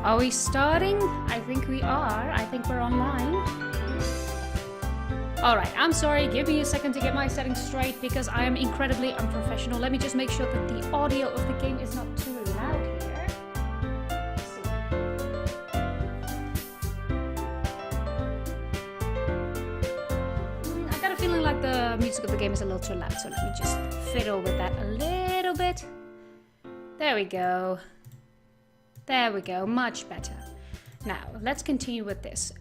Are we starting? I think we are. I think we're online. Alright, I'm sorry. Give me a second to get my settings straight because I am incredibly unprofessional. Let me just make sure that the audio of the game is not too loud here. Let's see. I got a feeling like the music of the game is a little too loud, so let me just fiddle with that a little bit. There we go. There we go, much better. Now, let's continue with this.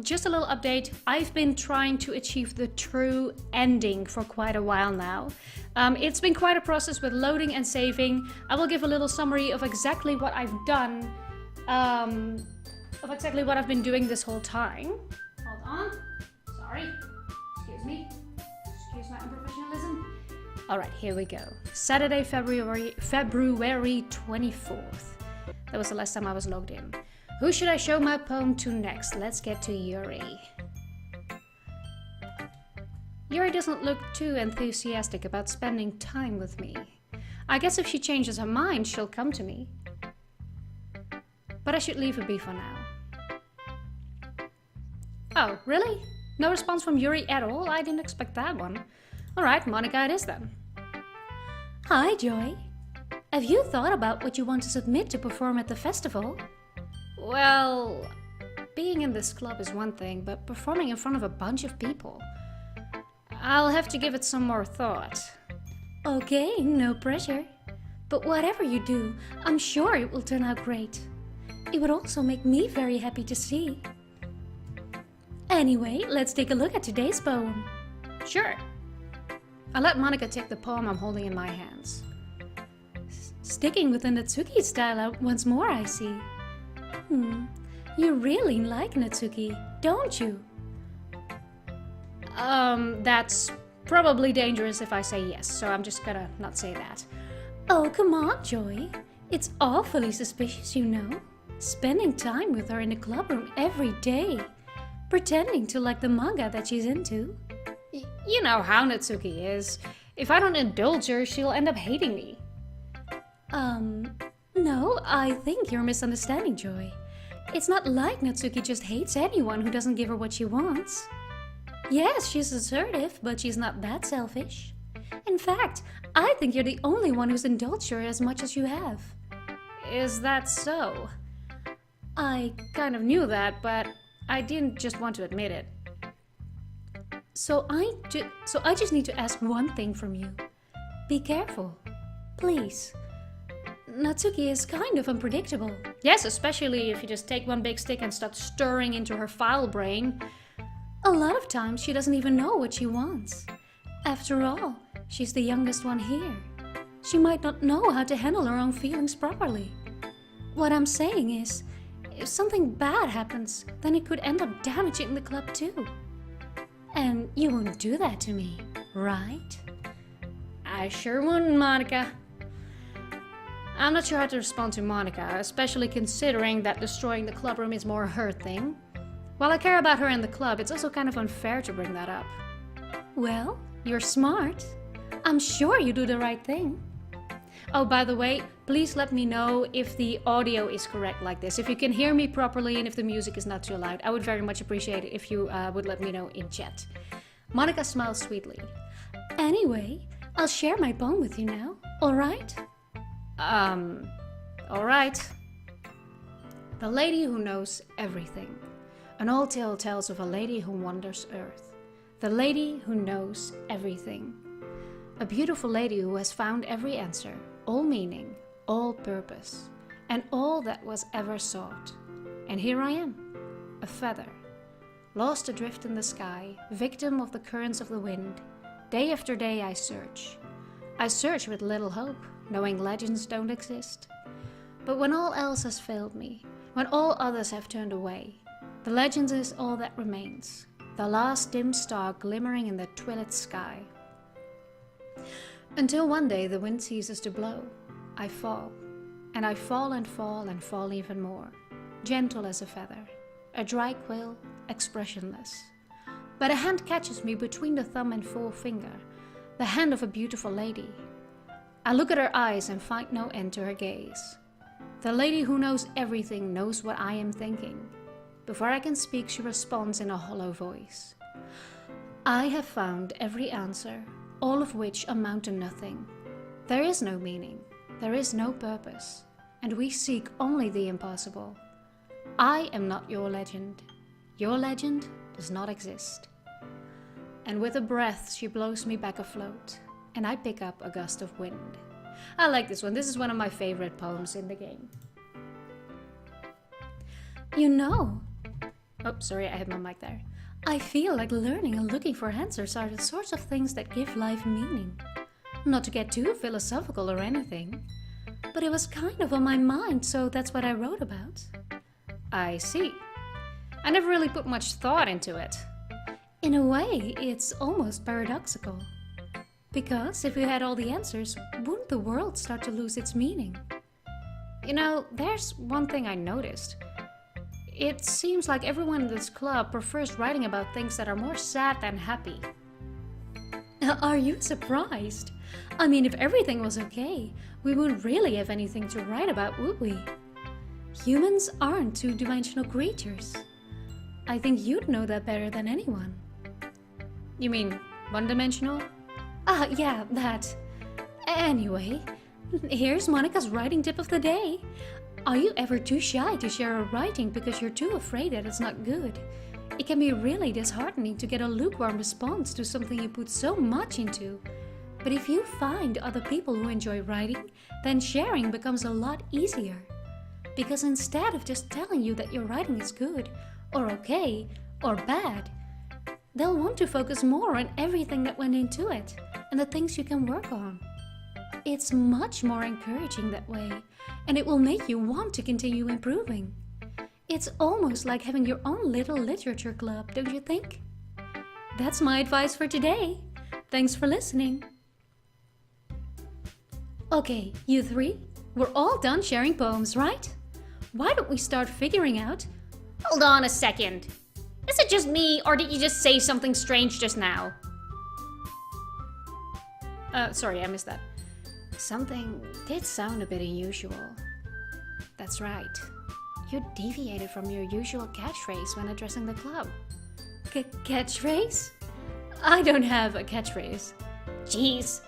Just a little update. I've been trying to achieve the true ending for quite a while now. It's been quite a process with loading and saving. I will give a little summary of exactly what I've done, of exactly what I've been doing this whole time. Hold on. Sorry. Excuse me. Excuse my unprofessionalism. Alright, here we go. Saturday, February 24th. That was the last time I was logged in. Who should I show my poem to next? Let's get to Yuri. Yuri doesn't look too enthusiastic about spending time with me. I guess if she changes her mind, she'll come to me. But I should leave her be for now. Oh, really? No response from Yuri at all? I didn't expect that one. Alright, Monica it is then. Hi, Joy. Have you thought about what you want to submit to perform at the festival? Well, being in this club is one thing, but performing in front of a bunch of people, I'll have to give it some more thought. Okay, no pressure. But whatever you do, I'm sure it will turn out great. It would also make me very happy to see. Anyway, let's take a look at today's poem. Sure. I'll let Monica take the poem I'm holding in my hands. Sticking with the Natsuki style once more, I see. You really like Natsuki, don't you? That's probably dangerous if I say yes, so I'm just gonna not say that. Oh, come on, Joy. It's awfully suspicious, you know. Spending time with her in the clubroom every day. Pretending to like the manga that she's into. You know how Natsuki is. If I don't indulge her, she'll end up hating me. No, I think you're misunderstanding, Joy. It's not like Natsuki just hates anyone who doesn't give her what she wants. Yes, she's assertive, but she's not that selfish. In fact, I think you're the only one who's indulged her as much as you have. Is that so? I kind of knew that, but I didn't just want to admit it. So I just need to ask one thing from you. Be careful, please. Natsuki is kind of unpredictable. Yes, especially if you just take one big stick and start stirring into her file brain. A lot of times she doesn't even know what she wants. After all, she's the youngest one here. She might not know how to handle her own feelings properly. What I'm saying is, if something bad happens, then it could end up damaging the club too. And you wouldn't do that to me, right? I sure wouldn't, Monica. I'm not sure how to respond to Monica, especially considering that destroying the clubroom is more her thing. While I care about her and the club, it's also kind of unfair to bring that up. Well, you're smart. I'm sure you do the right thing. Oh, by the way, please let me know if the audio is correct like this. If you can hear me properly and if the music is not too loud. I would very much appreciate it if you would let me know in chat. Monica smiles sweetly. Anyway, I'll share my poem with you now, alright? Alright. The lady who knows everything. An old tale tells of a lady who wanders earth. The lady who knows everything. A beautiful lady who has found every answer, all meaning, all purpose, and all that was ever sought. And here I am, a feather, lost adrift in the sky, victim of the currents of the wind. Day after day I search. I search with little hope, knowing legends don't exist. But when all else has failed me, when all others have turned away, the legend is all that remains, the last dim star glimmering in the twilit sky. Until one day the wind ceases to blow, I fall, and I fall and fall and fall even more, gentle as a feather, a dry quill, expressionless. But a hand catches me between the thumb and forefinger, the hand of a beautiful lady. I look at her eyes and find no end to her gaze. The lady who knows everything knows what I am thinking. Before I can speak, she responds in a hollow voice. I have found every answer, all of which amount to nothing. There is no meaning, there is no purpose, and we seek only the impossible. I am not your legend. Your legend does not exist. And with a breath, she blows me back afloat, and I pick up a gust of wind. I like this one. This is one of my favorite poems in the game. You know, Oh, sorry, I had my mic there. I feel like learning and looking for answers are the sorts of things that give life meaning. Not to get too philosophical or anything, but it was kind of on my mind, so that's what I wrote about. I see. I never really put much thought into it. In a way, it's almost paradoxical. Because if we had all the answers, wouldn't the world start to lose its meaning? You know, there's one thing I noticed. It seems like everyone in this club prefers writing about things that are more sad than happy. Are you surprised? I mean, if everything was okay, we wouldn't really have anything to write about, would we? Humans aren't two-dimensional creatures. I think you'd know that better than anyone. You mean one-dimensional? Yeah, that. Anyway, here's Monica's writing tip of the day. Are you ever too shy to share a writing because you're too afraid that it's not good? It can be really disheartening to get a lukewarm response to something you put so much into. But if you find other people who enjoy writing, then sharing becomes a lot easier. Because instead of just telling you that your writing is good, or okay, or bad, they'll want to focus more on everything that went into it and the things you can work on. It's much more encouraging that way, and it will make you want to continue improving. It's almost like having your own little literature club, don't you think? That's my advice for today. Thanks for listening. Okay, you three, we're all done sharing poems, right? Why don't we start figuring out... Hold on a second. Is it just me, or did you just say something strange just now? Sorry, I missed that. Something did sound a bit unusual. That's right. You deviated from your usual catchphrase when addressing the club. Catchphrase? I don't have a catchphrase. Jeez,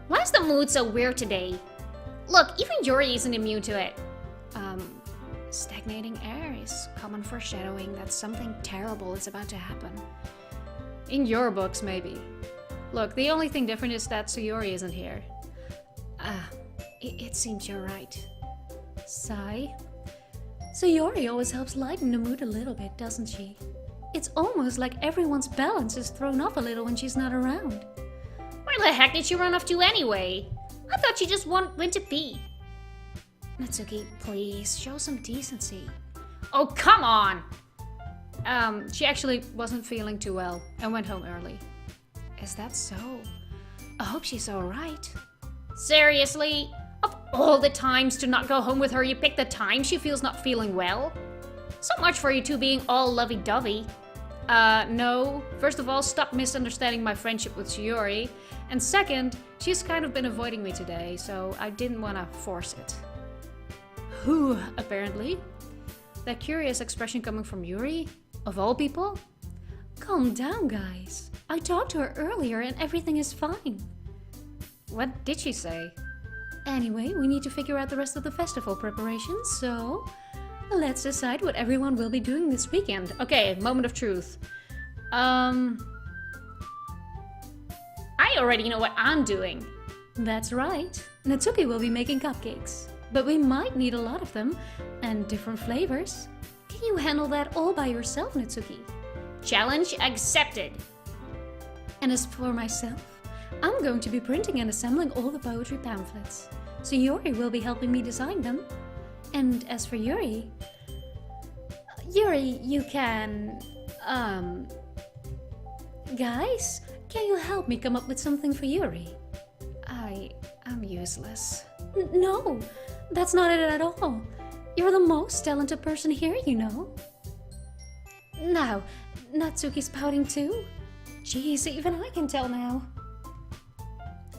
why is the mood so weird today? Look, even Yuri isn't immune to it. Stagnating air is common foreshadowing that something terrible is about to happen. In your books, maybe. Look, the only thing different is that Sayori isn't here. It seems you're right. Sigh. Sayori always helps lighten the mood a little bit, doesn't she? It's almost like everyone's balance is thrown off a little when she's not around. Where the heck did she run off to anyway? I thought she just went to pee. Natsuki, please, show some decency. Oh, come on! She actually wasn't feeling too well and went home early. Is that so? I hope she's alright. Seriously? Of all the times to not go home with her, you pick the time she feels not feeling well? So much for you two being all lovey-dovey. No. First of all, stop misunderstanding my friendship with Shiori. And second, she's kind of been avoiding me today, so I didn't want to force it. Who, apparently? That curious expression coming from Yuri? Of all people? Calm down, guys. I talked to her earlier and everything is fine. What did she say? Anyway, we need to figure out the rest of the festival preparations, so let's decide what everyone will be doing this weekend. Okay, moment of truth. I already know what I'm doing. That's right. Natsuki will be making cupcakes. But we might need a lot of them, and different flavors. Can you handle that all by yourself, Natsuki? Challenge accepted. And as for myself, I'm going to be printing and assembling all the poetry pamphlets. So Yuri will be helping me design them. And as for Yuri, you can... Guys, can you help me come up with something for Yuri? I'm useless. No, that's not it at all. You're the most talented person here, you know. Now, Natsuki's pouting too? Jeez, even I can tell now.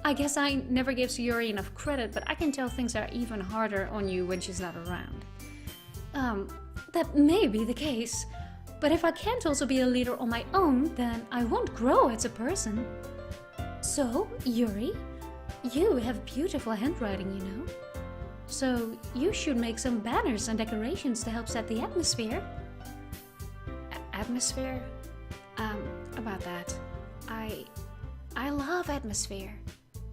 I guess I never give Yuri enough credit, but I can tell things are even harder on you when she's not around. That may be the case. But if I can't also be a leader on my own, then I won't grow as a person. So, Yuri, you have beautiful handwriting, you know. So, you should make some banners and decorations to help set the atmosphere. Atmosphere? About that. I love atmosphere.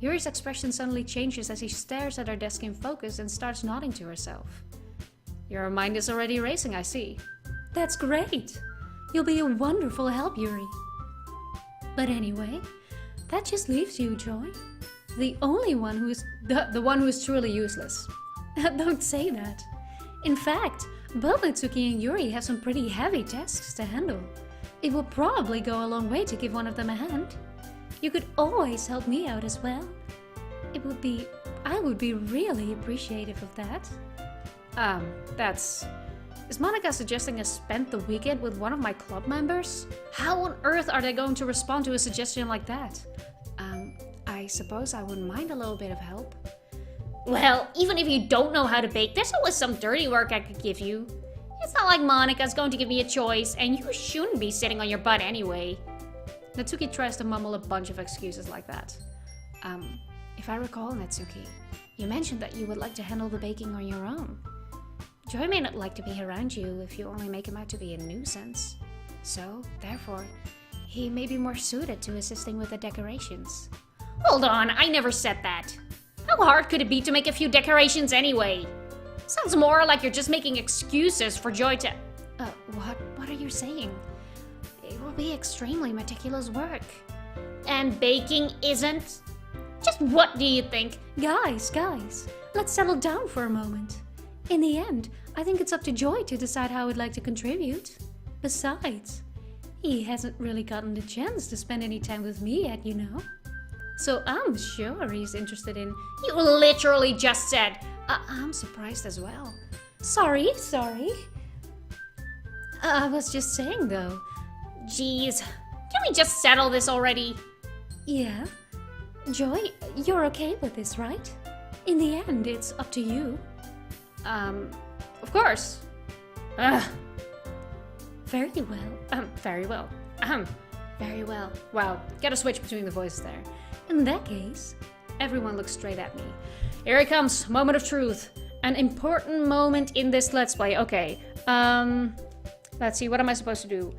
Yuri's expression suddenly changes as he stares at her desk in focus and starts nodding to herself. Your mind is already racing, I see. That's great. You'll be a wonderful help, Yuri. But anyway, that just leaves you, Joy. The only one who's... The one who's truly useless. Don't say that. In fact, both Natsuki and Yuri have some pretty heavy tasks to handle. It will probably go a long way to give one of them a hand. You could always help me out as well. I would be really appreciative of that. Is Monica suggesting I spend the weekend with one of my club members? How on earth are they going to respond to a suggestion like that? I suppose I wouldn't mind a little bit of help. Well, even if you don't know how to bake, there's always some dirty work I could give you. It's not like Monica's going to give me a choice, and you shouldn't be sitting on your butt anyway. Natsuki tries to mumble a bunch of excuses like that. If I recall, Natsuki, you mentioned that you would like to handle the baking on your own. Joy may not like to be around you if you only make him out to be a nuisance. So, therefore, he may be more suited to assisting with the decorations. Hold on, I never said that. How hard could it be to make a few decorations anyway? Sounds more like you're just making excuses for Joy to... What are you saying? It will be extremely meticulous work. And baking isn't? Just what do you think? Guys, let's settle down for a moment. In the end, I think it's up to Joy to decide how he'd like to contribute. Besides, he hasn't really gotten the chance to spend any time with me yet, you know. So I'm sure he's interested in... You literally just said... I'm surprised as well. Sorry. I was just saying, though. Jeez, can we just settle this already? Yeah. Joy, you're okay with this, right? In the end, it's up to you. Of course. Very well. Very well. Very well. Wow, gotta switch between the voices there. In that case, everyone looks straight at me. Here it comes, moment of truth. An important moment in this Let's Play. Okay, let's see, what am I supposed to do?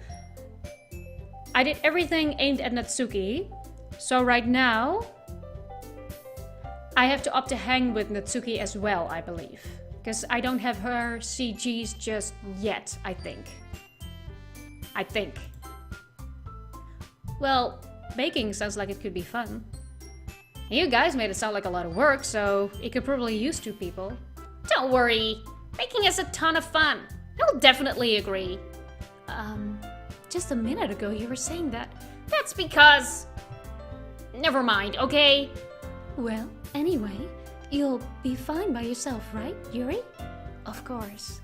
I did everything aimed at Natsuki. So right now, I have to opt to hang with Natsuki as well, I believe. Because I don't have her CGs just yet, I think. Well, baking sounds like it could be fun. You guys made it sound like a lot of work, so it could probably use 2 people. Don't worry, baking is a ton of fun. He'll definitely agree. Just a minute ago you were saying that. That's because... Never mind, okay? Well, anyway, you'll be fine by yourself, right, Yuri? Of course.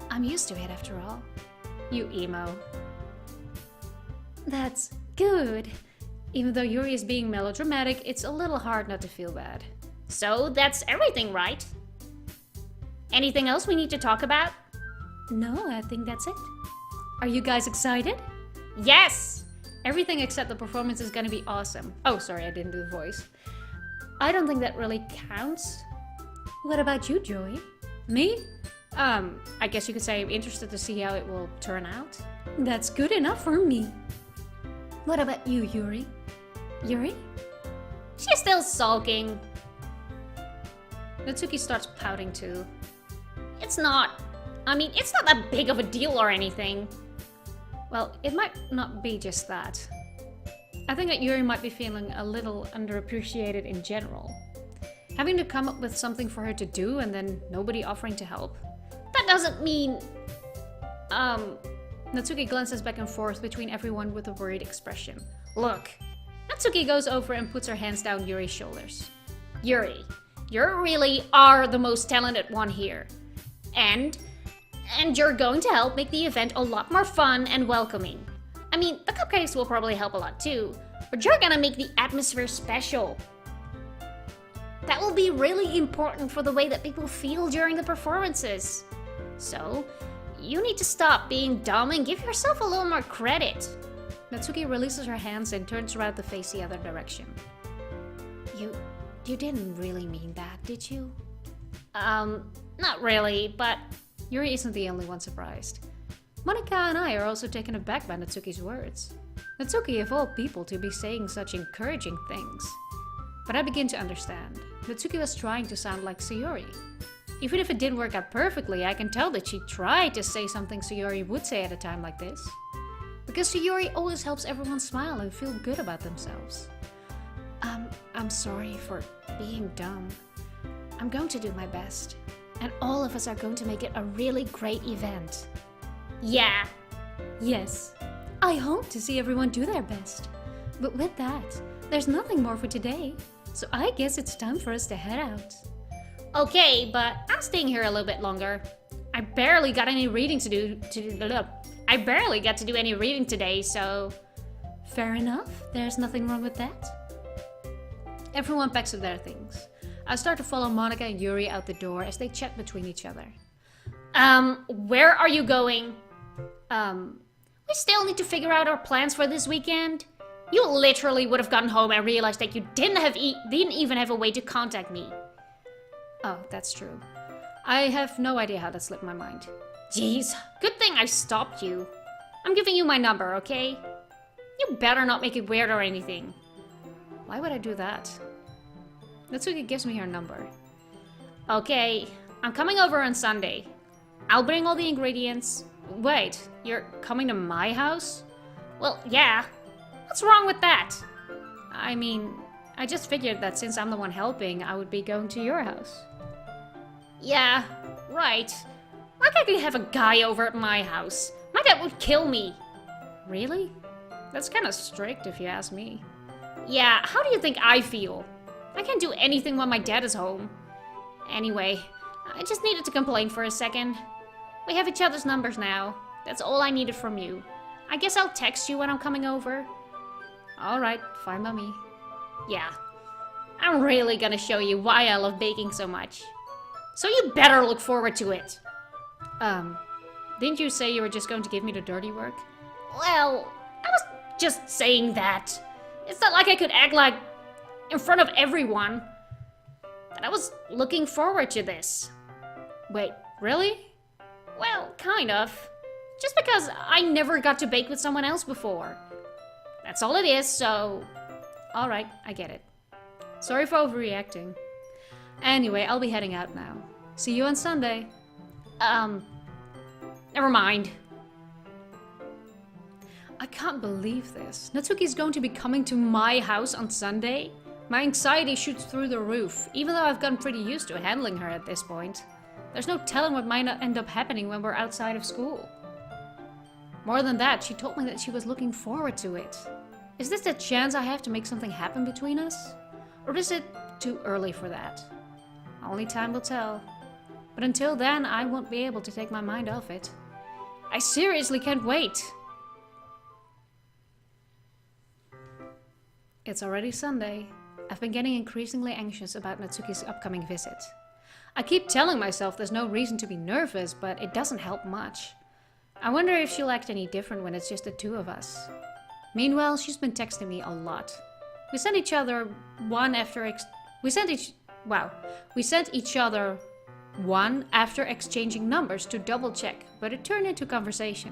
I'm used to it after all. You emo. That's good. Even though Yuri is being melodramatic, it's a little hard not to feel bad. So that's everything, right? Anything else we need to talk about? No, I think that's it. Are you guys excited? Yes! Everything except the performance is gonna be awesome. Oh, sorry, I didn't do the voice. I don't think that really counts. What about you, Joey? Me? I guess you could say I'm interested to see how it will turn out. That's good enough for me. What about you, Yuri? Yuri? She's still sulking. Natsuki starts pouting too. It's not that big of a deal or anything. Well, it might not be just that. I think that Yuri might be feeling a little underappreciated in general. Having to come up with something for her to do and then nobody offering to help. That doesn't mean... Natsuki glances back and forth between everyone with a worried expression. Look. Natsuki goes over and puts her hands down Yuri's shoulders. Yuri, you really are the most talented one here. And you're going to help make the event a lot more fun and welcoming. I mean, the cupcakes will probably help a lot too, but you're gonna make the atmosphere special. That will be really important for the way that people feel during the performances. So, you need to stop being dumb and give yourself a little more credit. Natsuki releases her hands and turns around to face the other direction. You didn't really mean that, did you? Not really, but Yuri isn't the only one surprised. Monika and I are also taken aback by Natsuki's words. Natsuki, of all people, to be saying such encouraging things. But I begin to understand. Natsuki was trying to sound like Sayori. Even if it didn't work out perfectly, I can tell that she tried to say something Sayori would say at a time like this. Because Sayori always helps everyone smile and feel good about themselves. I'm sorry for being dumb. I'm going to do my best. And all of us are going to make it a really great event. yeah. Yes, I hope to see everyone do their best. But with that, there's nothing more for today. So I guess it's time for us to head out. Okay, but I'm staying here a little bit longer. I barely got any reading to do. I barely got to do any reading today, so. Fair enough, there's nothing wrong with that. Everyone packs up their things. I start to follow Monika and Yuri out the door as they chat between each other. Where are you going? We still need to figure out our plans for this weekend. You literally would have gotten home and realized that you didn't even have a way to contact me. Oh, that's true. I have no idea how that slipped my mind. Jeez, good thing I stopped you. I'm giving you my number, okay? You better not make it weird or anything. Why would I do that? Natsuki gives me her number. Okay, I'm coming over on Sunday. I'll bring all the ingredients. Wait, you're coming to my house? Well, yeah. What's wrong with that? I mean, I just figured that since I'm the one helping, I would be going to your house. Yeah, right. Like I could have a guy over at my house. My dad would kill me. Really? That's kind of strict if you ask me. Yeah, how do you think I feel? I can't do anything when my dad is home. Anyway, I just needed to complain for a second. We have each other's numbers now. That's all I needed from you. I guess I'll text you when I'm coming over. Alright, fine by me. Yeah. I'm really gonna show you why I love baking so much. So you better look forward to it. Didn't you say you were just going to give me the dirty work? Well, I was just saying that. It's not like I could act like, in front of everyone, that I was looking forward to this. Wait, really? Well, kind of. Just because I never got to bake with someone else before. That's all it is, so... Alright, I get it. Sorry for overreacting. Anyway, I'll be heading out now. See you on Sunday. Never mind. I can't believe this. Natsuki's going to be coming to my house on Sunday? My anxiety shoots through the roof, even though I've gotten pretty used to handling her at this point. There's no telling what might not end up happening when we're outside of school. More than that, she told me that she was looking forward to it. Is this the chance I have to make something happen between us? Or is it too early for that? Only time will tell. But until then, I won't be able to take my mind off it. I seriously can't wait! It's already Sunday. I've been getting increasingly anxious about Natsuki's upcoming visit. I keep telling myself there's no reason to be nervous, but it doesn't help much. I wonder if she'll act any different when it's just the two of us. Meanwhile, she's been texting me a lot. We sent each other one after exchanging numbers to double check, but it turned into conversation.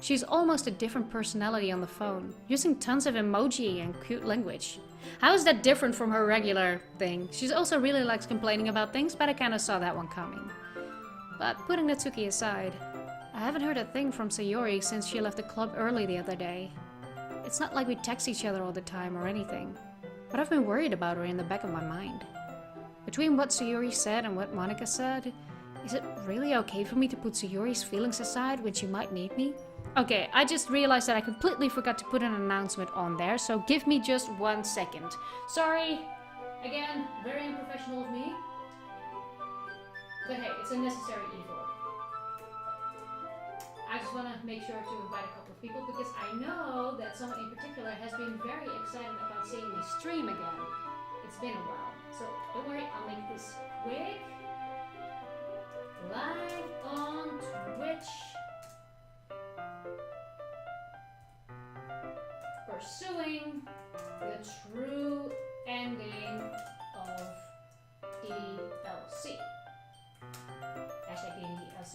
She's almost a different personality on the phone, using tons of emoji and cute language. How is that different from her regular thing? She also really likes complaining about things, but I kinda saw that one coming. But putting Natsuki aside, I haven't heard a thing from Sayori since she left the club early the other day. It's not like we text each other all the time or anything, but I've been worried about her in the back of my mind. Between what Sayori said and what Monika said, is it really okay for me to put Sayori's feelings aside when she might need me? Okay, I just realized that I completely forgot to put an announcement on there, so give me just 1 second. Sorry. Again, very unprofessional of me. But hey, it's a necessary evil. I just want to make sure to invite a couple of people because I know that someone in particular has been very excited about seeing me stream again. It's been a while. So don't worry, I'll make this quick. Live on Twitch. Pursuing the true ending of DLC. Hashtag DLC.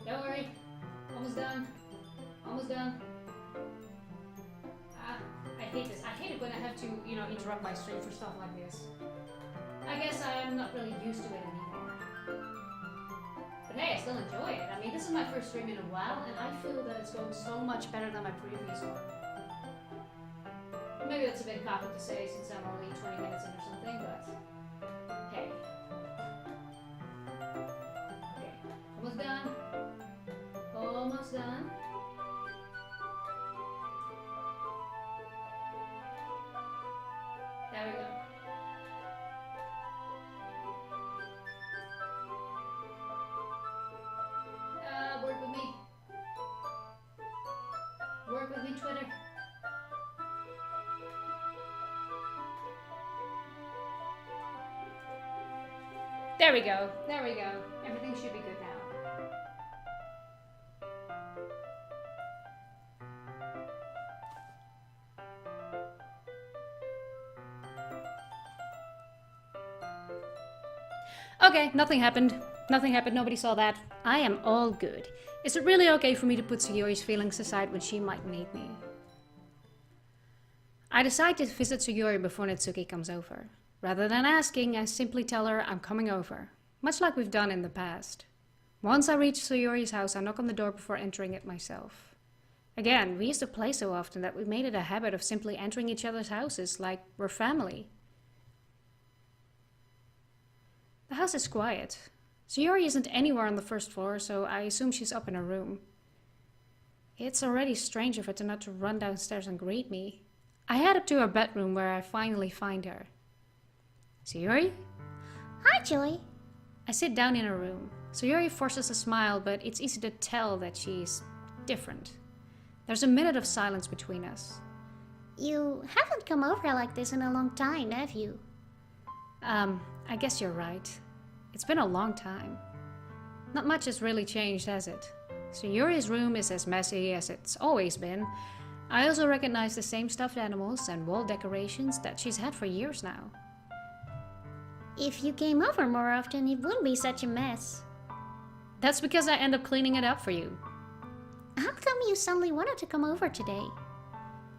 Don't worry. Almost done. Almost done. I hate this. I hate it when I have to, interrupt my stream for stuff like this. I guess I am not really used to it anymore. But hey, I still enjoy it. I mean, this is my first stream in a while, and I feel that it's going so much better than my previous one. Maybe that's a bit cocky to say since I'm only 20 minutes in or something, but hey. Okay, almost done. Almost done. There we go. Work with me. Work with me, Twitter. There we go. There we go. Everything should be good now. Okay, nothing happened. Nothing happened, nobody saw that. I am all good. Is it really okay for me to put Sayori's feelings aside when she might need me? I decide to visit Sayori before Natsuki comes over. Rather than asking, I simply tell her I'm coming over, much like we've done in the past. Once I reach Sayori's house, I knock on the door before entering it myself. Again, we used to play so often that we made it a habit of simply entering each other's houses like we're family. The house is quiet. Sayori isn't anywhere on the first floor, so I assume she's up in her room. It's already strange of her to not to run downstairs and greet me. I head up to her bedroom where I finally find her. Sayori? Hi, Joy. I sit down in her room. Sayori forces a smile, but it's easy to tell that she's different. There's a minute of silence between us. You haven't come over like this in a long time, have you? I guess you're right. It's been a long time. Not much has really changed, has it? Sayori's room is as messy as it's always been. I also recognize the same stuffed animals and wall decorations that she's had for years now. If you came over more often, it wouldn't be such a mess. That's because I end up cleaning it up for you. How come you suddenly wanted to come over today?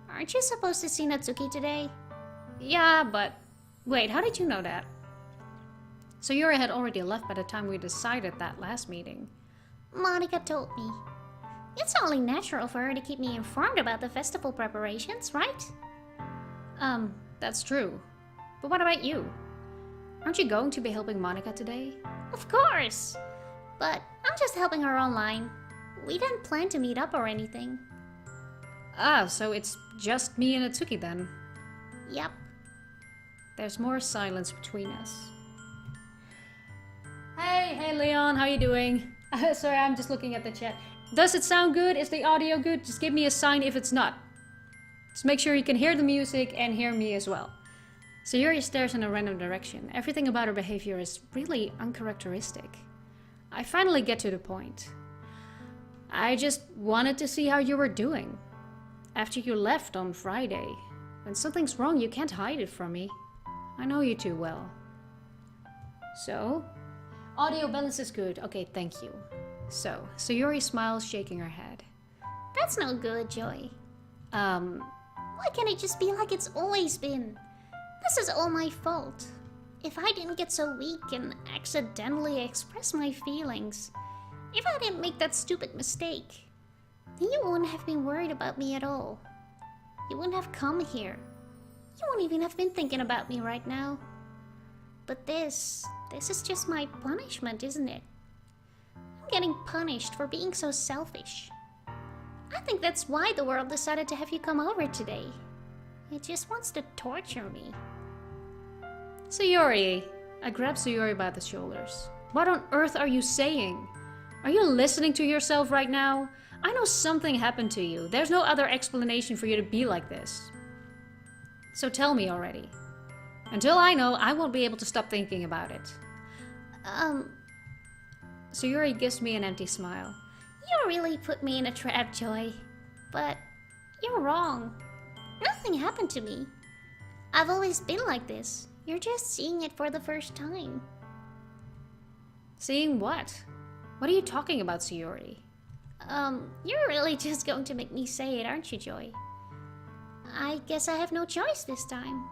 Aren't you supposed to see Natsuki today? Yeah, but... Wait, how did you know that? Sayori had already left by the time we decided that last meeting. Monica told me. It's only natural for her to keep me informed about the festival preparations, right? That's true. But what about you? Aren't you going to be helping Monica today? Of course! But I'm just helping her online. We didn't plan to meet up or anything. Ah, so it's just me and Natsuki then. Yep. There's more silence between us. Hey Leon, how you doing? Sorry, I'm just looking at the chat. Does it sound good? Is the audio good? Just give me a sign if it's not. Just make sure you can hear the music and hear me as well. Sayori stares in a random direction. Everything about her behavior is really uncharacteristic. I finally get to the point. I just wanted to see how you were doing. After you left on Friday. When something's wrong, you can't hide it from me. I know you too well. So? Audio balance is good. Okay, thank you. So, Sayori smiles, shaking her head. That's no good, Joy. Why can't it just be like it's always been? This is all my fault. If I didn't get so weak and accidentally express my feelings, if I didn't make that stupid mistake, then you wouldn't have been worried about me at all. You wouldn't have come here. You wouldn't even have been thinking about me right now. But this is just my punishment, isn't it? I'm getting punished for being so selfish. I think that's why the world decided to have you come over today. It just wants to torture me. Sayori! I grab Sayori by the shoulders. What on earth are you saying? Are you listening to yourself right now? I know something happened to you. There's no other explanation for you to be like this. So tell me already. Until I know, I won't be able to stop thinking about it. Sayuri gives me an empty smile. You really put me in a trap, Joy. But you're wrong. Nothing happened to me. I've always been like this. You're just seeing it for the first time. Seeing what? What are you talking about, Sayuri? You're really just going to make me say it, aren't you, Joy? I guess I have no choice this time.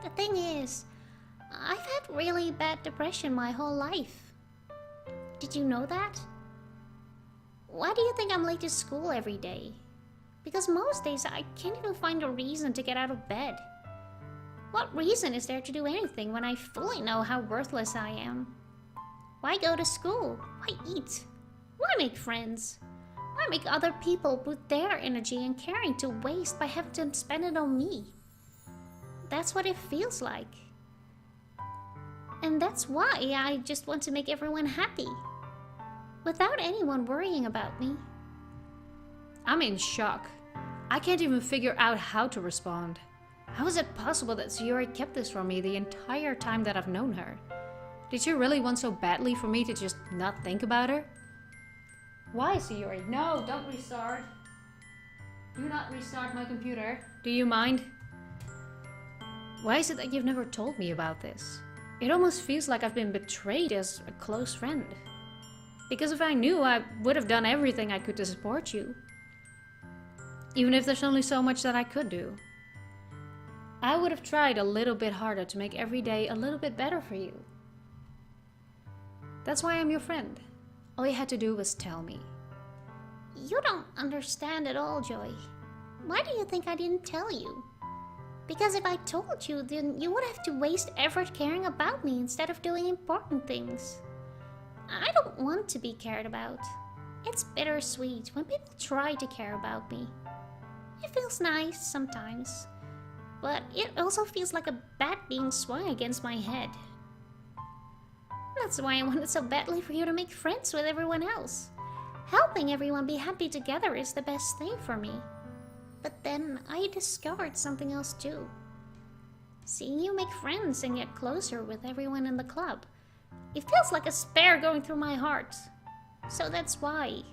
The thing is, I've had really bad depression my whole life. Did you know that? Why do you think I'm late to school every day? Because most days I can't even find a reason to get out of bed. What reason is there to do anything when I fully know how worthless I am? Why go to school? Why eat? Why make friends? Why make other people put their energy and caring to waste by having to spend it on me? That's what it feels like. And that's why I just want to make everyone happy. Without anyone worrying about me. I'm in shock. I can't even figure out how to respond. How is it possible that Sayuri kept this from me the entire time that I've known her? Did she really want so badly for me to just not think about her? Why, Sayuri? No, don't restart. Do not restart my computer. Do you mind? Why is it that you've never told me about this? It almost feels like I've been betrayed as a close friend. Because if I knew, I would have done everything I could to support you. Even if there's only so much that I could do. I would have tried a little bit harder to make every day a little bit better for you. That's why I'm your friend. All you had to do was tell me. You don't understand at all, Joy. Why do you think I didn't tell you? Because if I told you, then you would have to waste effort caring about me instead of doing important things. I don't want to be cared about. It's bittersweet when people try to care about me. It feels nice sometimes, but it also feels like a bat being swung against my head. That's why I wanted so badly for you to make friends with everyone else. Helping everyone be happy together is the best thing for me. But then I discovered something else too. Seeing you make friends and get closer with everyone in the club, it feels like a spear going through my heart. So that's why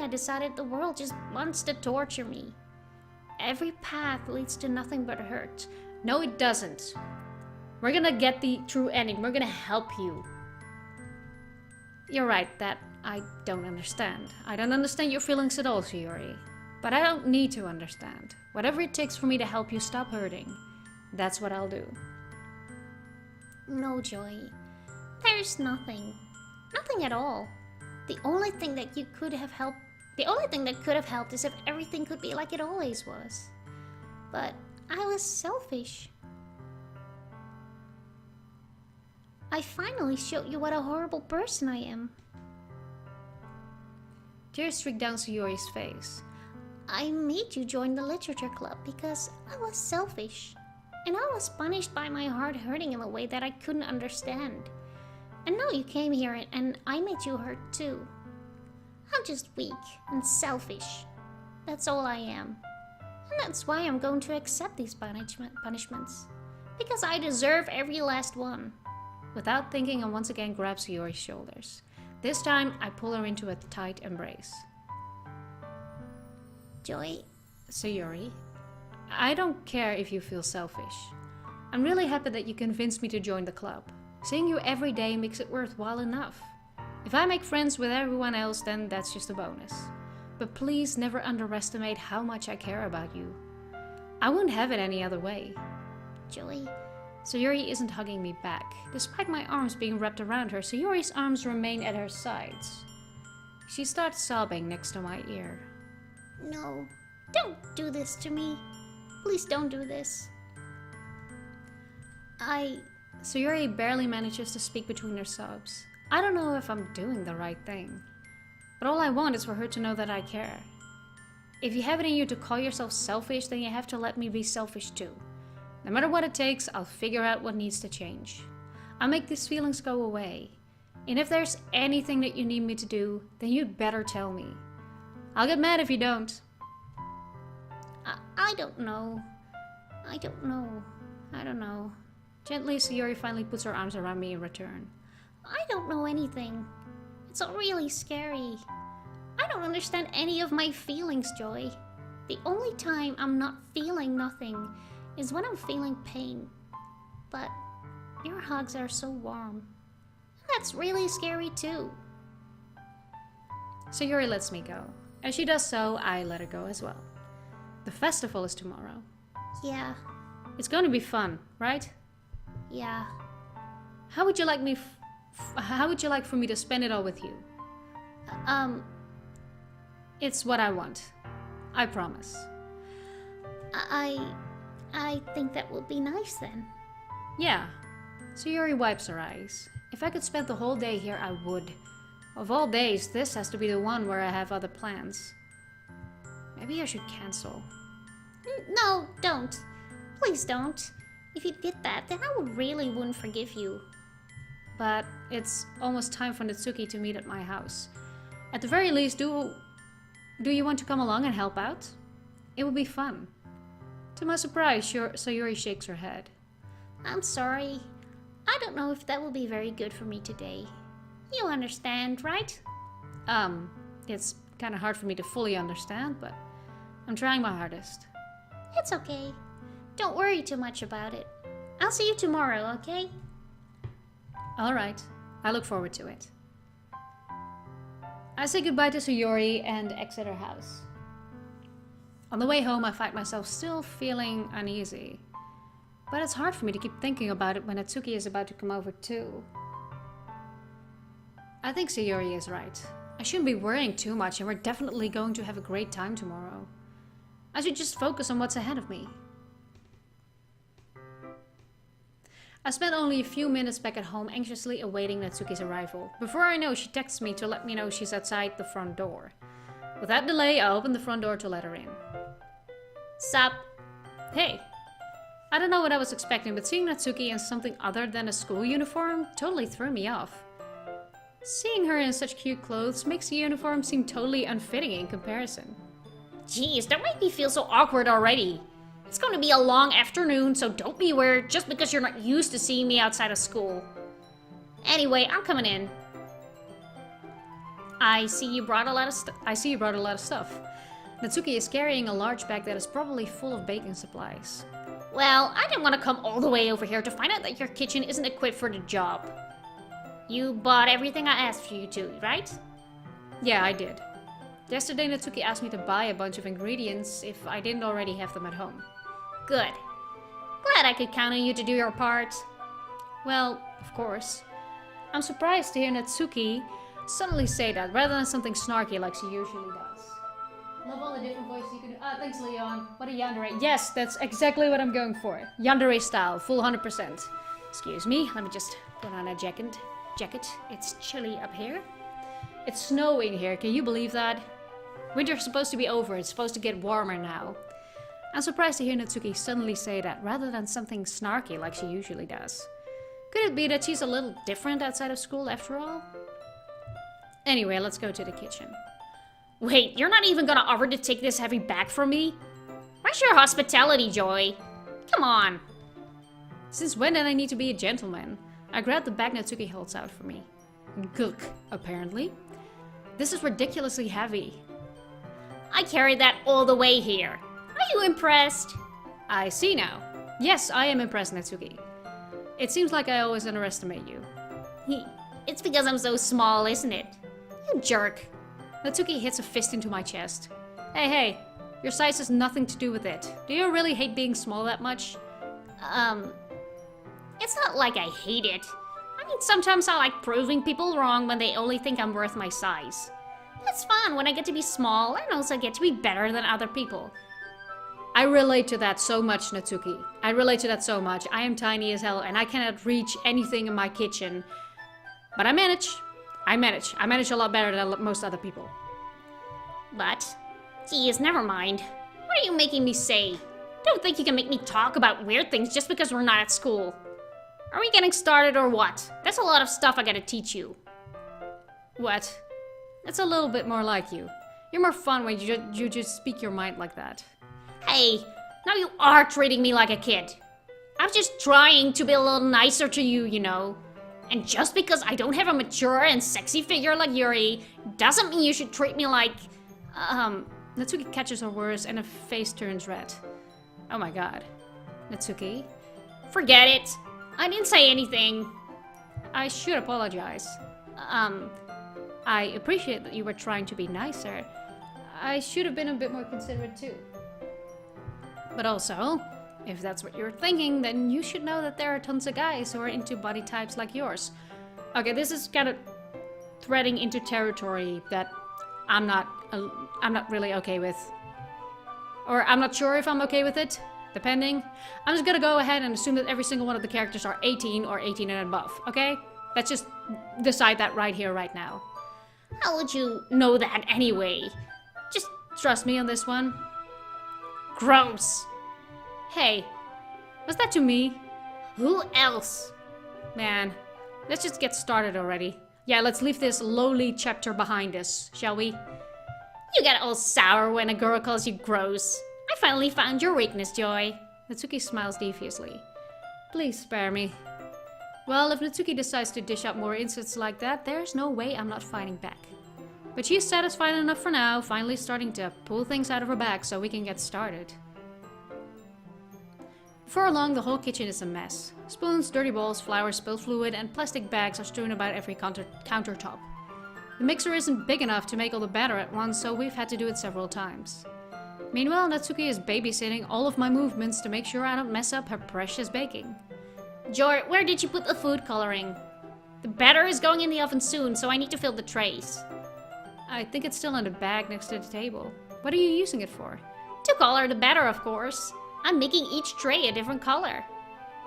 I decided the world just wants to torture me. Every path leads to nothing but hurt. No, it doesn't. We're gonna get the true ending. We're gonna help you. You're right that I don't understand. I don't understand your feelings at all, Sayuri. But I don't need to understand. Whatever it takes for me to help you stop hurting, that's what I'll do. No, Joy. There's nothing. Nothing at all. The only thing that could have helped is if everything could be like it always was. But I was selfish. I finally showed you what a horrible person I am. Tears streaked down Sayuri's face. I made you join the literature club because I was selfish. And I was punished by my heart hurting in a way that I couldn't understand. And now you came here and I made you hurt too. I'm just weak and selfish. That's all I am. And that's why I'm going to accept these punishments. Because I deserve every last one. Without thinking, I once again grab Sayuri's shoulders. This time, I pull her into a tight embrace. Joy. Sayuri, I don't care if you feel selfish. I'm really happy that you convinced me to join the club. Seeing you every day makes it worthwhile enough. If I make friends with everyone else, then that's just a bonus. But please never underestimate how much I care about you. I wouldn't have it any other way. Joy. Sayuri isn't hugging me back. Despite my arms being wrapped around her, Sayuri's arms remain at her sides. She starts sobbing next to my ear. No, don't do this to me. Please don't do this. Sayuri barely manages to speak between her sobs. I don't know if I'm doing the right thing. But all I want is for her to know that I care. If you have it in you to call yourself selfish, then you have to let me be selfish too. No matter what it takes, I'll figure out what needs to change. I'll make these feelings go away. And if there's anything that you need me to do, then you'd better tell me. I'll get mad if you don't. I don't know. I don't know. I don't know. Gently, Sayori finally puts her arms around me in return. I don't know anything. It's all really scary. I don't understand any of my feelings, Joy. The only time I'm not feeling nothing is when I'm feeling pain. But your hugs are so warm. That's really scary too. Sayori lets me go. As she does so, I let her go as well. The festival is tomorrow. Yeah, It's going to be fun, right? yeah. How would you like me? How would you like for me to spend it all with you? It's what I want. I promise. I think that would be nice then. Yeah. Sayori wipes her eyes. If I could spend the whole day here, I would. Of all days, this has to be the one where I have other plans. Maybe I should cancel. No, don't. Please don't. If you did that, then I really wouldn't forgive you. But it's almost time for Natsuki to meet at my house. At the very least, do you want to come along and help out? It would be fun. To my surprise, Sayori shakes her head. I'm sorry. I don't know if that will be very good for me today. You understand, right? It's kind of hard for me to fully understand, but I'm trying my hardest. It's okay. Don't worry too much about it. I'll see you tomorrow, okay? Alright, I look forward to it. I say goodbye to Sayori and exit her house. On the way home, I find myself still feeling uneasy. But it's hard for me to keep thinking about it when Natsuki is about to come over too. I think Sayori is right. I shouldn't be worrying too much, and we're definitely going to have a great time tomorrow. I should just focus on what's ahead of me. I spent only a few minutes back at home anxiously awaiting Natsuki's arrival. Before I know, she texts me to let me know she's outside the front door. Without delay, I open the front door to let her in. Sup? Hey. I don't know what I was expecting, but seeing Natsuki in something other than a school uniform totally threw me off. Seeing her in such cute clothes makes the uniform seem totally unfitting in comparison. Jeez, that made me feel so awkward already. It's going to be a long afternoon, so don't be weird just because you're not used to seeing me outside of school. Anyway, I'm coming in. I see you brought a lot of stuff. Natsuki is carrying a large bag that is probably full of baking supplies. Well, I didn't want to come all the way over here to find out that your kitchen isn't equipped for the job. You bought everything I asked you to, right? Yeah, I did. Yesterday, Natsuki asked me to buy a bunch of ingredients if I didn't already have them at home. Good. Glad I could count on you to do your part. Well, of course. I'm surprised to hear Natsuki suddenly say that, rather than something snarky like she usually does. Love all the different voices you can do. Ah, thanks, Leon. What a yandere. Yes, that's exactly what I'm going for. Yandere style, full 100%. Excuse me, let me just put on a jacket. It's chilly up here. It's snowing here, can you believe that? Winter's supposed to be over, it's supposed to get warmer now. I'm surprised to hear Natsuki suddenly say that, rather than something snarky like she usually does. Could it be that she's a little different outside of school after all? Anyway, let's go to the kitchen. Wait, you're not even gonna offer to take this heavy bag from me? Where's your hospitality, Joy? Come on. Since when did I need to be a gentleman? I grabbed the bag Natsuki holds out for me. Gulk, apparently. This is ridiculously heavy. I carried that all the way here. Are you impressed? I see now. Yes, I am impressed, Natsuki. It seems like I always underestimate you. It's because I'm so small, isn't it? You jerk. Natsuki hits a fist into my chest. Hey, your size has nothing to do with it. Do you really hate being small that much? It's not like I hate it. I mean, sometimes I like proving people wrong when they only think I'm worth my size. It's fun when I get to be small and also get to be better than other people. I relate to that so much, Natsuki. I relate to that so much. I am tiny as hell and I cannot reach anything in my kitchen. But I manage. I manage a lot better than most other people. But, geez, never mind. What are you making me say? Don't think you can make me talk about weird things just because we're not at school. Are we getting started or what? That's a lot of stuff I gotta teach you. What? That's a little bit more like you. You're more fun when you just speak your mind like that. Hey, now you are treating me like a kid. I was just trying to be a little nicer to you, you know. And just because I don't have a mature and sexy figure like Yuri, doesn't mean you should treat me like... Natsuki catches her words and her face turns red. Oh my god. Natsuki? Forget it. I didn't say anything. I should apologize. I appreciate that you were trying to be nicer. I should have been a bit more considerate too. But also, if that's what you're thinking, then you should know that there are tons of guys who are into body types like yours. Okay, this is kind of threading into territory that I'm not really okay with. Or I'm not sure if I'm okay with it, depending. I'm just gonna go ahead and assume that every single one of the characters are 18 or 18 and above, okay? Let's just decide that right here, right now. How would you know that anyway? Just trust me on this one. Gross. Hey, was that to me? Who else? Man, let's just get started already. Yeah, let's leave this lowly chapter behind us, shall we? You get all sour when a girl calls you gross. I finally found your weakness, Joy. Natsuki smiles deviously. Please spare me. Well, if Natsuki decides to dish out more insults like that, there's no way I'm not fighting back. But she's satisfied enough for now, finally starting to pull things out of her bag so we can get started. Before long, the whole kitchen is a mess. Spoons, dirty bowls, flour, spilled fluid, and plastic bags are strewn about every countertop. The mixer isn't big enough to make all the batter at once, so we've had to do it several times. Meanwhile, Natsuki is babysitting all of my movements to make sure I don't mess up her precious baking. Joy, where did you put the food coloring? The batter is going in the oven soon, so I need to fill the trays. I think it's still in the bag next to the table. What are you using it for? To color the batter, of course. I'm making each tray a different color.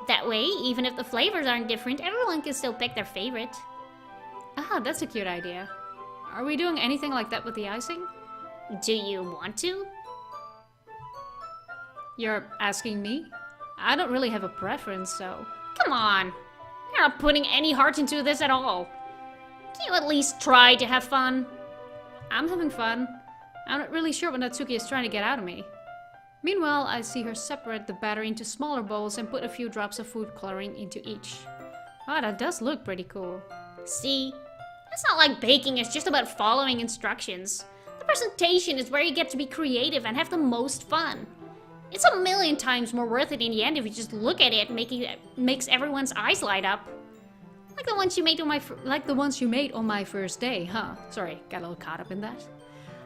That way, even if the flavors aren't different, everyone can still pick their favorite. Ah, that's a cute idea. Are we doing anything like that with the icing? Do you want to? You're asking me? I don't really have a preference, so... Come on. You're not putting any heart into this at all. Can you at least try to have fun? I'm having fun. I'm not really sure what Natsuki is trying to get out of me. Meanwhile, I see her separate the batter into smaller bowls and put a few drops of food coloring into each. Wow, that does look pretty cool. See? It's not like baking, it's just about following instructions. The presentation is where you get to be creative and have the most fun. It's a million times more worth it in the end if you just look at it, makes everyone's eyes light up. Like the ones you made on my first day, huh? Sorry, got a little caught up in that.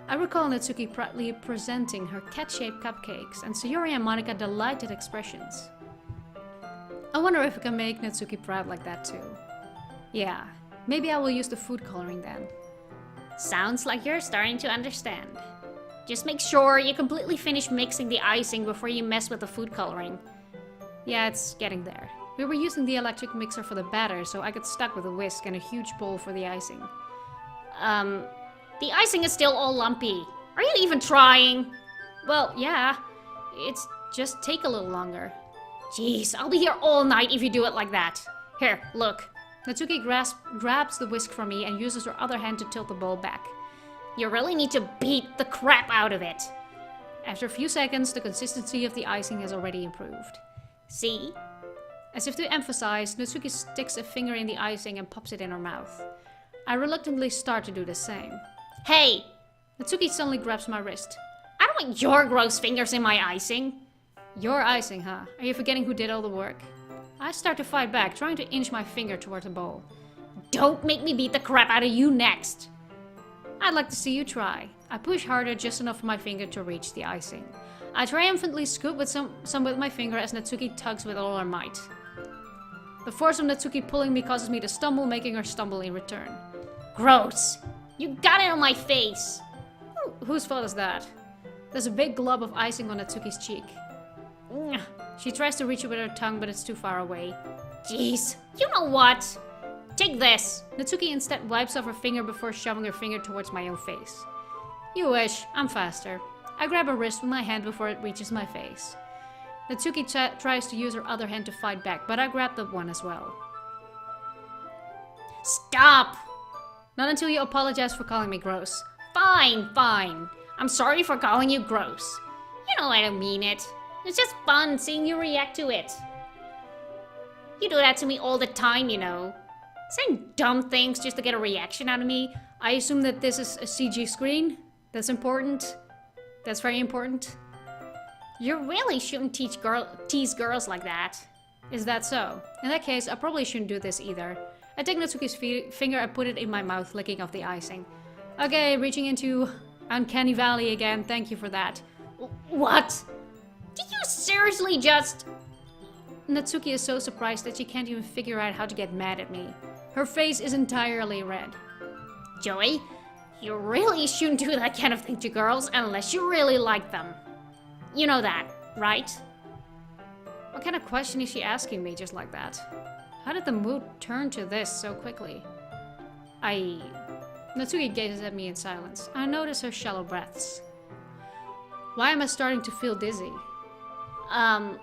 I recall Natsuki proudly presenting her cat-shaped cupcakes, and Sayori and Monika delighted expressions. I wonder if I can make Natsuki proud like that too. Yeah, maybe I will use the food coloring then. Sounds like you're starting to understand. Just make sure you completely finish mixing the icing before you mess with the food coloring. Yeah, it's getting there. We were using the electric mixer for the batter, so I got stuck with a whisk and a huge bowl for the icing. The icing is still all lumpy. Are you even trying? Well, yeah. It's just take a little longer. Jeez, I'll be here all night if you do it like that. Here, look. Natsuki grabs the whisk from me and uses her other hand to tilt the bowl back. You really need to beat the crap out of it. After a few seconds, the consistency of the icing has already improved. See? As if to emphasize, Natsuki sticks a finger in the icing and pops it in her mouth. I reluctantly start to do the same. Hey! Natsuki suddenly grabs my wrist. I don't want your gross fingers in my icing. Your icing, huh? Are you forgetting who did all the work? I start to fight back, trying to inch my finger toward the bowl. Don't make me beat the crap out of you next. I'd like to see you try. I push harder, just enough for my finger to reach the icing. I triumphantly scoop with some with my finger as Natsuki tugs with all her might. The force of Natsuki pulling me causes me to stumble, making her stumble in return. Gross! You got it on my face! Whose fault is that? There's a big glob of icing on Natsuki's cheek. She tries to reach it with her tongue, but it's too far away. Jeez, you know what? Take this! Natsuki instead wipes off her finger before shoving her finger towards my own face. You wish, I'm faster. I grab her wrist with my hand before it reaches my face. Natsuki tries to use her other hand to fight back, but I grab the one as well. Stop! Not until you apologize for calling me gross. Fine, fine. I'm sorry for calling you gross. You know I don't mean it. It's just fun seeing you react to it. You do that to me all the time, you know. Saying dumb things just to get a reaction out of me. I assume that this is a CG screen? That's important? That's very important? You really shouldn't tease girls like that. Is that so? In that case, I probably shouldn't do this either. I take Natsuki's finger and put it in my mouth, licking off the icing. Okay, reaching into Uncanny Valley again. Thank you for that. What? Did you seriously just... Natsuki is so surprised that she can't even figure out how to get mad at me. Her face is entirely red. Joey, you really shouldn't do that kind of thing to girls unless you really like them. You know that, right? What kind of question is she asking me just like that? How did the mood turn to this so quickly? Natsuki gazes at me in silence. I notice her shallow breaths. Why am I starting to feel dizzy? Out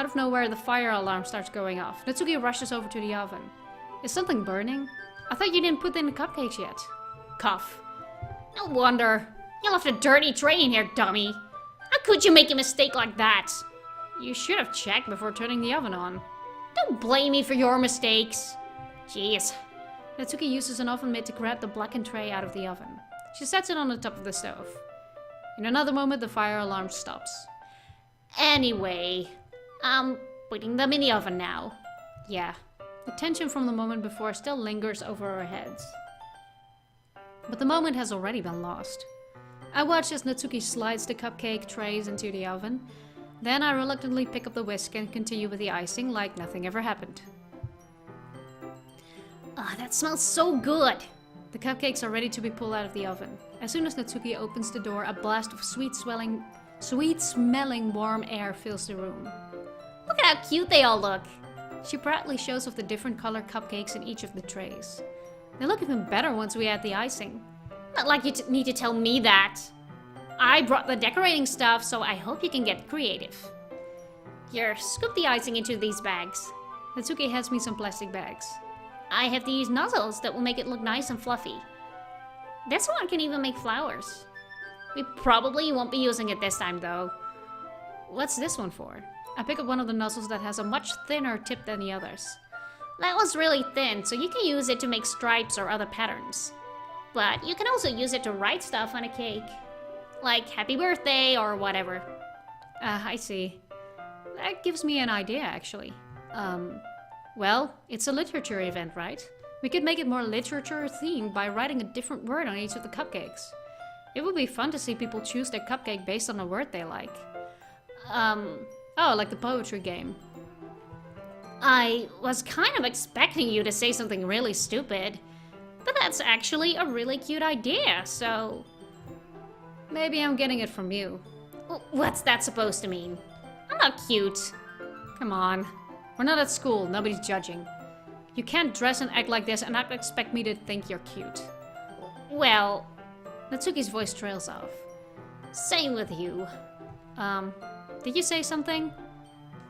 of nowhere, the fire alarm starts going off. Natsuki rushes over to the oven. Is something burning? I thought you didn't put in the cupcakes yet. Cough. No wonder. You left a dirty tray in here, dummy. How could you make a mistake like that? You should have checked before turning the oven on. Don't blame me for your mistakes. Jeez. Natsuki uses an oven mitt to grab the blackened tray out of the oven. She sets it on the top of the stove. In another moment, the fire alarm stops. Anyway, I'm putting them in the oven now. Yeah, the tension from the moment before still lingers over our heads. But the moment has already been lost. I watch as Natsuki slides the cupcake trays into the oven. Then I reluctantly pick up the whisk and continue with the icing like nothing ever happened. Ah, that smells so good. The cupcakes are ready to be pulled out of the oven. As soon as Natsuki opens the door, a blast of sweet-smelling warm air fills the room. Look at how cute they all look. She proudly shows off the different colored cupcakes in each of the trays. They look even better once we add the icing. Not like you need to tell me that. I brought the decorating stuff, so I hope you can get creative. Here, scoop the icing into these bags. Natsuki hands me some plastic bags. I have these nozzles that will make it look nice and fluffy. This one can even make flowers. We probably won't be using it this time, though. What's this one for? I pick up one of the nozzles that has a much thinner tip than the others. That one's really thin, so you can use it to make stripes or other patterns. But you can also use it to write stuff on a cake. Like happy birthday or whatever. I see. That gives me an idea, actually. Well, it's a literature event, right? We could make it more literature-themed by writing a different word on each of the cupcakes. It would be fun to see people choose their cupcake based on a word they like. Oh, like the poetry game. I was kind of expecting you to say something really stupid. But that's actually a really cute idea, so... Maybe I'm getting it from you. What's that supposed to mean? I'm not cute. Come on. We're not at school, nobody's judging. You can't dress and act like this and not expect me to think you're cute. Well... Natsuki's voice trails off. Same with you. Did you say something?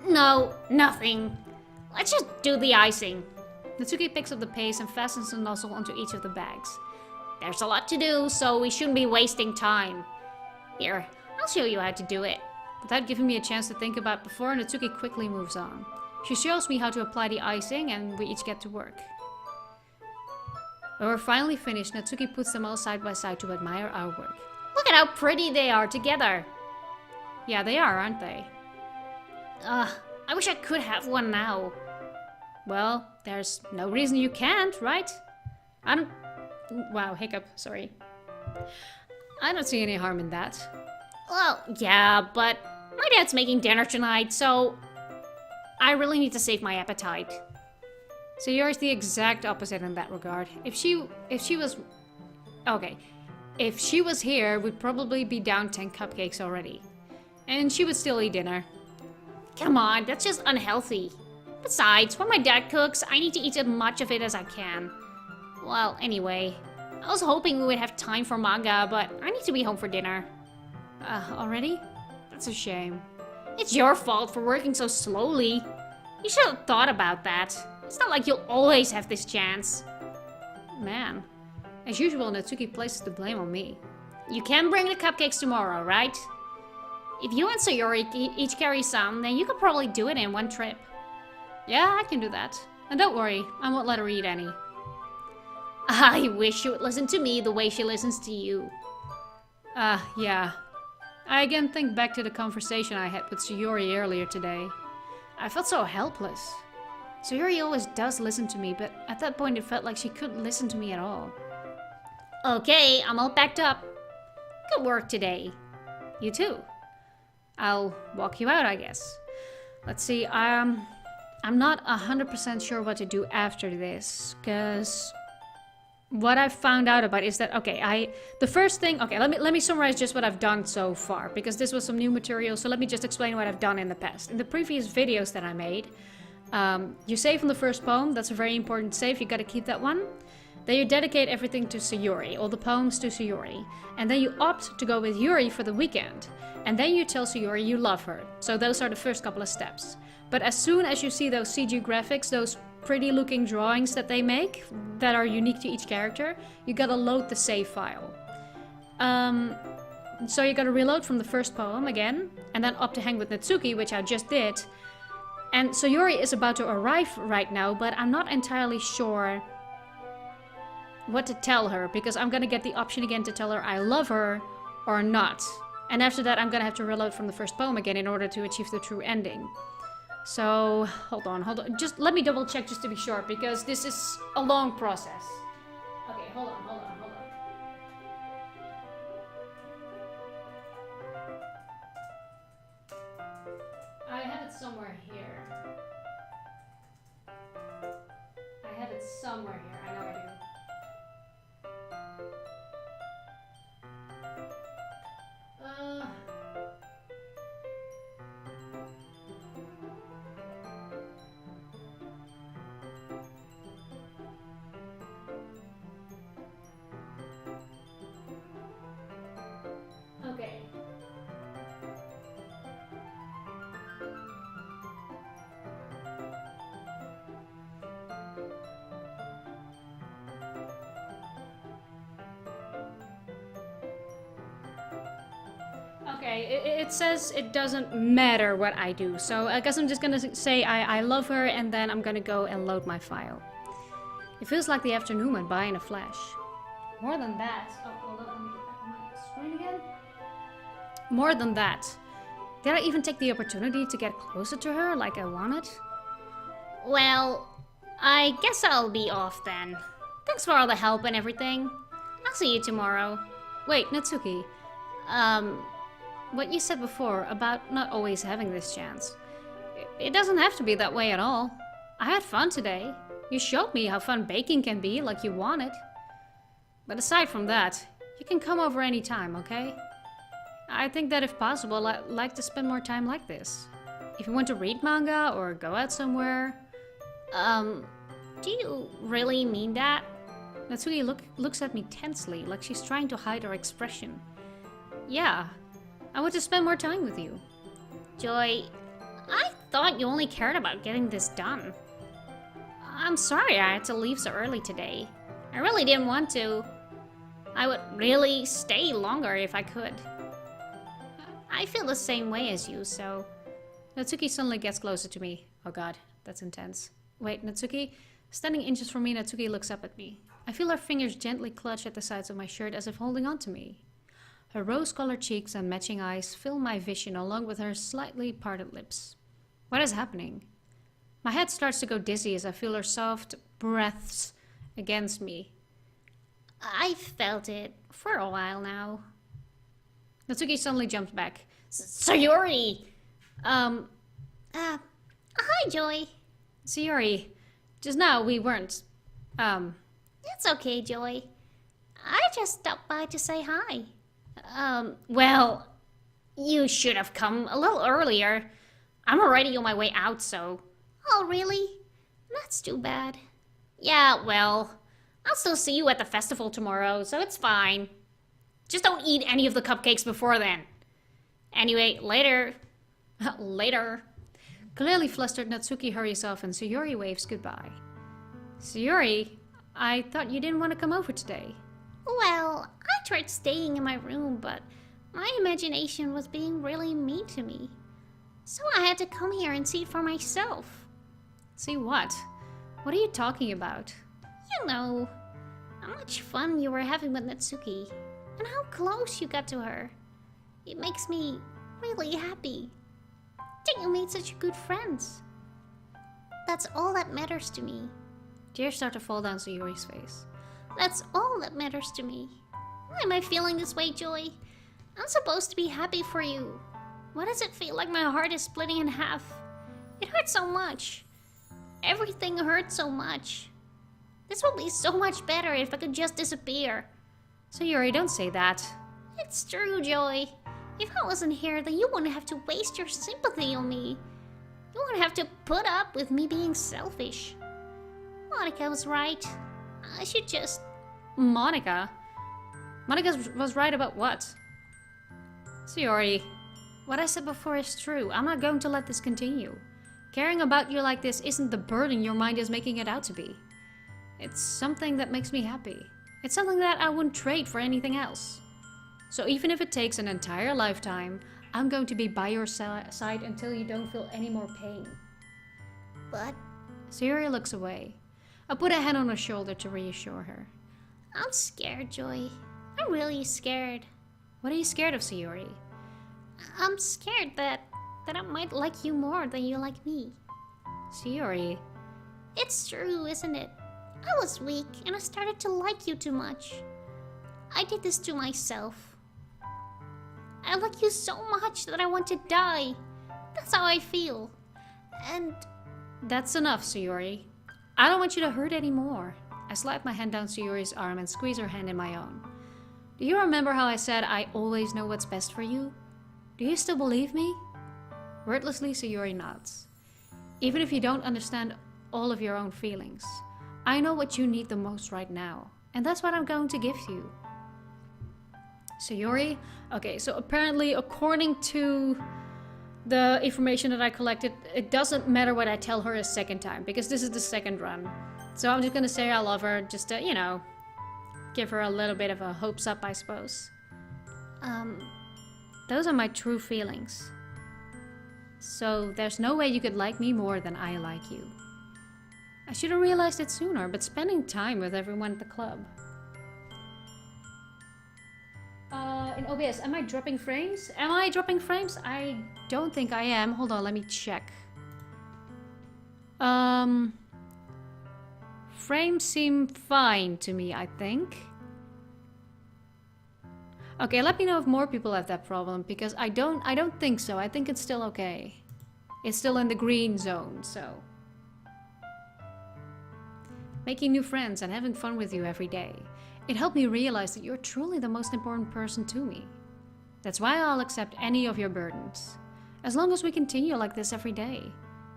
No, nothing. Let's just do the icing. Natsuki picks up the paste and fastens the nozzle onto each of the bags. There's a lot to do, so we shouldn't be wasting time. Here, I'll show you how to do it. Without giving me a chance to think about before, Natsuki quickly moves on. She shows me how to apply the icing and we each get to work. When we're finally finished, Natsuki puts them all side by side to admire our work. Look at how pretty they are together. Yeah, they are, aren't they? I wish I could have one now. Well, there's no reason you can't, right? Wow, hiccup, sorry. I don't see any harm in that. Well, yeah, but my dad's making dinner tonight, so I really need to save my appetite. So yours the exact opposite in that regard. If she was... Okay. If she was here, we'd probably be down 10 cupcakes already. And she would still eat dinner. Come on, that's just unhealthy. Besides, when my dad cooks, I need to eat as much of it as I can. Well, anyway, I was hoping we would have time for manga, but I need to be home for dinner. Already? That's a shame. It's your fault for working so slowly. You should have thought about that. It's not like you'll always have this chance. Man, As usual, Natsuki places the blame on me. You can bring the cupcakes tomorrow, right? If you and Sayori each carry some, then you could probably do it in one trip. Yeah, I can do that. And don't worry, I won't let her eat any. I wish she would listen to me the way she listens to you. Yeah. I again think back to the conversation I had with Sayori earlier today. I felt so helpless. Sayori always does listen to me, but at that point it felt like she couldn't listen to me at all. Okay, I'm all packed up. Good work today. You too. I'll walk you out, I guess. Let's see, I'm not 100% sure what to do after this, because what I've found out about is that, the first thing, let me summarize just what I've done so far, because this was some new material, so let me just explain what I've done in the past. In the previous videos that I made, you save on the first poem, that's a very important save, you gotta keep that one. Then you dedicate everything to Sayori, all the poems to Sayori. And then you opt to go with Yuri for the weekend. And then you tell Sayori you love her. So those are the first couple of steps. But as soon as you see those CG graphics, those pretty looking drawings that they make, that are unique to each character, you gotta load the save file. So you gotta reload from the first poem again, and then opt to hang with Natsuki, which I just did. And Sayori is about to arrive right now, but I'm not entirely sure what to tell her, because I'm gonna get the option again to tell her I love her or not. And after that I'm gonna have to reload from the first poem again in order to achieve the true ending. So, hold on. Just let me double check just to be sure, because this is a long process. Okay, hold on. I have it somewhere here. I know I do. Okay. Okay, it says it doesn't matter what I do, so I guess I'm just gonna say I love her, and then I'm gonna go and load my file. It feels like the afternoon went by in a flash. More than that... Oh, hold on, let me get back on my screen again. More than that. Did I even take the opportunity to get closer to her like I wanted? Well, I guess I'll be off then. Thanks for all the help and everything. I'll see you tomorrow. Wait, Natsuki. What you said before about not always having this chance. It doesn't have to be that way at all. I had fun today. You showed me how fun baking can be, like you wanted. But aside from that, you can come over anytime, okay? I think that if possible, I'd like to spend more time like this. If you want to read manga or go out somewhere. Do you really mean that? Natsuki looks at me tensely, like she's trying to hide her expression. Yeah, I want to spend more time with you. Joy, I thought you only cared about getting this done. I'm sorry I had to leave so early today. I really didn't want to. I would really stay longer if I could. I feel the same way as you, so... Natsuki suddenly gets closer to me. Oh god, that's intense. Wait, Natsuki? Standing inches from me, Natsuki looks up at me. I feel her fingers gently clutch at the sides of my shirt as if holding on to me. Her rose-colored cheeks and matching eyes fill my vision along with her slightly parted lips. What is happening? My head starts to go dizzy as I feel her soft breaths against me. I've felt it for a while now. Natsuki suddenly jumps back. Sayori! Hi, Joy. Sayori, just now we weren't, It's okay, Joy. I just stopped by to say hi. Well, you should have come a little earlier. I'm already on my way out, so... Oh, really? That's too bad. Yeah, well, I'll still see you at the festival tomorrow, so it's fine. Just don't eat any of the cupcakes before then. Anyway, later. Later. Clearly flustered, Natsuki hurries off and Sayori waves goodbye. Sayori, I thought you didn't want to come over today. Well, I tried staying in my room, but my imagination was being really mean to me. So I had to come here and see it for myself. See what? What are you talking about? You know, how much fun you were having with Natsuki, and how close you got to her. It makes me really happy that you made such good friends. That's all that matters to me. Tears start to fall down Sayori's face. That's all that matters to me. Why am I feeling this way, Joy? I'm supposed to be happy for you. Why does it feel like my heart is splitting in half? It hurts so much. Everything hurts so much. This would be so much better if I could just disappear. Sayori, don't say that. It's true, Joy. If I wasn't here, then you wouldn't have to waste your sympathy on me. You wouldn't have to put up with me being selfish. Monica was right. I should just... Monica? Monica was right about what? Sayori, what I said before is true. I'm not going to let this continue. Caring about you like this isn't the burden your mind is making it out to be. It's something that makes me happy. It's something that I wouldn't trade for anything else. So even if it takes an entire lifetime, I'm going to be by your side until you don't feel any more pain. But Sayori looks away. I put a hand on her shoulder to reassure her. I'm scared, Joy. I'm really scared. What are you scared of, Sayori? I'm scared that I might like you more than you like me. Sayori. It's true, isn't it? I was weak and I started to like you too much. I did this to myself. I like you so much that I want to die. That's how I feel. And that's enough, Sayori. I don't want you to hurt anymore. I slide my hand down Sayori's arm and squeeze her hand in my own. Do you remember how I said I always know what's best for you? Do you still believe me? Wordlessly, Sayori nods. Even if you don't understand all of your own feelings, I know what you need the most right now, and that's what I'm going to give you. Sayori? Okay, so apparently, according to the information that I collected, it doesn't matter what I tell her a second time, because this is the second run. So I'm just gonna say I love her, just to, you know, give her a little bit of a hopes up, I suppose. Those are my true feelings. So there's no way you could like me more than I like you. I should have realized it sooner, but spending time with everyone at the club. In OBS, am I dropping frames? Am I dropping frames? I don't think I am. Hold on, let me check. Frames seem fine to me, I think. Okay, let me know if more people have that problem, because I don't think so. I think it's still okay. It's still in the green zone, so. Making new friends and having fun with you every day. It helped me realize that you're truly the most important person to me. That's why I'll accept any of your burdens. As long as we continue like this every day,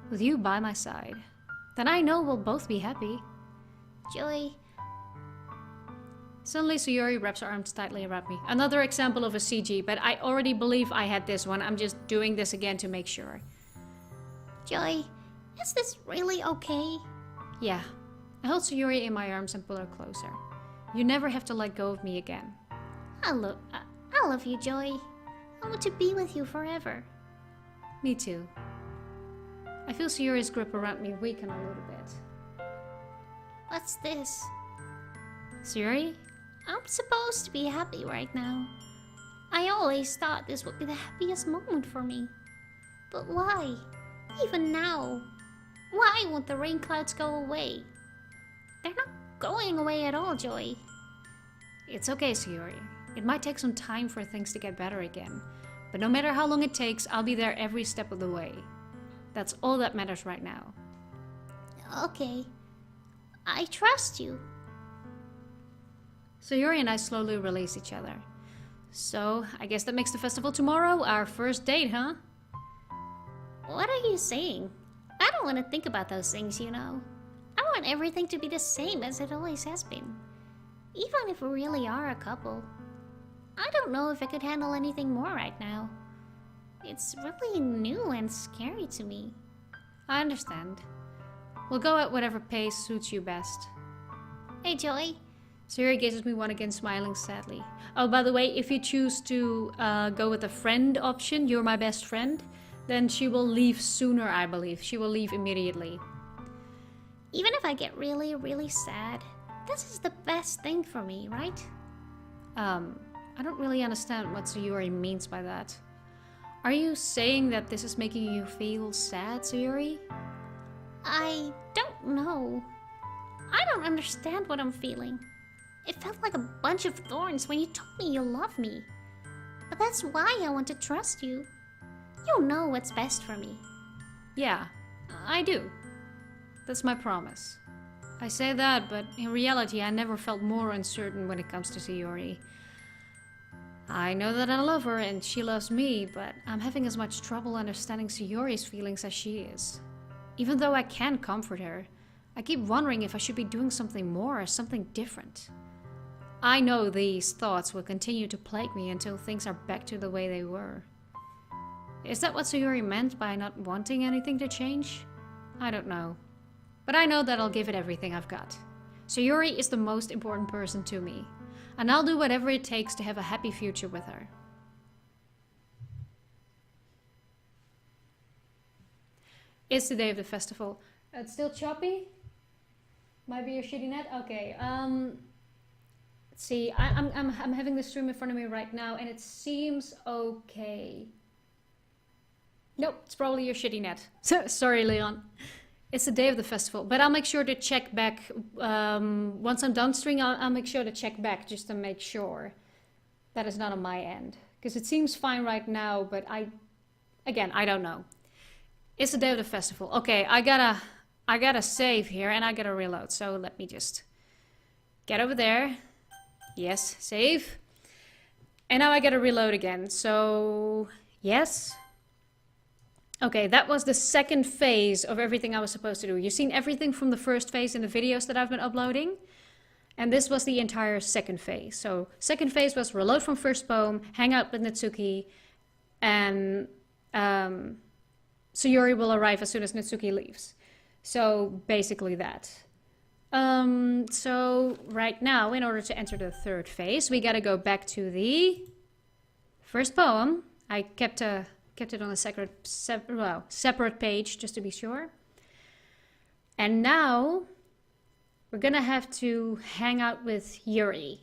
with you by my side, then I know we'll both be happy. Joy. Suddenly Sayori wraps her arms tightly around me. Another example of a CG, but I already believe I had this one. I'm just doing this again to make sure. Joy, is this really okay? Yeah. I hold Sayori in my arms and pull her closer. You never have to let go of me again. I love you, Joy. I want to be with you forever. Me too. I feel Sayori's grip around me weaken a little bit. What's this? Sayori? I'm supposed to be happy right now. I always thought this would be the happiest moment for me. But why? Even now? Why won't the rain clouds go away? They're not going away at all, Joy. It's okay, Sayori. It might take some time for things to get better again. But no matter how long it takes, I'll be there every step of the way. That's all that matters right now. Okay. I trust you. Sayori and I slowly release each other. So, I guess that makes the festival tomorrow our first date, huh? What are you saying? I don't want to think about those things, you know. I want everything to be the same as it always has been. Even if we really are a couple. I don't know if I could handle anything more right now. It's really new and scary to me. I understand. We'll go at whatever pace suits you best. Hey, Joy. Sayori gazes me one again, smiling sadly. Oh, by the way, if you choose to go with the friend option, you're my best friend, then she will leave sooner, I believe. She will leave immediately. Even if I get really, really sad, this is the best thing for me, right? I don't really understand what Sayori means by that. Are you saying that this is making you feel sad, Sayori? I don't know. I don't understand what I'm feeling. It felt like a bunch of thorns when you told me you love me. But that's why I want to trust you. You know what's best for me. Yeah, I do. That's my promise. I say that, but in reality I never felt more uncertain when it comes to Sayori. I know that I love her and she loves me, but I'm having as much trouble understanding Sayori's feelings as she is. Even though I can comfort her, I keep wondering if I should be doing something more or something different. I know these thoughts will continue to plague me until things are back to the way they were. Is that what Sayori meant by not wanting anything to change? I don't know. But I know that I'll give it everything I've got. Sayori is the most important person to me, and I'll do whatever it takes to have a happy future with her. It's the day of the festival. It's still choppy? Might be your shitty net? Okay, let's see. I'm having the stream in front of me right now and it seems okay. Nope, it's probably your shitty net. Sorry, Leon. It's the day of the festival, but I'll make sure to check back. Once I'm done streaming, I'll make sure to check back just to make sure that it's not on my end. Because it seems fine right now, but I don't know. It's the day of the festival. Okay, I gotta save here and I gotta reload. So let me just get over there. Yes, save. And now I gotta reload again. So yes. Okay, that was the second phase of everything I was supposed to do. You've seen everything from the first phase in the videos that I've been uploading. And this was the entire second phase. So second phase was reload from first poem, hang out with Natsuki, and Sayori will arrive as soon as Natsuki leaves. So basically that. So right now, in order to enter the third phase, we gotta go back to the first poem. I kept it on a separate page just to be sure. And now we're gonna have to hang out with Yuri.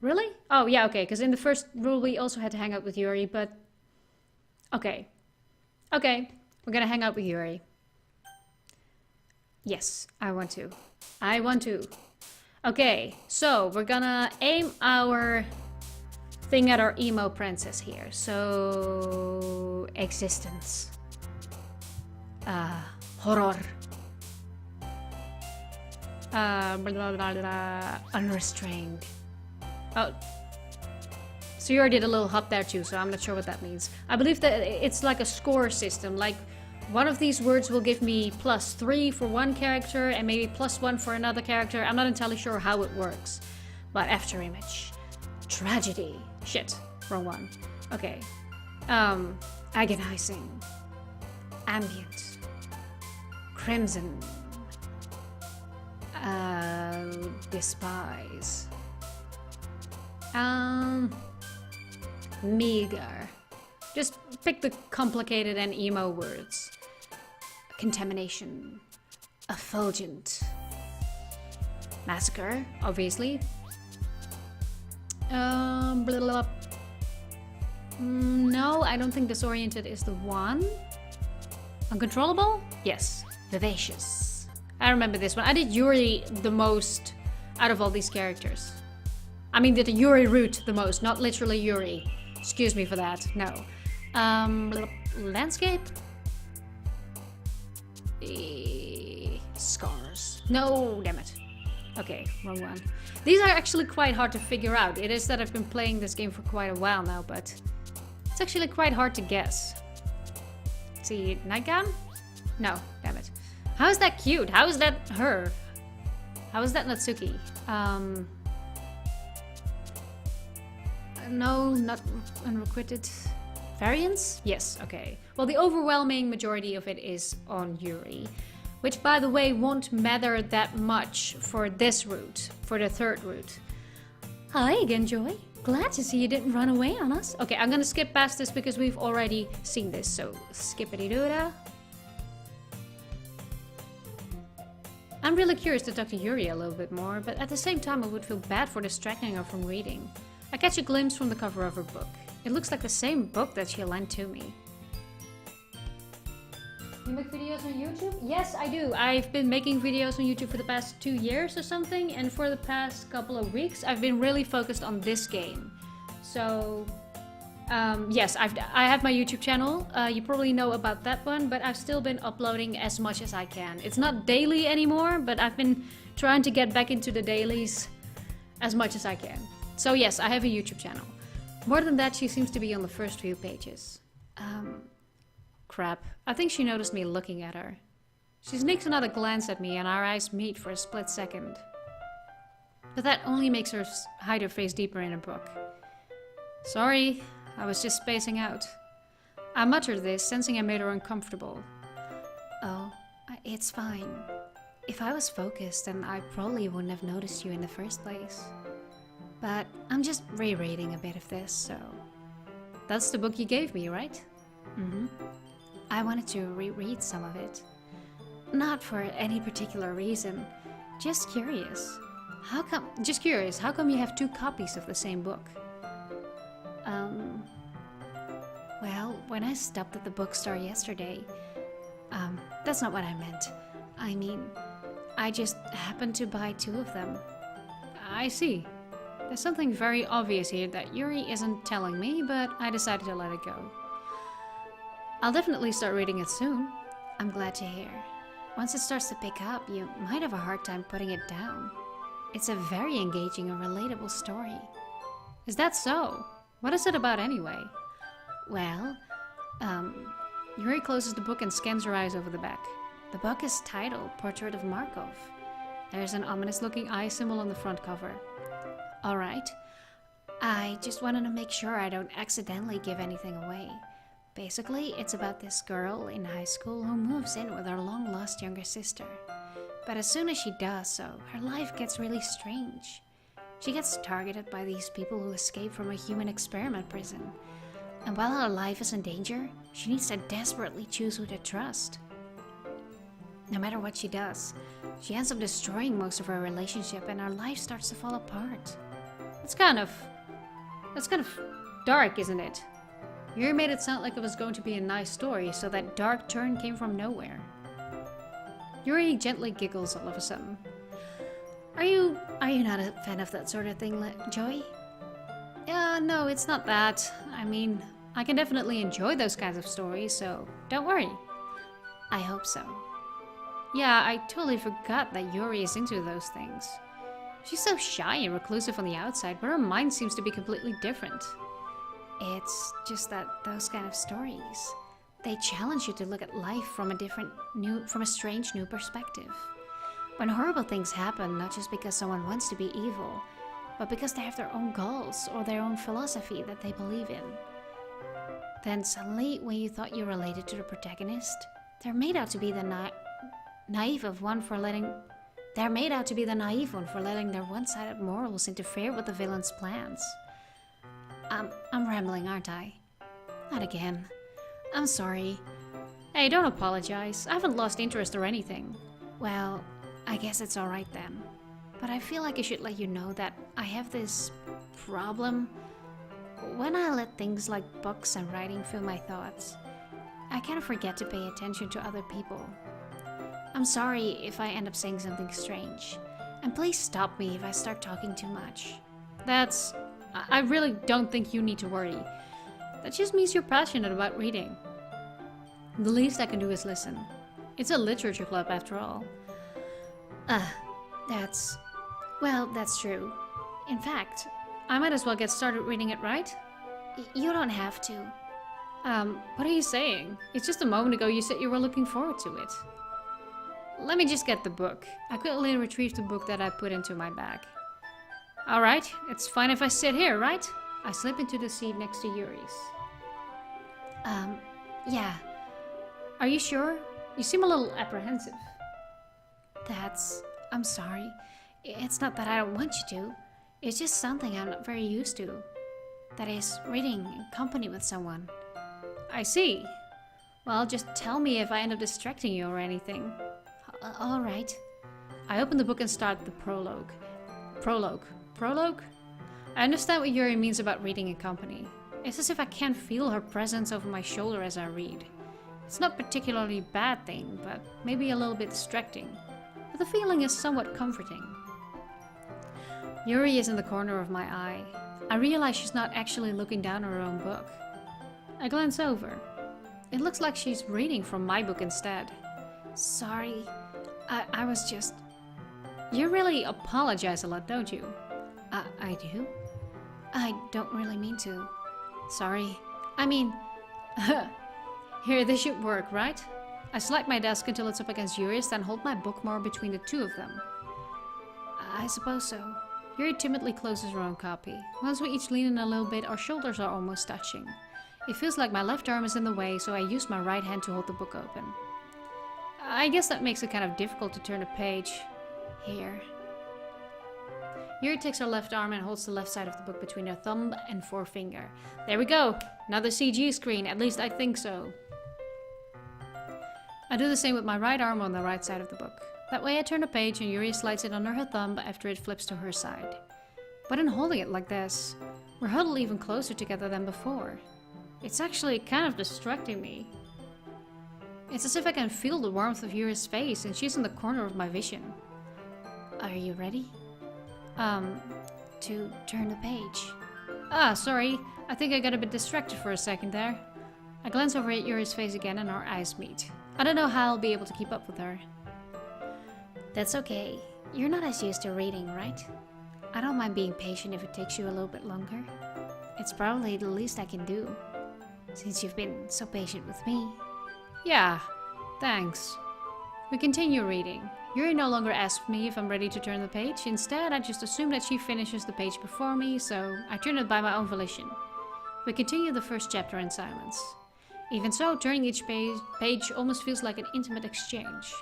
Really? Oh yeah, okay, because in the first rule we also had to hang out with Yuri, but okay. Okay, we're gonna hang out with Yuri. Yes, I want to. I want to. Okay, so we're gonna aim our thing at our emo princess here. So existence. Horror. Blah, blah, blah, blah, unrestrained. Oh. So you already did a little hop there too, so I'm not sure what that means. I believe that it's like a score system. Like one of these words will give me +3 for one character and maybe +1 for another character. I'm not entirely sure how it works. But after image. Tragedy. Shit. Wrong one. Okay. Agonizing. Ambient. Crimson. Despise. Meager. Just pick the complicated and emo words. Contamination. Effulgent. Massacre, obviously. Blah, blah, blah. No, I don't think disoriented is the one. Uncontrollable? Yes. Vivacious. I remember this one. I did Yuri the most out of all these characters. I mean, did the Yuri route the most, not literally Yuri. Excuse me for that. No. Landscape? Scars. No, damn it. Okay, wrong one. These are actually quite hard to figure out. It is that I've been playing this game for quite a while now, but it's actually quite hard to guess. Let's see, nightgown? No, damn it. How is that cute? How is that her? How is that Natsuki? No, not unrequited. Variants? Yes, okay. Well, the overwhelming majority of it is on Yuri. which by the way won't matter that much for this route, for the third route. Hi again, Joy. Glad to see you didn't run away on us. Okay, I'm gonna skip past this because we've already seen this, so skippity-doo-dah. I'm really curious to talk to Yuri a little bit more, but at the same time I would feel bad for distracting her from reading. I catch a glimpse from the cover of her book. It looks like the same book that she lent to me. You make videos on YouTube? Yes, I do. I've been making videos on YouTube for the past 2 years or something, and for the past couple of weeks I've been really focused on this game. So yes, I have my YouTube channel. You probably know about that one, but I've still been uploading as much as I can. It's not daily anymore, but I've been trying to get back into the dailies as much as I can. So yes, I have a YouTube channel. More than that, she seems to be on the first few pages. Crap. I think she noticed me looking at her. She sneaks another glance at me and our eyes meet for a split second. But that only makes her hide her face deeper in her book. Sorry, I was just spacing out. I muttered this, sensing I made her uncomfortable. Oh, it's fine. If I was focused, then I probably wouldn't have noticed you in the first place. But I'm just rereading a bit of this, so... That's the book you gave me, right? Mm-hmm. I wanted to reread some of it. Not for any particular reason. Just curious. How come you have 2 copies of the same book? Well, when I stopped at the bookstore yesterday... that's not what I meant. I mean, I just happened to buy 2 of them. I see. There's something very obvious here that Yuri isn't telling me, but I decided to let it go. I'll definitely start reading it soon. I'm glad to hear. Once it starts to pick up, you might have a hard time putting it down. It's a very engaging and relatable story. Is that so? What is it about anyway? Well, Yuri closes the book and scans her eyes over the back. The book is titled Portrait of Markov. There's an ominous-looking eye symbol on the front cover. Alright. I just wanted to make sure I don't accidentally give anything away. Basically, it's about this girl in high school who moves in with her long-lost younger sister. But as soon as she does so, her life gets really strange. She gets targeted by these people who escape from a human experiment prison. And while her life is in danger, she needs to desperately choose who to trust. No matter what she does, she ends up destroying most of her relationship and her life starts to fall apart. That's kind of dark, isn't it? Yuri made it sound like it was going to be a nice story, so that dark turn came from nowhere. Yuri gently giggles all of a sudden. Are you not a fan of that sort of thing, Joey? No, it's not that. I mean, I can definitely enjoy those kinds of stories, so don't worry. I hope so. Yeah, I totally forgot that Yuri is into those things. She's so shy and reclusive on the outside, but her mind seems to be completely different. It's just that those kind of stories, they challenge you to look at life from a strange new perspective. When horrible things happen, not just because someone wants to be evil, but because they have their own goals or their own philosophy that they believe in. Then suddenly, when you thought you related to the protagonist, they're made out to be the naive one for letting their one-sided morals interfere with the villain's plans. I'm rambling, aren't I? Not again. I'm sorry. Hey, don't apologize. I haven't lost interest or anything. Well, I guess it's alright then. But I feel like I should let you know that I have this problem. When I let things like books and writing fill my thoughts, I kind of forget to pay attention to other people. I'm sorry if I end up saying something strange. And please stop me if I start talking too much. I really don't think you need to worry. That just means you're passionate about reading. The least I can do is listen. It's a literature club after all. That's true. In fact, I might as well get started reading it, right? You don't have to. What are you saying? It's just a moment ago you said you were looking forward to it. Let me just get the book. I quickly retrieved the book that I put into my bag. Alright, it's fine if I sit here, right? I slip into the seat next to Yuri's. Yeah. Are you sure? You seem a little apprehensive. I'm sorry. It's not that I don't want you to. It's just something I'm not very used to. That is, reading in company with someone. I see. Well, just tell me if I end up distracting you or anything. All right. I open the book and start the prologue. Prologue? I understand what Yuri means about reading in company. It's as if I can't feel her presence over my shoulder as I read. It's not particularly a bad thing, but maybe a little bit distracting. But the feeling is somewhat comforting. Yuri is in the corner of my eye. I realize she's not actually looking down at her own book. I glance over. It looks like she's reading from my book instead. Sorry. I was just... You really apologize a lot, don't you? I do? I don't really mean to. Sorry. I mean... Here, this should work, right? I slide my desk until it's up against Yuri's, then hold my book more between the two of them. I suppose so. Yuri timidly closes her own copy. Once we each lean in a little bit, our shoulders are almost touching. It feels like my left arm is in the way, so I use my right hand to hold the book open. I guess that makes it kind of difficult to turn a page. Here. Yuri takes her left arm and holds the left side of the book between her thumb and forefinger. There we go! Another CG screen, at least I think so. I do the same with my right arm on the right side of the book. That way I turn a page and Yuri slides it under her thumb after it flips to her side. But in holding it like this, we're huddled even closer together than before. It's actually kind of distracting me. It's as if I can feel the warmth of Yuri's face and she's in the corner of my vision. Are you ready? To turn the page. Sorry. I think I got a bit distracted for a second there. I glance over at Yuri's face again and our eyes meet. I don't know how I'll be able to keep up with her. That's okay. You're not as used to reading, right? I don't mind being patient if it takes you a little bit longer. It's probably the least I can do, since you've been so patient with me. Yeah, thanks. We continue reading. Yuri no longer asks me if I'm ready to turn the page. Instead, I just assume that she finishes the page before me, so I turn it by my own volition. We continue the first chapter in silence. Even so, turning each page almost feels like an intimate exchange.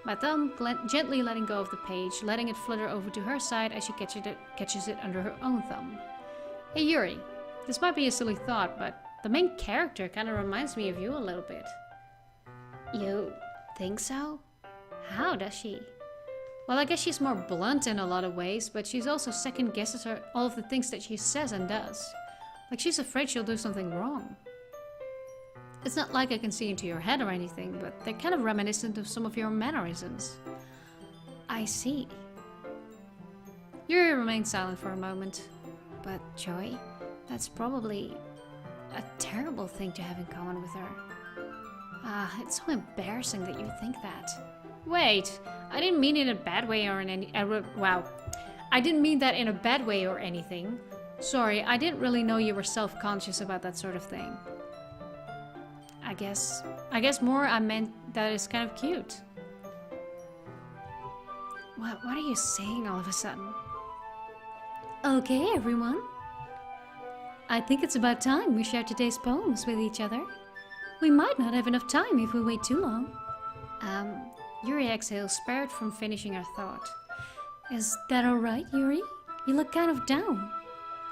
My thumb gently letting go of the page, letting it flutter over to her side as she catches it under her own thumb. Hey Yuri, this might be a silly thought, but the main character kind of reminds me of you a little bit. You think so? How does she? Well, I guess she's more blunt in a lot of ways, but she's also second guesses all of the things that she says and does. Like she's afraid she'll do something wrong. It's not like I can see into your head or anything, but they're kind of reminiscent of some of your mannerisms. I see. Yuri remains silent for a moment. But Joy, that's probably a terrible thing to have in common with her. It's so embarrassing that you think that. Wait, I didn't mean it in a bad way or in any... wow. I didn't mean that in a bad way or anything. Sorry, I didn't really know you were self-conscious about that sort of thing. I guess more I meant that it's kind of cute. What are you saying all of a sudden? Okay, everyone. I think it's about time we share today's poems with each other. We might not have enough time if we wait too long. Yuri exhales, spared from finishing her thought. Is that alright, Yuri? You look kind of down.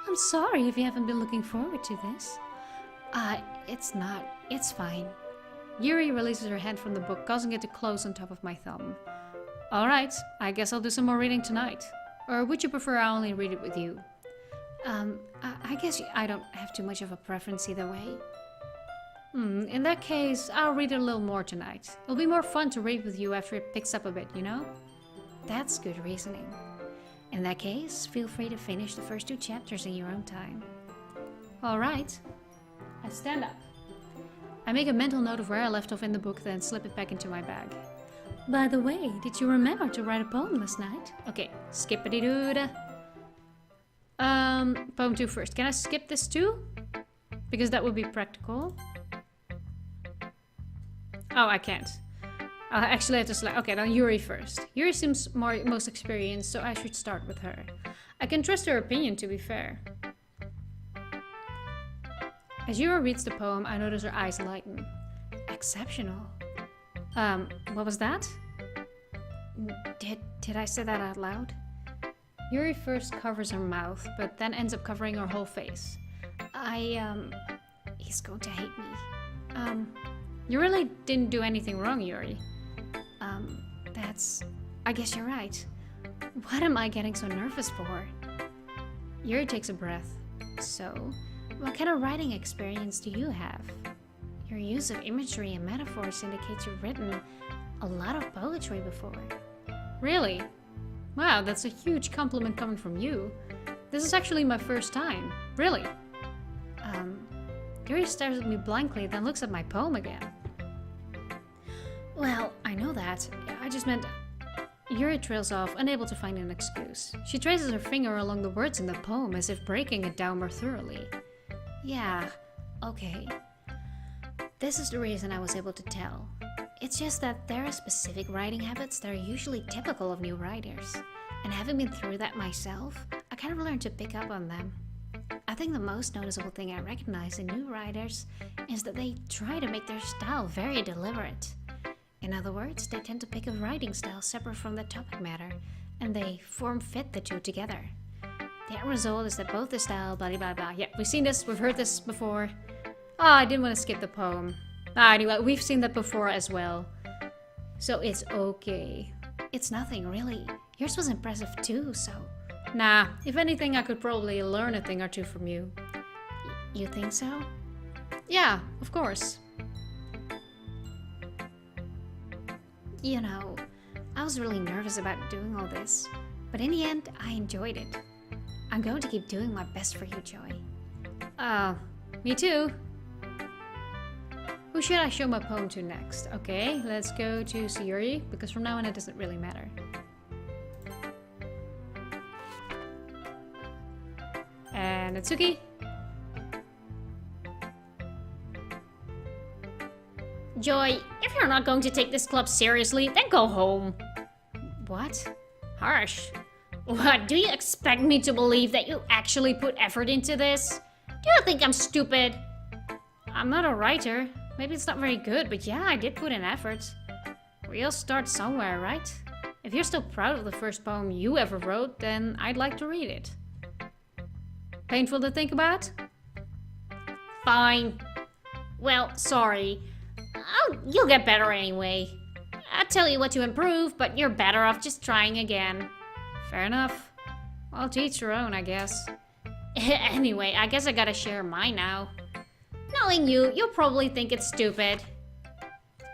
I'm sorry if you haven't been looking forward to this. It's not. It's fine. Yuri releases her hand from the book, causing it to close on top of my thumb. Alright, I guess I'll do some more reading tonight. Or would you prefer I only read it with you? I guess I don't have too much of a preference either way. In that case, I'll read it a little more tonight. It'll be more fun to read with you after it picks up a bit, you know? That's good reasoning. In that case, feel free to finish the first 2 chapters in your own time. Alright. I stand up. I make a mental note of where I left off in the book, then slip it back into my bag. By the way, did you remember to write a poem last night? Okay, skippity-doo-da. Poem 2 first. Can I skip this too? Because that would be practical. Oh, I can't. I'll actually have to select. Okay, then Yuri first. Yuri seems most experienced, so I should start with her. I can trust her opinion, to be fair. As Yuri reads the poem, I notice her eyes lighten. Exceptional. What was that? Did I say that out loud? Yuri first covers her mouth, but then ends up covering her whole face. He's going to hate me. You really didn't do anything wrong, Yuri. I guess you're right. What am I getting so nervous for? Yuri takes a breath. So, what kind of writing experience do you have? Your use of imagery and metaphors indicates you've written a lot of poetry before. Really? Wow, that's a huge compliment coming from you. This is actually my first time. Really? Yuri stares at me blankly, then looks at my poem again. Well, I know that. I just meant... Yuri trails off, unable to find an excuse. She traces her finger along the words in the poem as if breaking it down more thoroughly. Yeah, okay. This is the reason I was able to tell. It's just that there are specific writing habits that are usually typical of new writers. And having been through that myself, I kind of learned to pick up on them. I think the most noticeable thing I recognize in new writers is that they try to make their style very deliberate. In other words, they tend to pick a writing style separate from the topic matter, and they form-fit the two together. The end result is that both the style, blah blah blah. Yeah, we've seen this, we've heard this before. I didn't want to skip the poem. Anyway, we've seen that before as well. So it's okay. It's nothing, really. Yours was impressive too, so... Nah, if anything, I could probably learn a thing or two from you. You think so? Yeah, of course. You know, I was really nervous about doing all this, but in the end, I enjoyed it. I'm going to keep doing my best for you, Joy. Me too. Who should I show my poem to next? Okay, let's go to Sayuri, because from now on it doesn't really matter. And Natsuki. Joy, if you're not going to take this club seriously, then go home. What? Harsh. What, do you expect me to believe that you actually put effort into this? Do you think I'm stupid? I'm not a writer. Maybe it's not very good, but yeah, I did put in effort. We all start somewhere, right? If you're still proud of the first poem you ever wrote, then I'd like to read it. Painful to think about? Fine. Well, sorry. You'll get better anyway. I'll tell you what to improve, but you're better off just trying again. Fair enough. Well, to each your own, I guess. Anyway, I guess I gotta share mine now. Knowing you, you'll probably think it's stupid.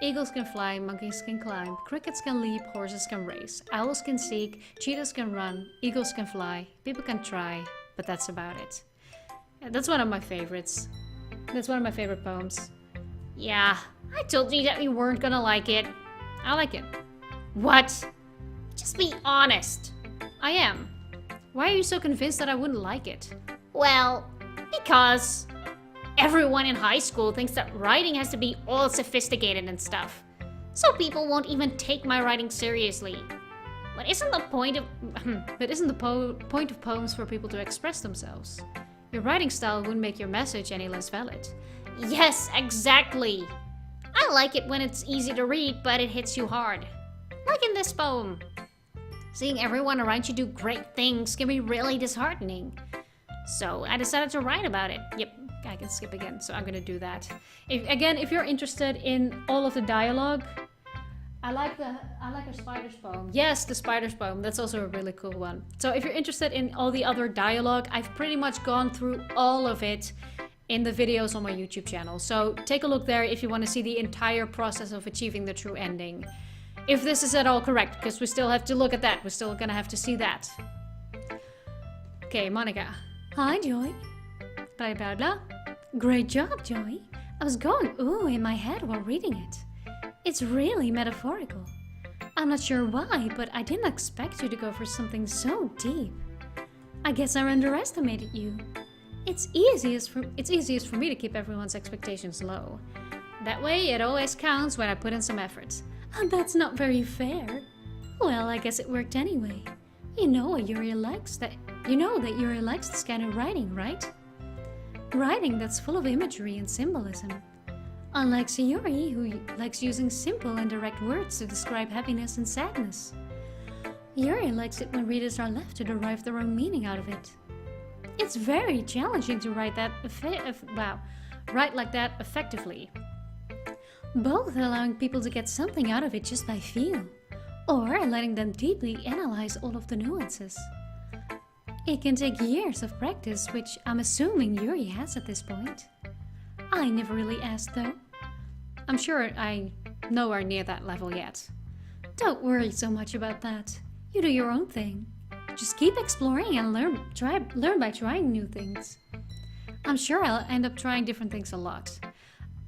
Eagles can fly, monkeys can climb, crickets can leap, horses can race, owls can seek, cheetahs can run, eagles can fly, people can try, but that's about it. That's one of my favorites. That's one of my favorite poems. Yeah, I told you that you weren't gonna like it. I like it. What? Just be honest. I am. Why are you so convinced that I wouldn't like it? Well, because everyone in high school thinks that writing has to be all sophisticated and stuff. So people won't even take my writing seriously. But isn't the point of... point of poems for people to express themselves? Your writing style wouldn't make your message any less valid. Yes, exactly. I like it when it's easy to read, but it hits you hard. Like in this poem. Seeing everyone around you do great things can be really disheartening. So I decided to write about it. Yep, I can skip again, so I'm gonna do that. If you're interested in all of the dialogue, I like her spider's poem. Yes, the spider's poem. That's also a really cool one. So if you're interested in all the other dialogue, I've pretty much gone through all of it in the videos on my YouTube channel. So take a look there if you want to see the entire process of achieving the true ending. If this is at all correct, because we still have to look at that. We're still gonna have to see that. Okay, Monica. Hi, Joy. Blah, blah, blah. Great job, Joy. I was going ooh in my head while reading it. It's really metaphorical. I'm not sure why, but I didn't expect you to go for something so deep. I guess I underestimated you. It's easiest for me to keep everyone's expectations low. That way, it always counts when I put in some effort. That's not very fair. Well, I guess it worked anyway. You know that Yuri likes this kind of writing, right? Writing that's full of imagery and symbolism. Unlike Sayuri, who likes using simple and direct words to describe happiness and sadness. Yuri likes it when readers are left to derive their own meaning out of it. It's very challenging to write like that effectively. Both allowing people to get something out of it just by feel, or letting them deeply analyze all of the nuances. It can take years of practice, which I'm assuming Yuri has at this point. I never really asked though. I'm sure I'm nowhere near that level yet. Don't worry so much about that. You do your own thing. Just keep exploring and learn by trying new things. I'm sure I'll end up trying different things a lot.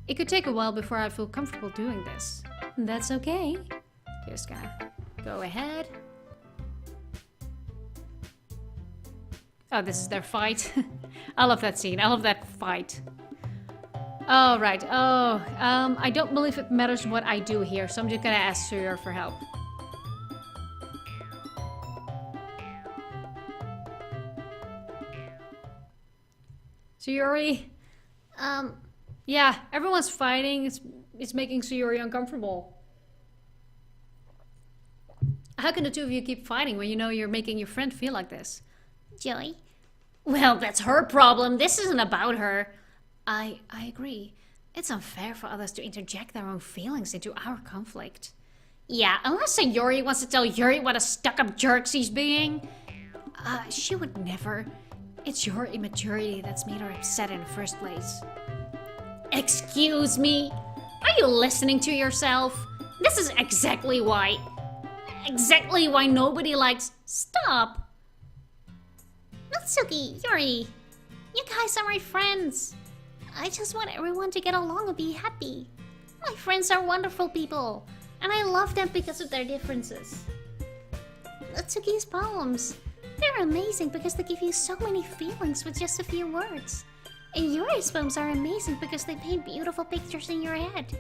It could take a while before I feel comfortable doing this. That's okay. Just gonna go ahead. Oh, this is their fight. I love that scene. I love that fight. Oh, right. Oh, I don't believe it matters what I do here, so I'm just gonna ask Suyur for help. Suyuri? Yeah, everyone's fighting. It's making Suyuri uncomfortable. How can the two of you keep fighting when you know you're making your friend feel like this? Joey? Well, that's her problem. This isn't about her. I agree. It's unfair for others to interject their own feelings into our conflict. Yeah, unless Sayori wants to tell Yuri what a stuck-up jerk she's being. She would never. It's your immaturity that's made her upset in the first place. Excuse me? Are you listening to yourself? This is exactly why nobody likes... Stop! Natsuki, Yuri, you guys are my friends. I just want everyone to get along and be happy. My friends are wonderful people, and I love them because of their differences. Natsuki's poems, they're amazing because they give you so many feelings with just a few words. And Yuri's poems are amazing because they paint beautiful pictures in your head.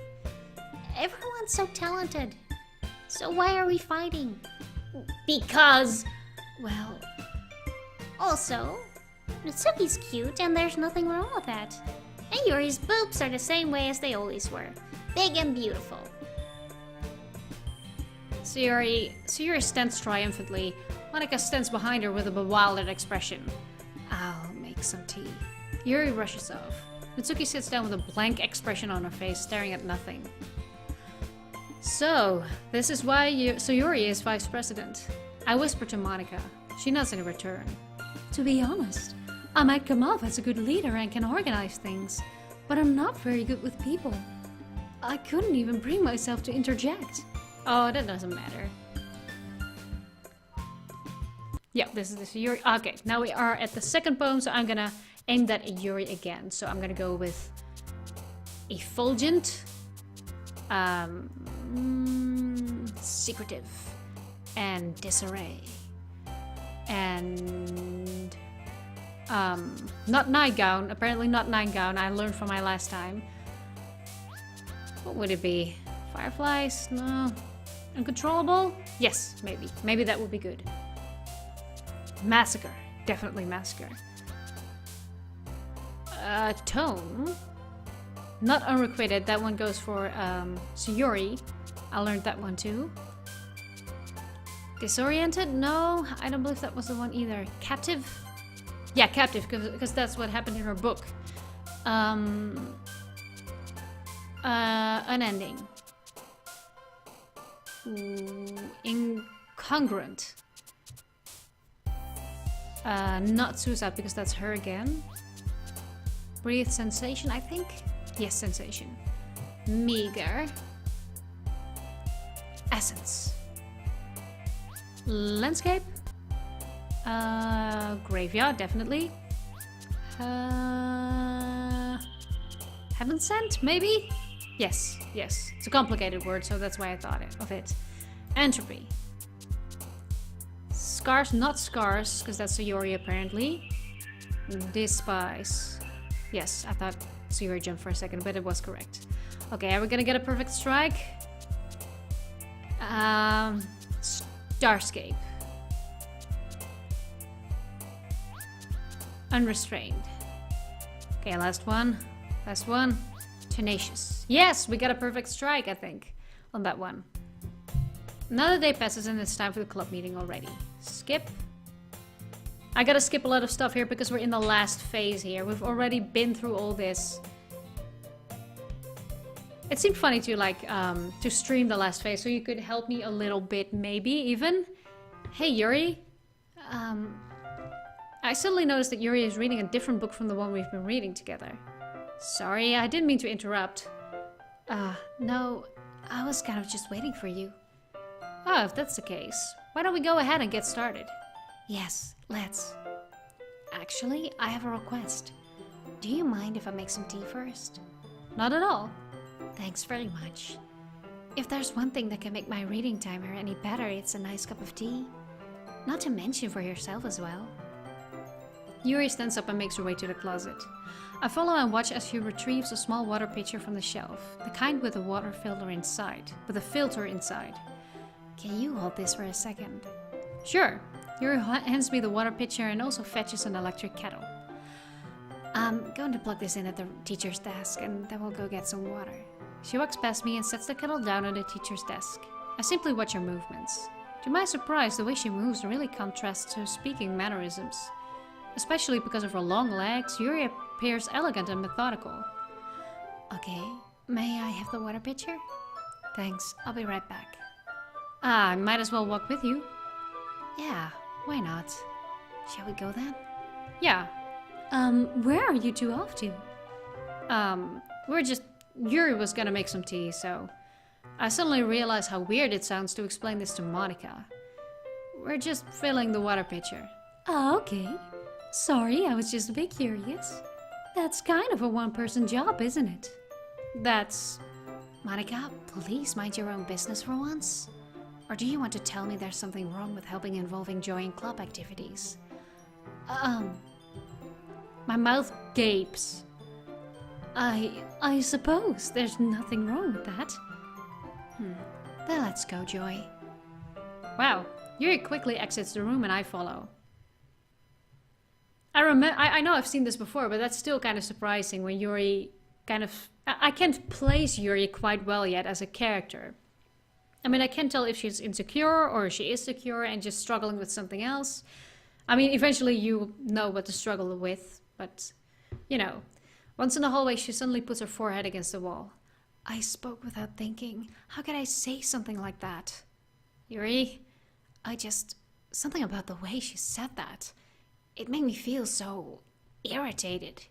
Everyone's so talented. So why are we fighting? Because, well... Also, Natsuki's cute and there's nothing wrong with that. And Yuri's boobs are the same way as they always were. Big and beautiful. Sayuri stands triumphantly. Monika stands behind her with a bewildered expression. I'll make some tea. Yuri rushes off. Natsuki sits down with a blank expression on her face, staring at nothing. So, this is why Sayuri is vice president. I whisper to Monika. She nods in return. To be honest, I might come off as a good leader and can organize things, but I'm not very good with people. I couldn't even bring myself to interject. Oh, that doesn't matter. Yeah, this is the Sayuri. Okay, now we are at the second poem, so I'm gonna aim that at Yuri again. So I'm gonna go with effulgent, secretive, and disarray. And not nightgown. Apparently not nightgown. I learned from my last time. What would it be? Fireflies? No. Uncontrollable? Yes, maybe. Maybe that would be good. Massacre. Definitely massacre. Tone. Not unrequited. That one goes for Sayuri. I learned that one too. Disoriented? No, I don't believe that was the one either. Captive? Yeah, captive, because that's what happened in her book. Unending. Incongruent. Not suicide, because that's her again. Breathe sensation, I think? Yes, sensation. Meager. Essence. Landscape. Graveyard, definitely. Heaven sent, maybe? Yes. It's a complicated word, so that's why I thought of it. Entropy. Scars, not scars, because that's Sayori apparently. Despise. Yes, I thought Sayori jumped for a second, but it was correct. Okay, are we gonna get a perfect strike? Starscape. Unrestrained. Okay, last one. Tenacious. Yes, we got a perfect strike, I think, on that one. Another day passes and it's time for the club meeting already. Skip. I gotta skip a lot of stuff here because we're in the last phase here. We've already been through all this. It seemed funny to to stream the last phase, so you could help me a little bit, maybe even. Hey Yuri. I suddenly noticed that Yuri is reading a different book from the one we've been reading together. Sorry, I didn't mean to interrupt. No, I was kind of just waiting for you. Oh, if that's the case, why don't we go ahead and get started? Yes, let's. Actually, I have a request. Do you mind if I make some tea first? Not at all. Thanks very much. If there's one thing that can make my reading timer any better, it's a nice cup of tea. Not to mention for yourself as well. Yuri stands up and makes her way to the closet. I follow and watch as she retrieves a small water pitcher from the shelf, the kind with a water filter inside. Can you hold this for a second? Sure. Yuri hands me the water pitcher and also fetches an electric kettle. I'm going to plug this in at the teacher's desk and then we'll go get some water. She walks past me and sets the kettle down on the teacher's desk. I simply watch her movements. To my surprise, the way she moves really contrasts to her speaking mannerisms. Especially because of her long legs, Yuri appears elegant and methodical. Okay, may I have the water pitcher? Thanks, I'll be right back. I might as well walk with you. Yeah, why not? Shall we go then? Yeah. Where are you two off to? Yuri was gonna make some tea, so... I suddenly realized how weird it sounds to explain this to Monica. We're just filling the water pitcher. Oh, okay. Sorry, I was just a bit curious. That's kind of a one-person job, isn't it? That's... Monica, please mind your own business for once. Or do you want to tell me there's something wrong with helping involving Joy in club activities? My mouth gapes. I suppose there's nothing wrong with that. Then let's go, Joy. Wow, Yuri quickly exits the room and I follow. I know I've seen this before, but that's still kind of surprising when Yuri kind of... I can't place Yuri quite well yet as a character. I mean, I can't tell if she's insecure or she is secure and just struggling with something else. I mean, eventually you know what to struggle with, but, you know. Once in the hallway, she suddenly puts her forehead against the wall. I spoke without thinking. How could I say something like that? Yuri? Something about the way she said that. It made me feel so irritated.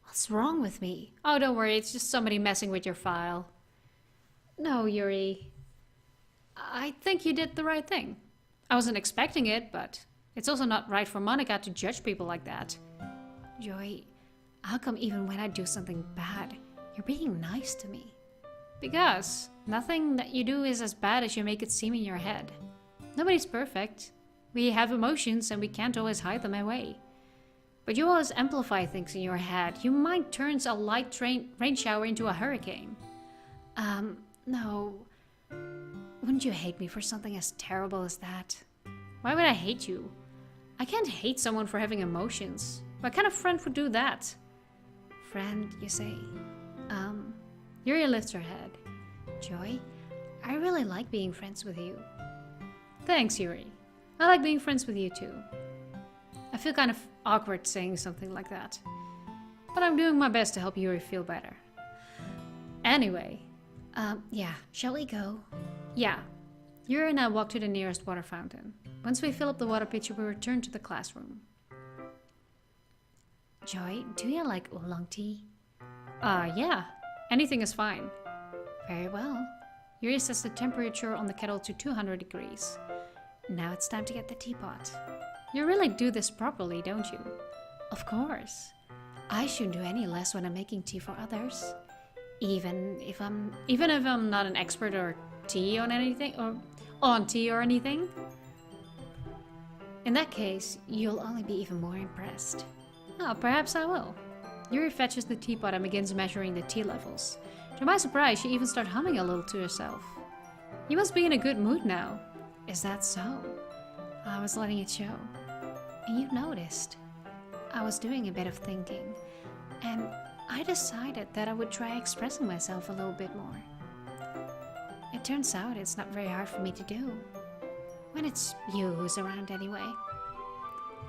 What's wrong with me? Oh, don't worry, it's just somebody messing with your file. No, Yuri. I think you did the right thing. I wasn't expecting it, but it's also not right for Monica to judge people like that. Joy, how come even when I do something bad, you're being nice to me? Because nothing that you do is as bad as you make it seem in your head. Nobody's perfect. We have emotions and we can't always hide them away. But you always amplify things in your head. Your mind turns a light rain shower into a hurricane. No. Wouldn't you hate me for something as terrible as that? Why would I hate you? I can't hate someone for having emotions. What kind of friend would do that? Friend, you say? Yuri lifts her head. Joy, I really like being friends with you. Thanks, Yuri. I like being friends with you too. I feel kind of awkward saying something like that. But I'm doing my best to help Yuri feel better. Anyway. Yeah, shall we go? Yeah. Yuri and I walk to the nearest water fountain. Once we fill up the water pitcher, we return to the classroom. Joy, do you like oolong tea? Yeah. Anything is fine. Very well. Yuri sets the temperature on the kettle to 200 degrees. Now it's time to get the teapot. You really do this properly, don't you? Of course. I shouldn't do any less when I'm making tea for others. Even if I'm not an expert or tea on anything or on tea or anything. In that case, you'll only be even more impressed. Oh, perhaps I will. Yuri fetches the teapot and begins measuring the tea levels. To my surprise, she even starts humming a little to herself. You must be in a good mood now. Is that so? I was letting it show. And you noticed. I was doing a bit of thinking. And I decided that I would try expressing myself a little bit more. It it turns out it's not very hard for me to do. When it's you who's around anyway.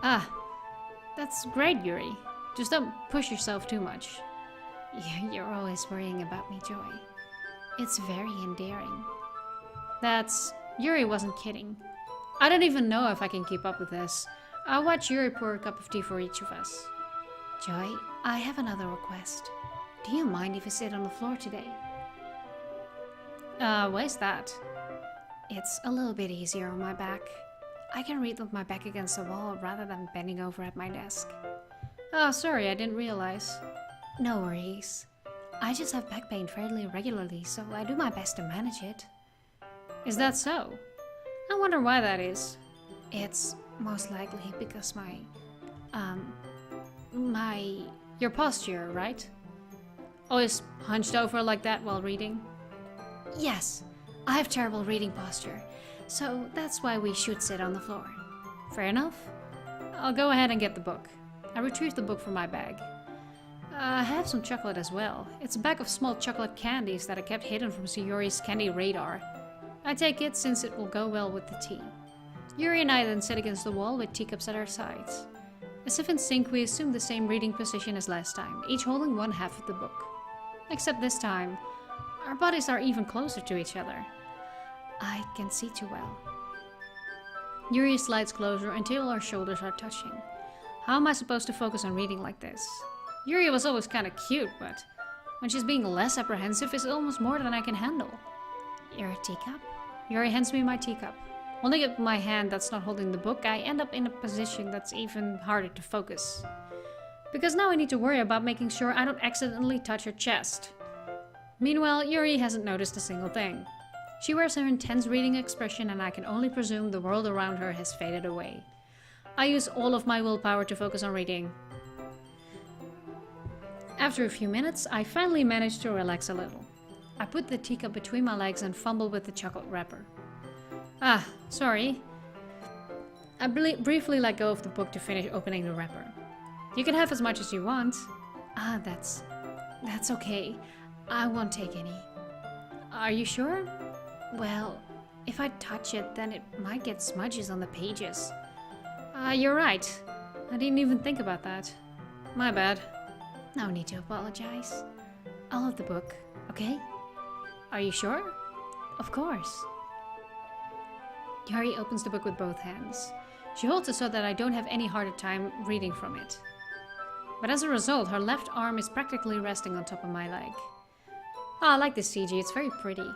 Ah, that's great, Yuri. Just don't push yourself too much. You're always worrying about me, Joy. It's very endearing. Yuri wasn't kidding. I don't even know if I can keep up with this. I'll watch Yuri pour a cup of tea for each of us. Joy, I have another request. Do you mind if I sit on the floor today? Why's that? It's a little bit easier on my back. I can read with my back against the wall rather than bending over at my desk. Oh, sorry, I didn't realize. No worries. I just have back pain fairly regularly, so I do my best to manage it. Is that so? I wonder why that is. It's most likely because your posture, right? Always hunched over like that while reading? Yes, I have terrible reading posture, so that's why we should sit on the floor. Fair enough. I'll go ahead and get the book. I retrieved the book from my bag. I have some chocolate as well. It's a bag of small chocolate candies that I kept hidden from Yuri's candy radar. I take it since it will go well with the tea. Yuri and I then sit against the wall with teacups at our sides. As if in sync, we assume the same reading position as last time, each holding one half of the book. Except this time, our bodies are even closer to each other. I can see too well. Yuri slides closer until our shoulders are touching. How am I supposed to focus on reading like this? Yuri was always kinda cute, but when she's being less apprehensive, it's almost more than I can handle. Your teacup? Yuri hands me my teacup. Holding it with my hand that's not holding the book, I end up in a position that's even harder to focus. Because now I need to worry about making sure I don't accidentally touch her chest. Meanwhile, Yuri hasn't noticed a single thing. She wears her intense reading expression, and I can only presume the world around her has faded away. I use all of my willpower to focus on reading. After a few minutes, I finally manage to relax a little. I put the teacup between my legs and fumble with the chocolate wrapper. Ah, sorry. I briefly let go of the book to finish opening the wrapper. You can have as much as you want. Ah, that's okay. I won't take any. Are you sure? Well, if I touch it, then it might get smudges on the pages. You're right. I didn't even think about that. My bad. No need to apologize. I'll have the book, okay? Are you sure? Of course. Yuri opens the book with both hands. She holds it so that I don't have any harder time reading from it. But as a result, her left arm is practically resting on top of my leg. I like this CG, it's very pretty.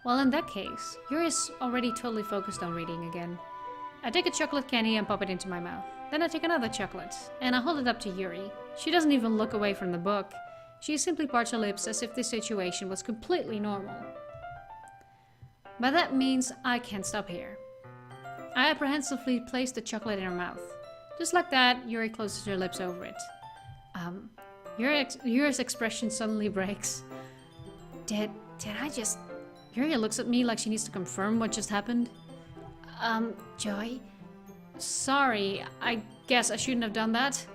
Well, in that case, Yuri's already totally focused on reading again. I take a chocolate candy and pop it into my mouth. Then I take another chocolate, and I hold it up to Yuri. She doesn't even look away from the book. She simply parts her lips as if this situation was completely normal. But that means I can't stop here. I apprehensively place the chocolate in her mouth. Just like that, Yuri closes her lips over it. Yuri's expression suddenly breaks. Did I just... Yuri looks at me like she needs to confirm what just happened. Joy? Sorry, I guess I shouldn't have done that.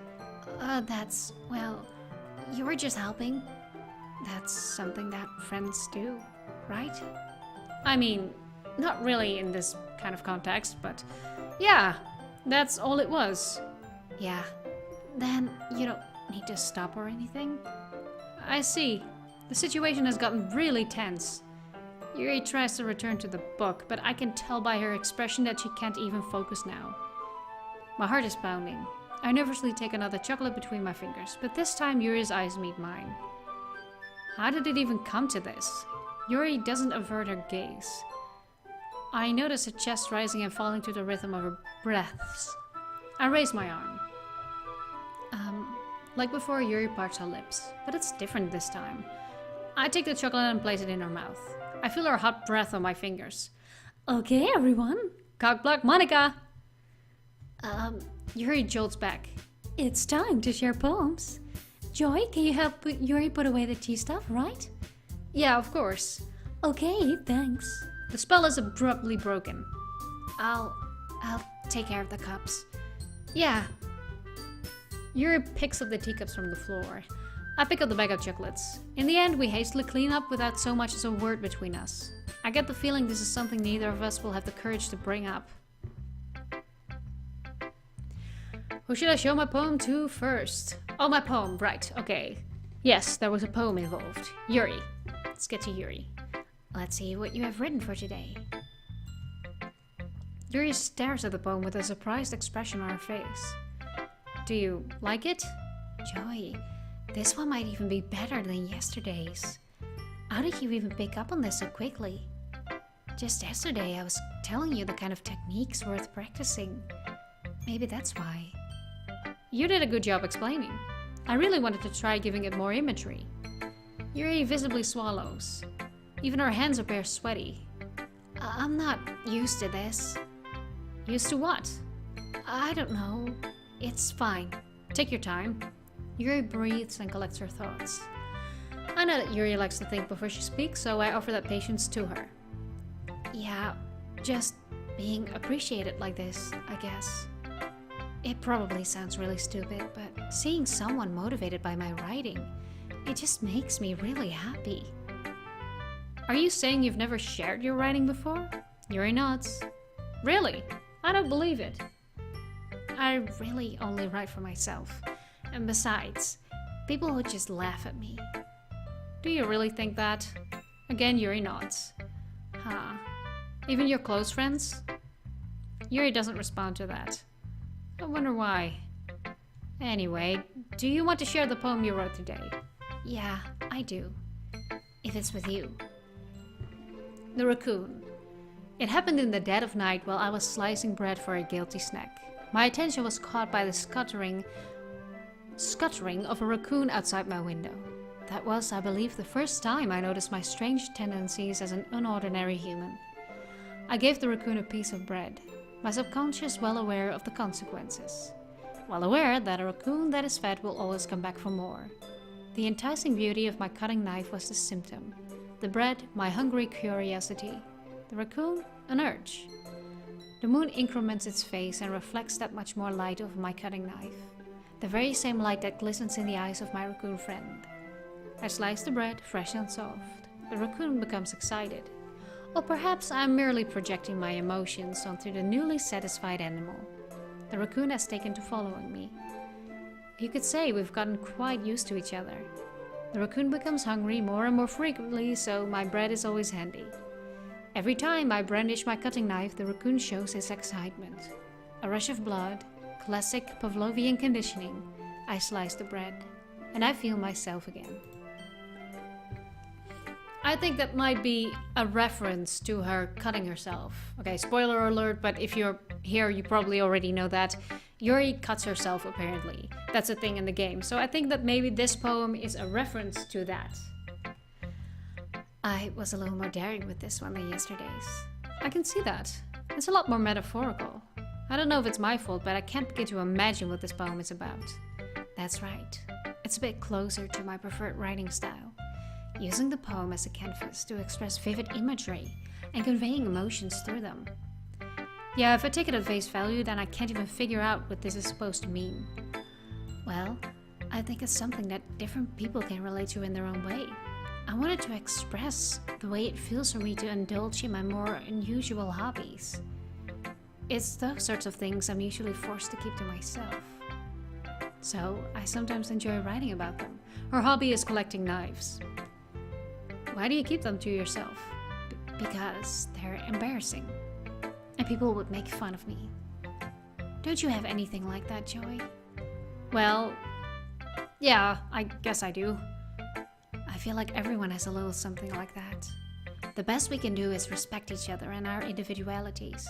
Well, you were just helping. That's something that friends do, right? I mean, not really in this kind of context, but yeah, that's all it was. Yeah, then you don't need to stop or anything? I see. The situation has gotten really tense. Yuri tries to return to the book, but I can tell by her expression that she can't even focus now. My heart is pounding. I nervously take another chocolate between my fingers, but this time Yuri's eyes meet mine. How did it even come to this? Yuri doesn't avert her gaze. I notice her chest rising and falling to the rhythm of her breaths. I raise my arm. Like before, Yuri parts her lips, but it's different this time. I take the chocolate and place it in her mouth. I feel her hot breath on my fingers. Okay, everyone. Cock block Monica! Yuri jolts back. It's time to share poems. Joy, can you help Yuri put away the tea stuff, right? Yeah, of course. Okay, thanks. The spell is abruptly broken. I'll take care of the cups. Yeah. Yuri picks up the teacups from the floor. I pick up the bag of chocolates. In the end, we hastily clean up without so much as a word between us. I get the feeling this is something neither of us will have the courage to bring up. Who should I show my poem to first? Oh, my poem, right, okay. Yes, there was a poem involved. Yuri. Let's get to Yuri. Let's see what you have written for today. Yuri stares at the poem with a surprised expression on her face. Do you like it? Joy, this one might even be better than yesterday's. How did you even pick up on this so quickly? Just yesterday I was telling you the kind of techniques worth practicing. Maybe that's why. You did a good job explaining. I really wanted to try giving it more imagery. Yuri visibly swallows. Even her hands appear sweaty. I'm not used to this. Used to what? I don't know. It's fine. Take your time. Yuri breathes and collects her thoughts. I know that Yuri likes to think before she speaks, so I offer that patience to her. Yeah, just being appreciated like this, I guess. It probably sounds really stupid, but seeing someone motivated by my writing, it just makes me really happy. Are you saying you've never shared your writing before? Yuri nods. Really? I don't believe it. I really only write for myself. And besides, people would just laugh at me. Do you really think that? Again, Yuri nods. Huh. Even your close friends? Yuri doesn't respond to that. I wonder why. Anyway, do you want to share the poem you wrote today? Yeah, I do. If it's with you. The Raccoon. It happened in the dead of night while I was slicing bread for a guilty snack. My attention was caught by the scuttering of a raccoon outside my window. That was, I believe, the first time I noticed my strange tendencies as an unordinary human. I gave the raccoon a piece of bread, my subconscious well aware of the consequences. Well aware that a raccoon that is fed will always come back for more. The enticing beauty of my cutting knife was the symptom. The bread, my hungry curiosity. The raccoon, an urge. The moon increments its face and reflects that much more light over my cutting knife. The very same light that glistens in the eyes of my raccoon friend. I slice the bread, fresh and soft. The raccoon becomes excited. Or perhaps I'm merely projecting my emotions onto the newly satisfied animal. The raccoon has taken to following me. You could say we've gotten quite used to each other. The raccoon becomes hungry more and more frequently, so my bread is always handy. Every time I brandish my cutting knife, the raccoon shows his excitement. A rush of blood, classic Pavlovian conditioning. I slice the bread, and I feel myself again. I think that might be a reference to her cutting herself. Okay, spoiler alert, but if you're here, you probably already know that. Yuri cuts herself, apparently. That's a thing in the game. So I think that maybe this poem is a reference to that. I was a little more daring with this one than yesterday's. I can see that. It's a lot more metaphorical. I don't know if it's my fault, but I can't begin to imagine what this poem is about. That's right. It's a bit closer to my preferred writing style. Using the poem as a canvas to express vivid imagery and conveying emotions through them. Yeah, if I take it at face value, then I can't even figure out what this is supposed to mean. Well, I think it's something that different people can relate to in their own way. I wanted to express the way it feels for me to indulge in my more unusual hobbies. It's those sorts of things I'm usually forced to keep to myself. So I sometimes enjoy writing about them. Her hobby is collecting knives. Why do you keep them to yourself? Because they're embarrassing. And people would make fun of me. Don't you have anything like that, Joy? Well, yeah, I guess I do. I feel like everyone has a little something like that. The best we can do is respect each other and our individualities.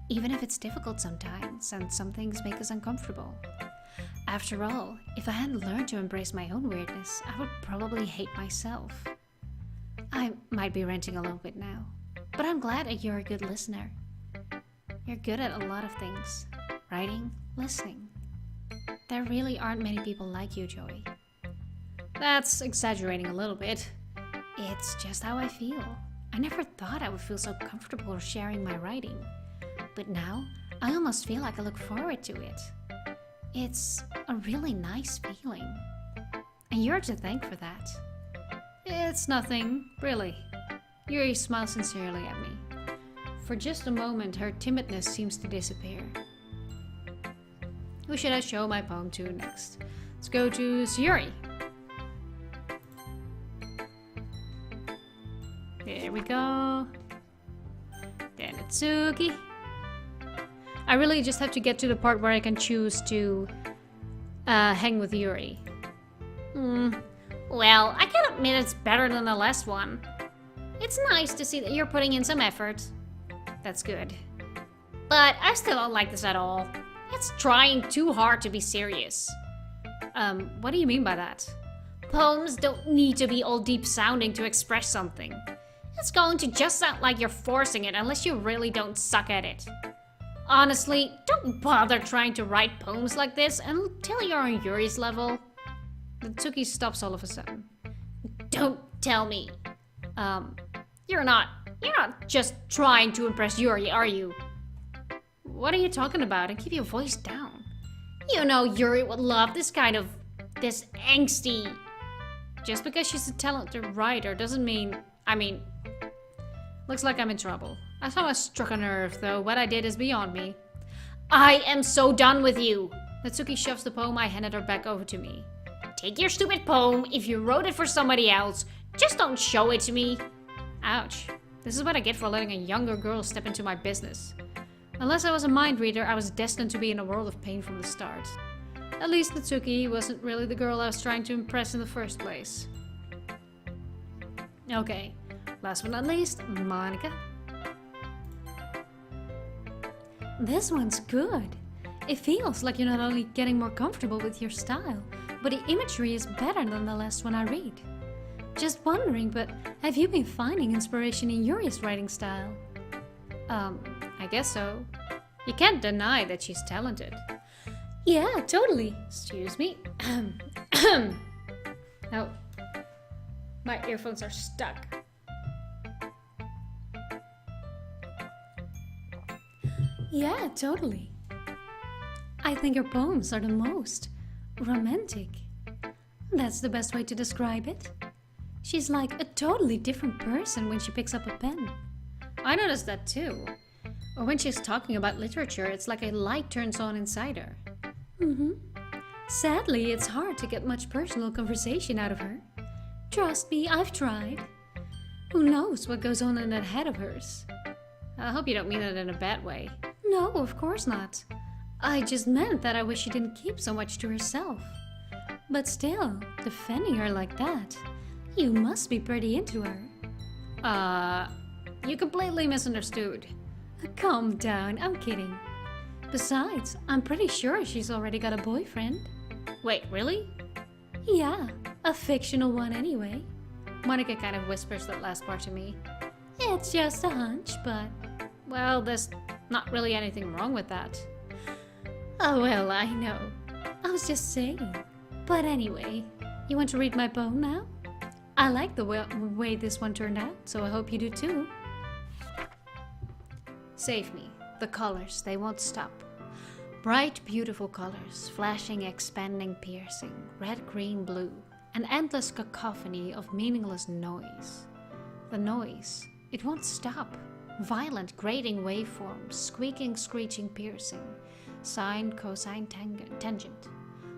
Even if it's difficult sometimes and some things make us uncomfortable. After all, if I hadn't learned to embrace my own weirdness, I would probably hate myself. I might be ranting a little bit now, but I'm glad that you're a good listener. You're good at a lot of things. Writing, listening. There really aren't many people like you, Joey. That's exaggerating a little bit. It's just how I feel. I never thought I would feel so comfortable sharing my writing. But now, I almost feel like I look forward to it. It's a really nice feeling. And you're to thank for that. It's nothing, really. Yuri smiles sincerely at me. For just a moment, her timidness seems to disappear. Who should I show my poem to next? Let's go to Yuri. There we go. Then Natsuki. I really just have to get to the part where I can choose to hang with Yuri. Well, I can admit it's better than the last one. It's nice to see that you're putting in some effort. That's good. But I still don't like this at all. It's trying too hard to be serious. What do you mean by that? Poems don't need to be all deep sounding to express something. It's going to just sound like you're forcing it unless you really don't suck at it. Honestly, don't bother trying to write poems like this until you're on Yuri's level. Natsuki stops all of a sudden. Don't tell me. You're not just trying to impress Yuri, are you? What are you talking about? And keep your voice down. You know Yuri would love this angsty. Just because she's a talented writer doesn't mean, looks like I'm in trouble. I thought I struck a nerve, though. What I did is beyond me. I am so done with you. Natsuki shoves the poem I handed her back over to me. Take your stupid poem. If you wrote it for somebody else, just don't show it to me. Ouch. This is what I get for letting a younger girl step into my business. Unless I was a mind reader, I was destined to be in a world of pain from the start. At least Natsuki wasn't really the girl I was trying to impress in the first place. Okay, last but not least, Monica. This one's good. It feels like you're not only getting more comfortable with your style, but the imagery is better than the last one I read. Just wondering, but have you been finding inspiration in Yuri's writing style? I guess so. You can't deny that she's talented. Yeah, totally. Excuse me. Oh, my earphones are stuck. Yeah, totally. I think her poems are the most romantic. That's the best way to describe it. She's like a totally different person when she picks up a pen. I noticed that too. Or when she's talking about literature, it's like a light turns on inside her. Sadly, it's hard to get much personal conversation out of her. Trust me, I've tried. Who knows what goes on in that head of hers? I hope you don't mean that in a bad way. No, of course not. I just meant that I wish she didn't keep so much to herself. But still, defending her like that, you must be pretty into her. You completely misunderstood. Calm down, I'm kidding. Besides, I'm pretty sure she's already got a boyfriend. Wait, really? Yeah, a fictional one anyway. Monica kind of whispers that last part to me. It's just a hunch, but... Well, there's not really anything wrong with that. Oh well, I know. I was just saying. But anyway, you want to read my poem now? I like the way this one turned out, so I hope you do too. Save me. The colors, they won't stop. Bright, beautiful colors, flashing, expanding, piercing, red, green, blue, an endless cacophony of meaningless noise. The noise, it won't stop. Violent, grating waveforms, squeaking, screeching, piercing, sine, cosine, tangent.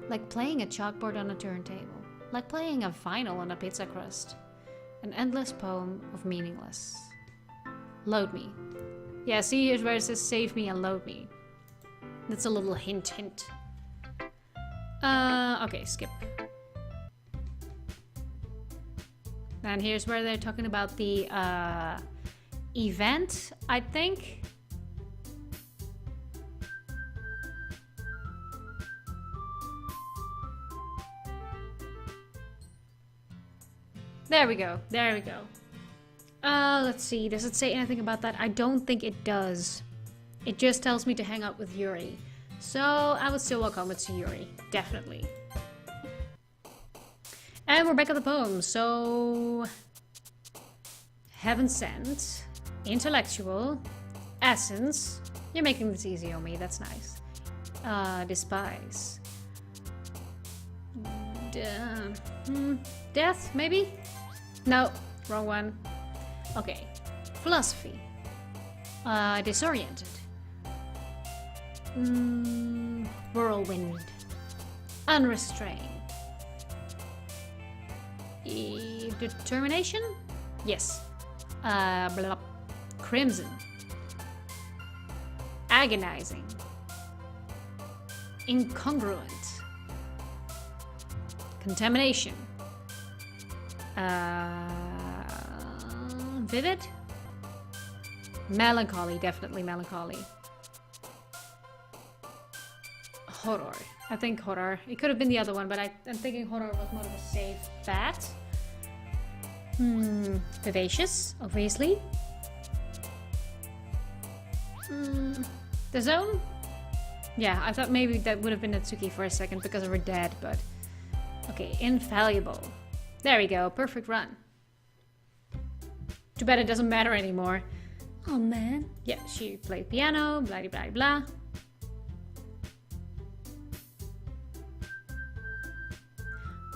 Like playing a chalkboard on a turntable, like playing a vinyl on a pizza crust. An endless poem of meaningless. Load me. Yeah, see, here's where it says save me and load me. That's a little hint. Okay, skip. And here's where they're talking about the event, I think. There we go. Let's see. Does it say anything about that? I don't think it does. It just tells me to hang out with Yuri. So I would still welcome it to Yuri. Definitely. And we're back at the poem. So... Heaven sent. Intellectual. Essence. You're making this easy on me. That's nice. Despise. Death, maybe? No, wrong one. Okay. Philosophy. Disoriented. Whirlwind. Unrestrained. Determination? Yes. Blah. Crimson. Agonizing. Incongruent. Contamination. Vivid? Melancholy, definitely melancholy. Horror. I think horror. It could have been the other one, but I'm thinking horror was more of a safe bet. Vivacious, obviously. The Zone? Yeah, I thought maybe that would have been Natsuki for a second because of her dad, but... Okay, infallible. There we go, perfect run. Too bad it doesn't matter anymore. Oh man. Yeah, she played piano, blah blah blah.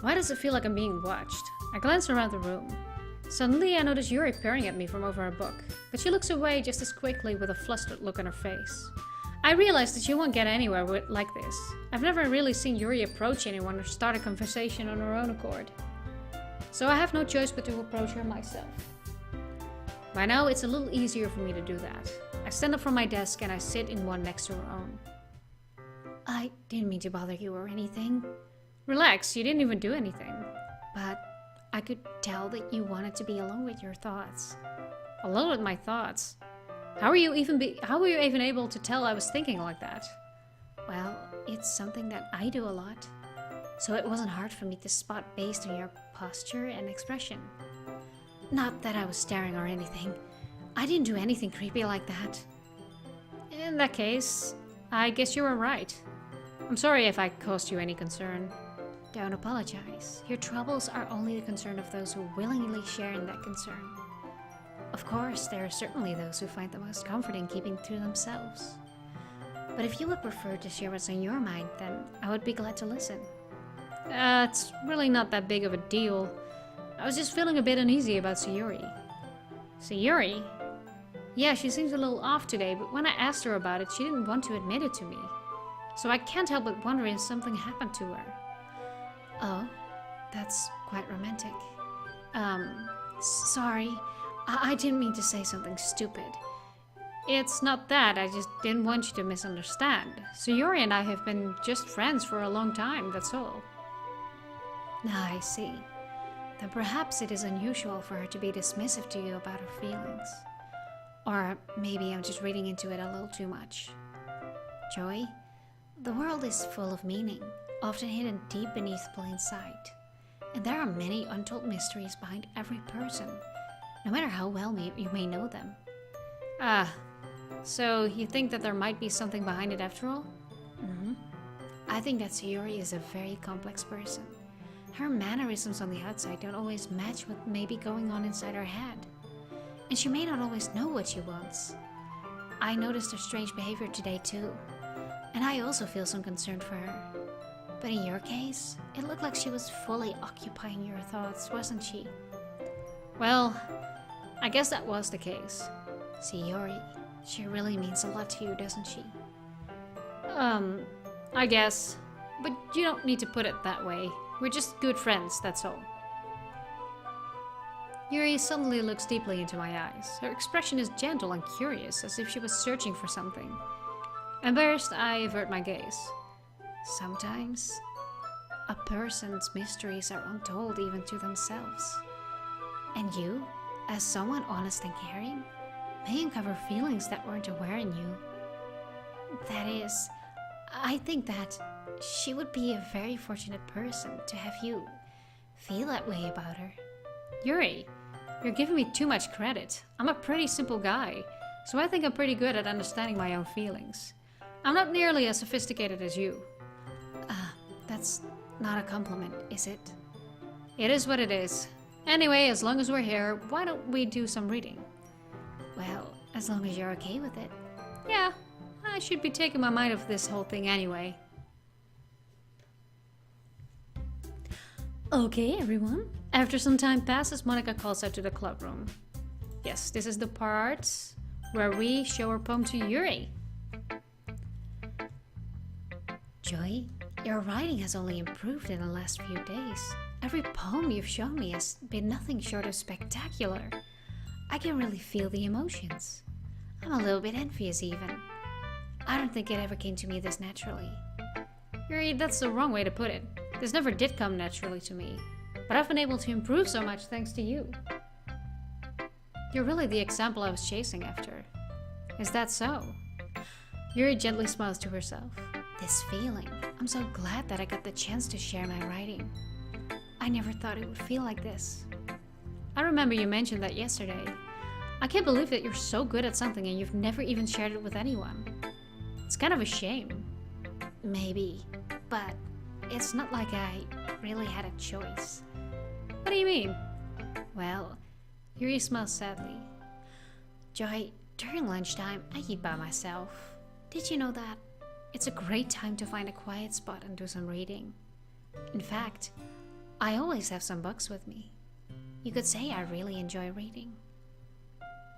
Why does it feel like I'm being watched? I glance around the room. Suddenly I notice Yuri peering at me from over a book, but she looks away just as quickly with a flustered look on her face. I realize that she won't get anywhere like this. I've never really seen Yuri approach anyone or start a conversation on her own accord. So I have no choice but to approach her myself. By now it's a little easier for me to do that. I stand up from my desk and I sit in one next to her own. I didn't mean to bother you or anything, Relax, you didn't even do anything. but I could tell that you wanted to be alone with your thoughts. Alone with my thoughts. How were you even able to tell I was thinking like that? Well, it's something that I do a lot, so it wasn't hard for me to spot based on your posture and expression. Not that I was staring or anything. I didn't do anything creepy like that. In that case, I guess you were right. I'm sorry if I caused you any concern. Don't apologize. Your troubles are only the concern of those who willingly share in that concern. Of course, there are certainly those who find the most comfort in keeping to themselves. But if you would prefer to share what's on your mind, then I would be glad to listen. It's really not that big of a deal. I was just feeling a bit uneasy about Sayuri. Sayuri? Yeah, she seems a little off today, but when I asked her about it, she didn't want to admit it to me. So I can't help but wonder if something happened to her. Oh, that's quite romantic. Sorry. I didn't mean to say something stupid. It's not that, I just didn't want you to misunderstand. Sayuri and I have been just friends for a long time, that's all. Now I see. Then perhaps it is unusual for her to be dismissive to you about her feelings. Or maybe I'm just reading into it a little too much. Joy, the world is full of meaning, often hidden deep beneath plain sight. And there are many untold mysteries behind every person, no matter how well you may know them. Ah, so you think that there might be something behind it after all? I think that Sayuri is a very complex person. Her mannerisms on the outside don't always match what may be going on inside her head. And she may not always know what she wants. I noticed her strange behavior today too, and I also feel some concern for her. But in your case, it looked like she was fully occupying your thoughts, wasn't she? Well, I guess that was the case. Sayuri, she really means a lot to you, doesn't she? I guess. But you don't need to put it that way. We're just good friends, that's all. Yuri suddenly looks deeply into my eyes. Her expression is gentle and curious, as if she was searching for something. Embarrassed, I avert my gaze. Sometimes, a person's mysteries are untold even to themselves. And you, as someone honest and caring, may uncover feelings that weren't aware in you. That is, I think that she would be a very fortunate person to have you feel that way about her. Yuri, you're giving me too much credit. I'm a pretty simple guy, so I think I'm pretty good at understanding my own feelings. I'm not nearly as sophisticated as you. That's not a compliment, is it? It is what it is. Anyway, as long as we're here, why don't we do some reading? Well, as long as you're okay with it. Yeah, I should be taking my mind off this whole thing anyway. Okay, everyone. After some time passes, Monica calls out to the club room. Yes, this is the part where we show our poem to Yuri. Joy, your writing has only improved in the last few days. Every poem you've shown me has been nothing short of spectacular. I can really feel the emotions. I'm a little bit envious even. I don't think it ever came to me this naturally. Yuri, that's the wrong way to put it. This never did come naturally to me, but I've been able to improve so much thanks to you. You're really the example I was chasing after. Is that so? Yuri gently smiles to herself. This feeling, I'm so glad that I got the chance to share my writing. I never thought it would feel like this. I remember you mentioned that yesterday. I can't believe that you're so good at something and you've never even shared it with anyone. It's kind of a shame. Maybe, but it's not like I really had a choice. What do you mean? Well, Yuri smiles sadly. Joy, during lunchtime, I eat by myself. Did you know that? It's a great time to find a quiet spot and do some reading. In fact, I always have some books with me. You could say I really enjoy reading.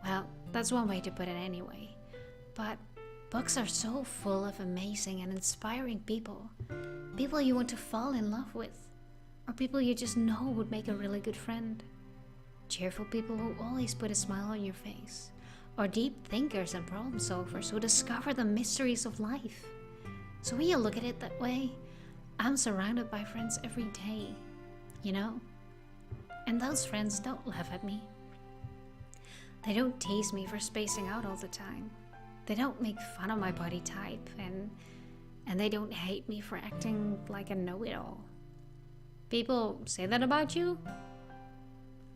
Well, that's one way to put it anyway. But books are so full of amazing and inspiring people. People you want to fall in love with. Or people you just know would make a really good friend. Cheerful people who always put a smile on your face. Or deep thinkers and problem solvers who discover the mysteries of life. So when you look at it that way, I'm surrounded by friends every day, you know? And those friends don't laugh at me. They don't tease me for spacing out all the time. They don't make fun of my body type, and they don't hate me for acting like a know-it-all. People say that about you?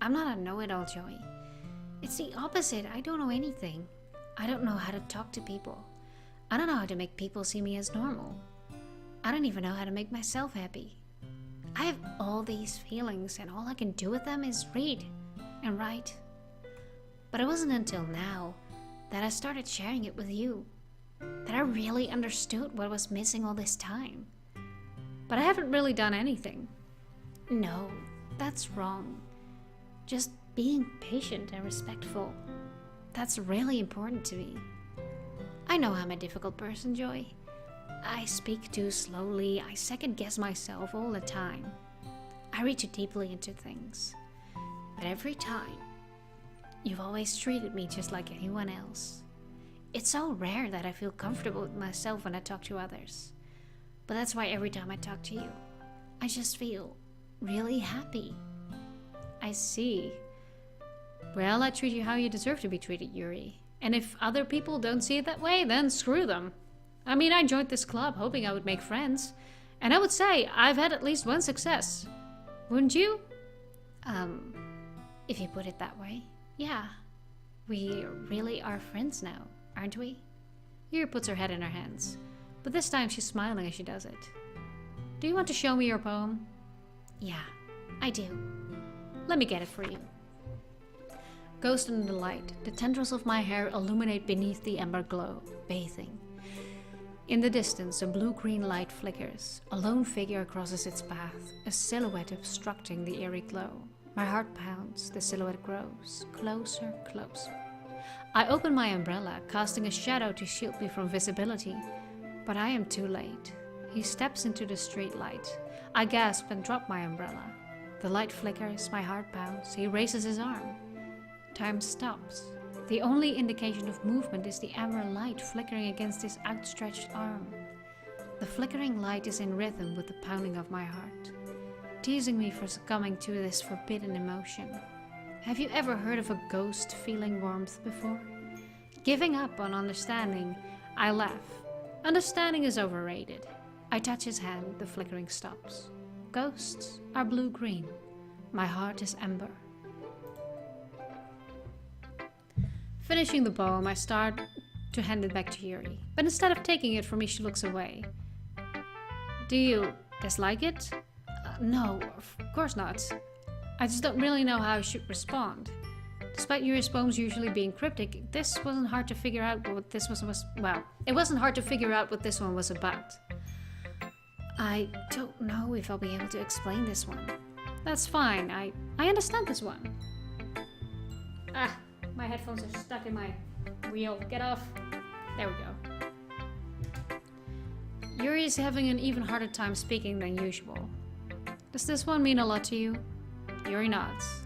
I'm not a know-it-all, Joey. It's the opposite. I don't know anything. I don't know how to talk to people. I don't know how to make people see me as normal. I don't even know how to make myself happy. I have all these feelings and all I can do with them is read and write. But it wasn't until now that I started sharing it with you that I really understood what was missing all this time. But I haven't really done anything. No, that's wrong. Just being patient and respectful. That's really important to me. I know I'm a difficult person, Joy. I speak too slowly, I second guess myself all the time. I read too deeply into things. But every time, you've always treated me just like anyone else. It's so rare that I feel comfortable with myself when I talk to others. But that's why every time I talk to you, I just feel really happy. I see. Well, I treat you how you deserve to be treated, Yuri. And if other people don't see it that way, then screw them. I mean, I joined this club hoping I would make friends. And I would say I've had at least one success. Wouldn't you? If you put it that way, yeah. We really are friends now, aren't we? Yuri puts her head in her hands. But this time she's smiling as she does it. Do you want to show me your poem? Yeah, I do. Let me get it for you. Ghost in the light, the tendrils of my hair illuminate beneath the ember glow, bathing. In the distance, a blue-green light flickers. A lone figure crosses its path, a silhouette obstructing the eerie glow. My heart pounds, the silhouette grows, closer, closer. I open my umbrella, casting a shadow to shield me from visibility. But I am too late. He steps into the street light. I gasp and drop my umbrella. The light flickers, my heart pounds. He raises his arm. Time stops. The only indication of movement is the amber light flickering against his outstretched arm. The flickering light is in rhythm with the pounding of my heart, teasing me for succumbing to this forbidden emotion. Have you ever heard of a ghost feeling warmth before? Giving up on understanding, I laugh. Understanding is overrated. I touch his hand, the flickering stops. Ghosts are blue-green. My heart is ember. Finishing the poem, I start to hand it back to Yuri. But instead of taking it from me, she looks away. Do you dislike it? No, of course not. I just don't really know how I should respond. Despite Yuri's poems usually being cryptic, this wasn't hard to figure out what this was. Well, it wasn't hard to figure out what this one was about. I don't know if I'll be able to explain this one. That's fine. I understand this one. Ah, my headphones are stuck in my wheel. Get off. There we go. Yuri is having an even harder time speaking than usual. Does this one mean a lot to you? Yuri nods.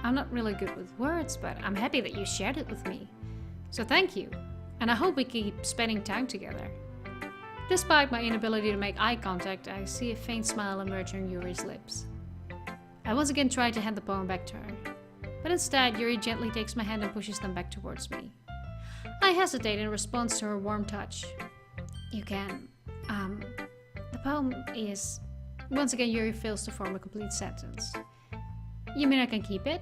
I'm not really good with words, but I'm happy that you shared it with me. So thank you. And I hope we keep spending time together. Despite my inability to make eye contact, I see a faint smile emerge on Yuri's lips. I once again try to hand the poem back to her. But instead, Yuri gently takes my hand and pushes them back towards me. I hesitate in response to her warm touch. You can, the poem is... Once again, Yuri fails to form a complete sentence. You mean I can keep it?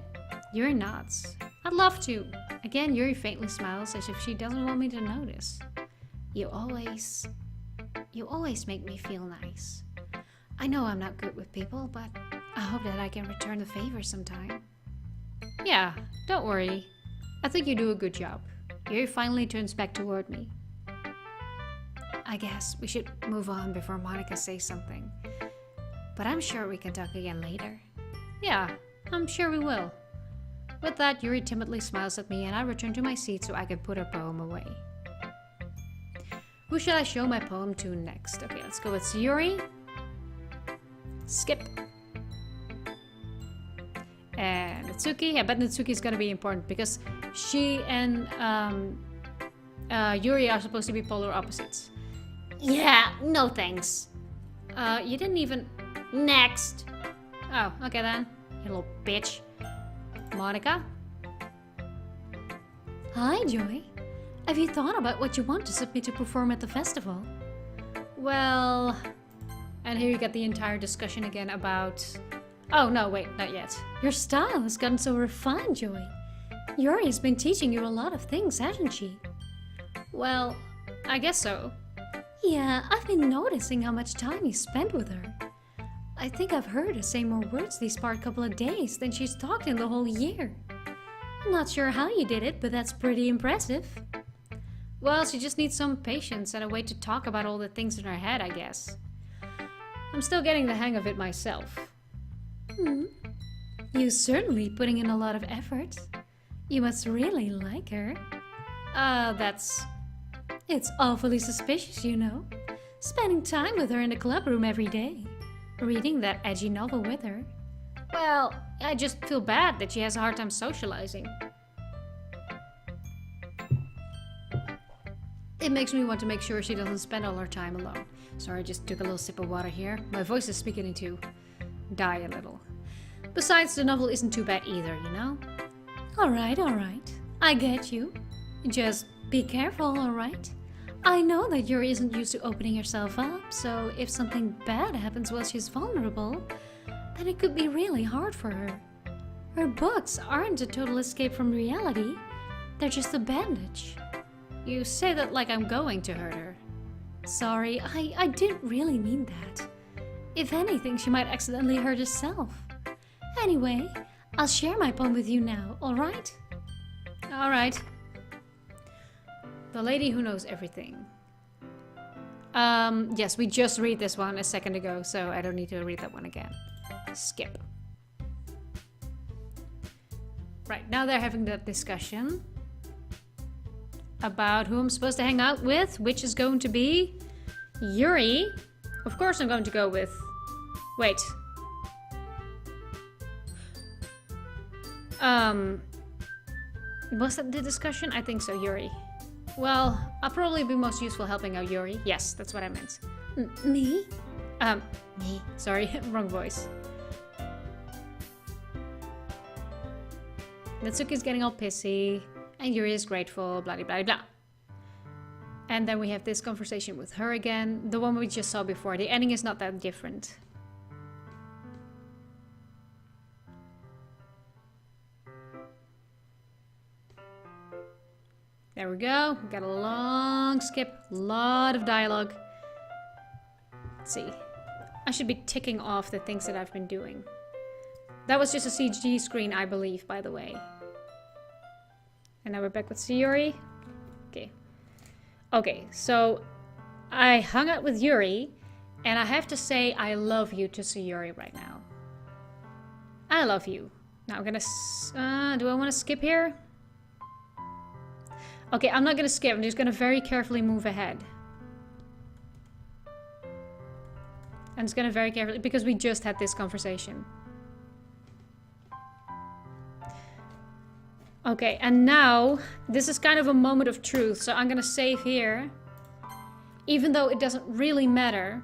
Yuri nods. I'd love to. Again, Yuri faintly smiles as if she doesn't want me to notice. You always make me feel nice. I know I'm not good with people, but I hope that I can return the favor sometime. Yeah, don't worry. I think you do a good job. Yuri finally turns back toward me. I guess we should move on before Monica says something. But I'm sure we can talk again later. Yeah, I'm sure we will. With that, Yuri timidly smiles at me and I return to my seat so I can put her poem away. Who should I show my poem to next? Okay, let's go with Sayuri. Skip. And Natsuki. I bet Natsuki is gonna be important because she and Yuri are supposed to be polar opposites. Yeah, no thanks. You didn't even... Next. Oh, okay then. You little bitch. Monica? Hi, Joy. Have you thought about what you want to submit to perform at the festival? Well... And here you get the entire discussion again about... Oh, no, wait, not yet. Your style has gotten so refined, Joy. Yuri has been teaching you a lot of things, hasn't she? Well, I guess so. Yeah, I've been noticing how much time you spend with her. I think I've heard her say more words these past couple of days than she's talked in the whole year. I'm not sure how you did it, but that's pretty impressive. Well, she just needs some patience and a way to talk about all the things in her head, I guess. I'm still getting the hang of it myself. You're certainly putting in a lot of effort. You must really like her. That's... It's awfully suspicious, you know. Spending time with her in the club room every day. Reading that edgy novel with her. Well, I just feel bad that she has a hard time socializing. It makes me want to make sure she doesn't spend all her time alone. Sorry, I just took a little sip of water here. My voice is beginning to die a little. Besides, the novel isn't too bad either, you know? Alright. I get you. Just be careful, alright? I know that Yuri isn't used to opening herself up, so if something bad happens while she's vulnerable, then it could be really hard for her. Her books aren't a total escape from reality. They're just a bandage. You say that like I'm going to hurt her. Sorry, I didn't really mean that. If anything, she might accidentally hurt herself. Anyway, I'll share my poem with you now, alright? Alright. The Lady Who Knows Everything. Yes, we just read this one a second ago, so I don't need to read that one again. Skip. Right, now they're having that discussion about who I'm supposed to hang out with, which is going to be Yuri. Of course I'm going to go with... Wait. Was that the discussion? I think so, Yuri. Well, I'll probably be most useful helping out Yuri. Yes, that's what I meant. Me? Me. Sorry, wrong voice. Natsuki's getting all pissy, and Yuri is grateful, blah blah blah. And then we have this conversation with her again, the one we just saw before. The ending is not that different. There we go. We got a long skip, a lot of dialogue. Let's see. I should be ticking off the things that I've been doing. That was just a CG screen, I believe, by the way. And now we're back with Sayuri. Okay. Okay, so I hung out with Yuri, and I have to say I love you to Sayuri right now. I love you. Now I'm gonna... do I want to skip here? Okay, I'm not gonna skip. I'm just gonna very carefully move ahead. I'm just gonna very carefully... Because we just had this conversation. Okay, and now... This is kind of a moment of truth. So I'm gonna save here. Even though it doesn't really matter.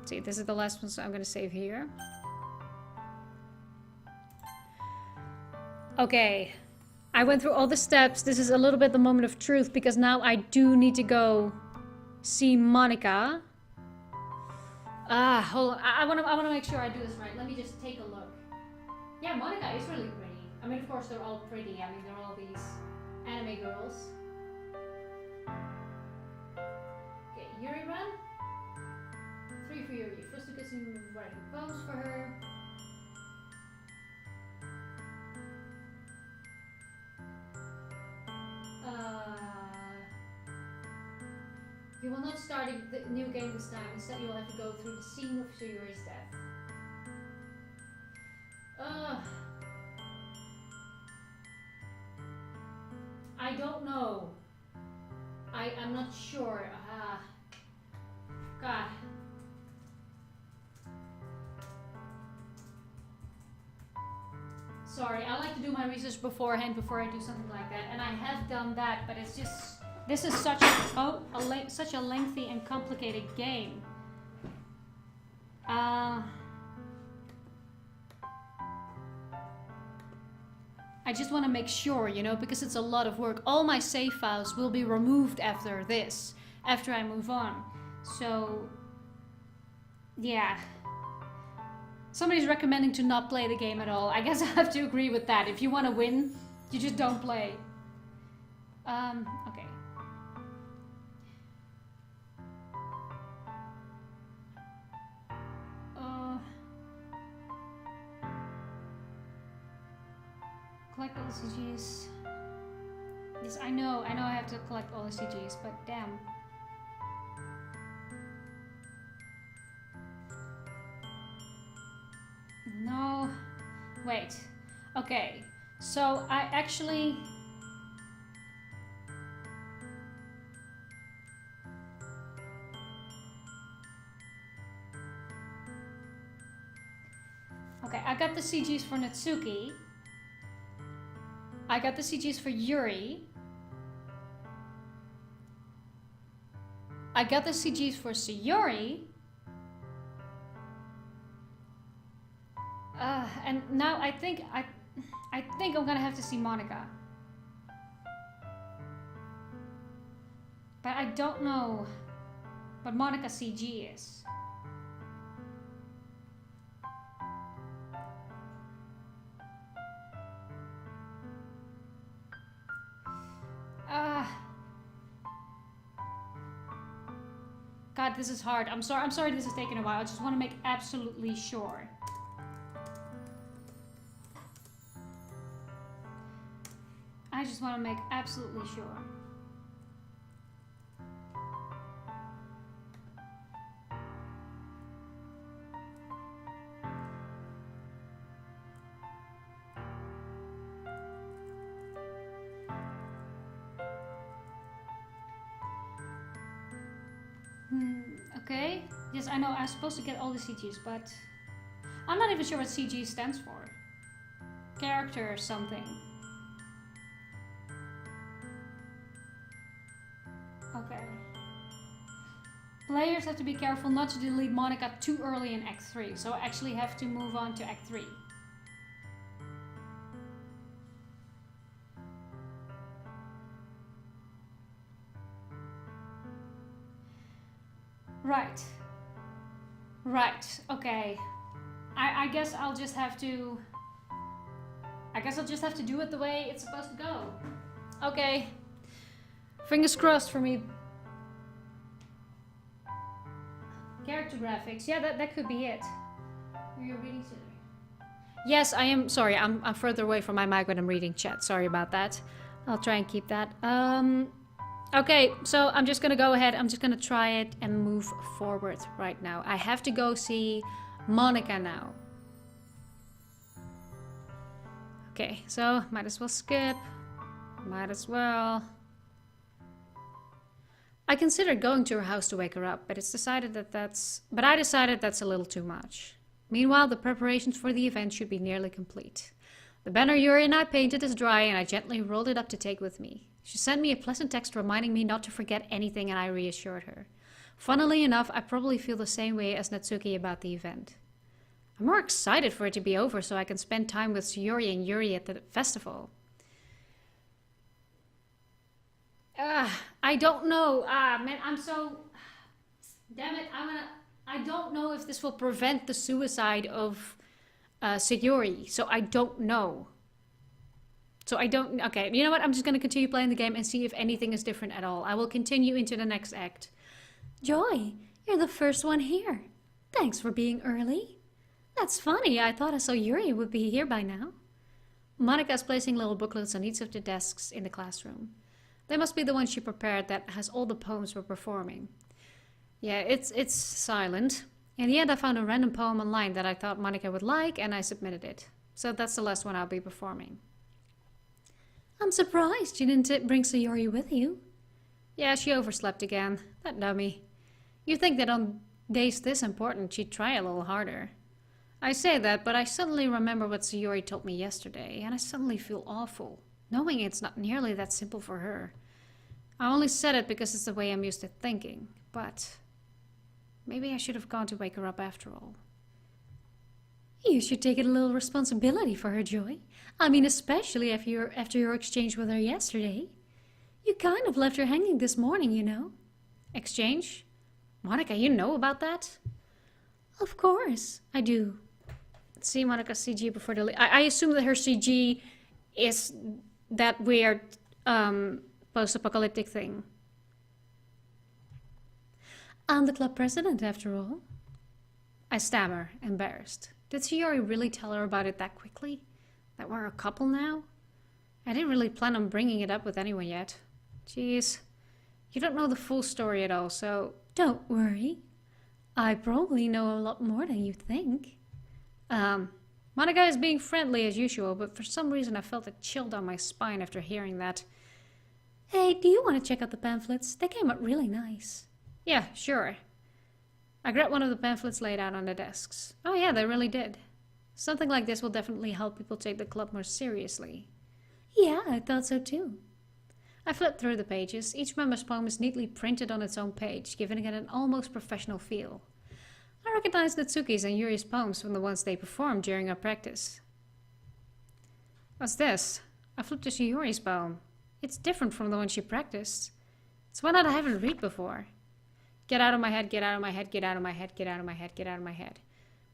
See, this is the last one, so I'm gonna save here. Okay. I went through all the steps. This is a little bit the moment of truth because now I do need to go see Monica. Hold on. I wanna make sure I do this right. Let me just take a look. Yeah, Monica is really pretty. I mean, of course, they're all pretty. I mean, they're all these anime girls. Okay, Yuri run. 3 for Yuri. First, we get some writing poems for her. You will not start the new game this time. Instead, you will have to go through the scene of Yuri's death. I don't know. I'm not sure. God. Sorry, I like to do my research beforehand before I do something like that, and I have done that, but it's just this is such such a lengthy and complicated game. I just want to make sure, you know, because it's a lot of work. All my save files will be removed after this, after I move on. So, yeah. Somebody's recommending to not play the game at all. I guess I have to agree with that. If you want to win, you just don't play. Okay. Collect all the CGs. Yes, I know I have to collect all the CGs, but damn. No, wait. Okay, so I actually... Okay, I got the CGs for Natsuki. I got the CGs for Yuri. I got the CGs for Sayori. And now I think I'm gonna have to see Monica. But I don't know what Monica CG is. God, this is hard. I'm sorry this is taking a while. I just want to make absolutely sure. I just want to make absolutely sure. Okay. Yes, I know I'm supposed to get all the CGs, but I'm not even sure what CG stands for. Character or something. Okay. Players have to be careful not to delete Monica too early in Act 3, so I actually have to move on to Act 3. Right. Right, okay. I guess I'll just have to... I guess I'll just have to do it the way it's supposed to go. Okay. Fingers crossed for me. Character graphics. Yeah, that could be it. You're reading today. Yes, I am. Sorry, I'm further away from my mic when I'm reading chat. Sorry about that. I'll try and keep that. Okay, so I'm just gonna go ahead. I'm just gonna try it and move forward right now. I have to go see Monica now. Okay, so might as well skip. Might as well. I considered going to her house to wake her up, but I decided that's a little too much. Meanwhile, the preparations for the event should be nearly complete. The banner Yuri and I painted is dry, and I gently rolled it up to take with me. She sent me a pleasant text reminding me not to forget anything, and I reassured her. Funnily enough, I probably feel the same way as Natsuki about the event. I'm more excited for it to be over so I can spend time with Sayori and Yuri at the festival. I don't know. Man, I'm so... Damn it, I don't know if this will prevent the suicide of Sayori, so I don't know. Okay, you know what? I'm just going to continue playing the game and see if anything is different at all. I will continue into the next act. Joy, you're the first one here. Thanks for being early. That's funny, I thought I saw Yuri would be here by now. Monica is placing little booklets on each of the desks in the classroom. They must be the ones she prepared that has all the poems we're performing. Yeah, it's silent. In the end, I found a random poem online that I thought Monica would like, and I submitted it. So that's the last one I'll be performing. I'm surprised you didn't bring Sayori with you. Yeah, she overslept again. That dummy. You'd think that on days this important, she'd try a little harder. I say that, but I suddenly remember what Sayori told me yesterday, and I suddenly feel awful, knowing it's not nearly that simple for her. I only said it because it's the way I'm used to thinking, but maybe I should have gone to wake her up after all. You should take a little responsibility for her, Joy. I mean, especially after your exchange with her yesterday. You kind of left her hanging this morning, you know. Exchange? Monica, you know about that? Of course, I do. See Monica's CG before the... I assume that her CG is that weird post-apocalyptic thing. I'm the club president, after all. I stammer, embarrassed. Did Sayori really tell her about it that quickly? That we're a couple now? I didn't really plan on bringing it up with anyone yet. Jeez. You don't know the full story at all, so... Don't worry. I probably know a lot more than you think. Monica is being friendly as usual, but for some reason I felt a chill down my spine after hearing that. Hey, do you want to check out the pamphlets? They came out really nice. Yeah, sure. I grabbed one of the pamphlets laid out on the desks. Oh yeah, they really did. Something like this will definitely help people take the club more seriously. Yeah, I thought so too. I flipped through the pages. Each member's poem is neatly printed on its own page, giving it an almost professional feel. I recognized Natsuki's and Yuri's poems from the ones they performed during our practice. What's this? I flipped to Yuri's poem. It's different from the one she practiced. It's one that I haven't read before. Get out of my head, get out of my head, get out of my head, get out of my head, get out of my head.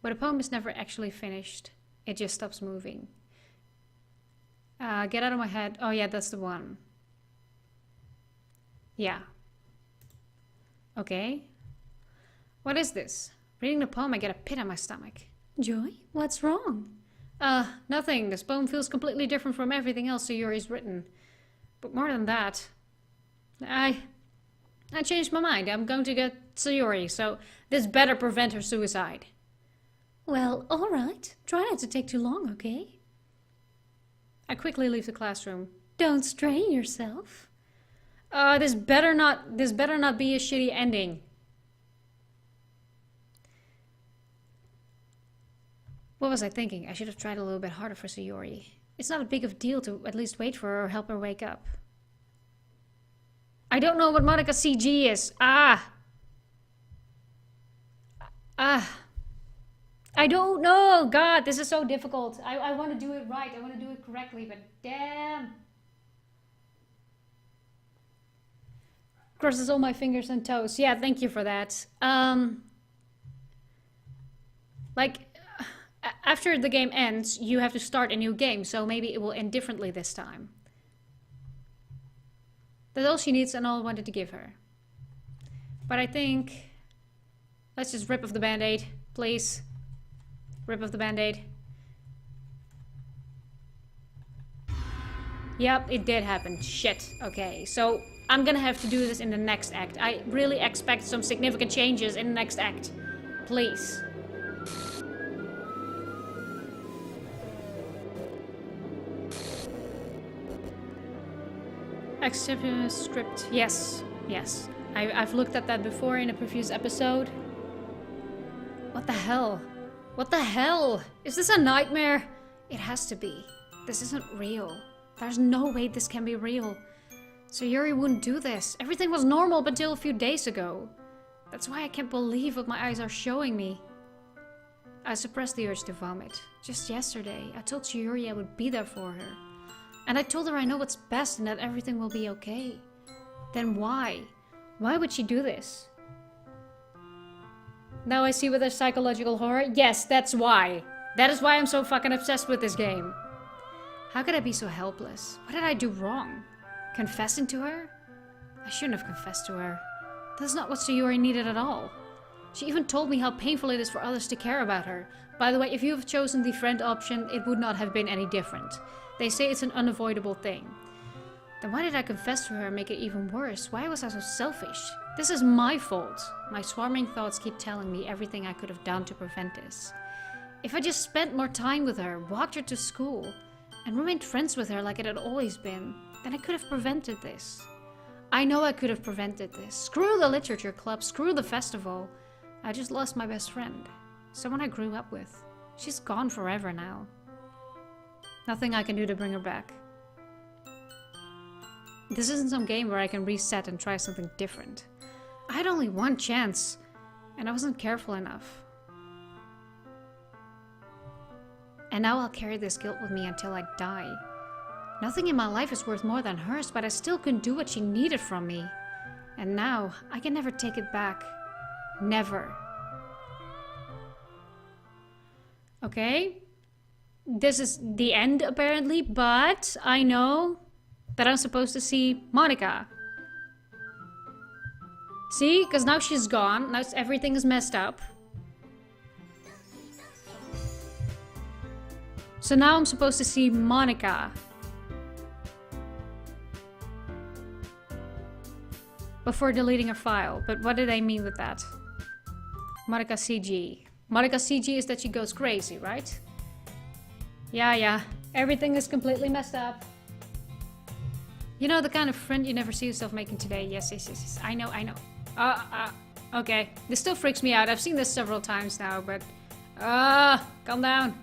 But the poem is never actually finished. It just stops moving. Get out of my head. Oh yeah, that's the one. Yeah. Okay. What is this? Reading the poem, I get a pit in my stomach. Joy, what's wrong? Nothing. This poem feels completely different from everything else Sayori's written. But more than that, I changed my mind. I'm going to get Sayori, so this better prevent her suicide. Well, all right. Try not to take too long, okay? I quickly leave the classroom. Don't strain yourself. This better not be a shitty ending. What was I thinking? I should have tried a little bit harder for Sayori. It's not a big of a deal to at least wait for her or help her wake up. I don't know what Monica's CG is. I don't know. God, this is so difficult. I want to do it right. I want to do it correctly, but damn. Crosses all my fingers and toes. Yeah, thank you for that. After the game ends, you have to start a new game, so maybe it will end differently this time. That's all she needs and all I wanted to give her. But I think... Let's just rip off the band-aid, please. Rip off the band-aid. Yep, it did happen. Shit. Okay, so I'm gonna have to do this in the next act. I really expect some significant changes in the next act. Please. next script. Yes, yes. I've looked at that before in a previous episode. What the hell? What the hell? Is this a nightmare? It has to be. This isn't real. There's no way this can be real. Sayuri wouldn't do this. Everything was normal up until a few days ago. That's why I can't believe what my eyes are showing me. I suppressed the urge to vomit. Just yesterday, I told Sayuri I would be there for her. And I told her I know what's best and that everything will be okay. Then why? Why would she do this? Now I see with their psychological horror. Yes, that's why. That is why I'm so fucking obsessed with this game. How could I be so helpless? What did I do wrong? Confessing to her? I shouldn't have confessed to her. That's not what Sayuri needed at all. She even told me how painful it is for others to care about her. By the way, if you have chosen the friend option, it would not have been any different. They say it's an unavoidable thing. Then why did I confess to her and make it even worse? Why was I so selfish? This is my fault. My swarming thoughts keep telling me everything I could have done to prevent this. If I just spent more time with her, walked her to school, and remained friends with her like it had always been, then I could have prevented this. I know I could have prevented this. Screw the literature club, screw the festival. I just lost my best friend. Someone I grew up with. She's gone forever now. Nothing I can do to bring her back. This isn't some game where I can reset and try something different. I had only one chance, and I wasn't careful enough. And now I'll carry this guilt with me until I die. Nothing in my life is worth more than hers, but I still couldn't do what she needed from me. And now, I can never take it back. Never. Okay. This is the end, apparently, but I know that I'm supposed to see Monica. See? Because now she's gone. Now everything is messed up. So now I'm supposed to see Monica. Before deleting her file. But what did I mean with that? Monica CG. Monica CG is that she goes crazy, right? Yeah. Everything is completely messed up. You know, the kind of friend you never see yourself making today. Yes. I know. Okay. This still freaks me out. I've seen this several times now, but... calm down.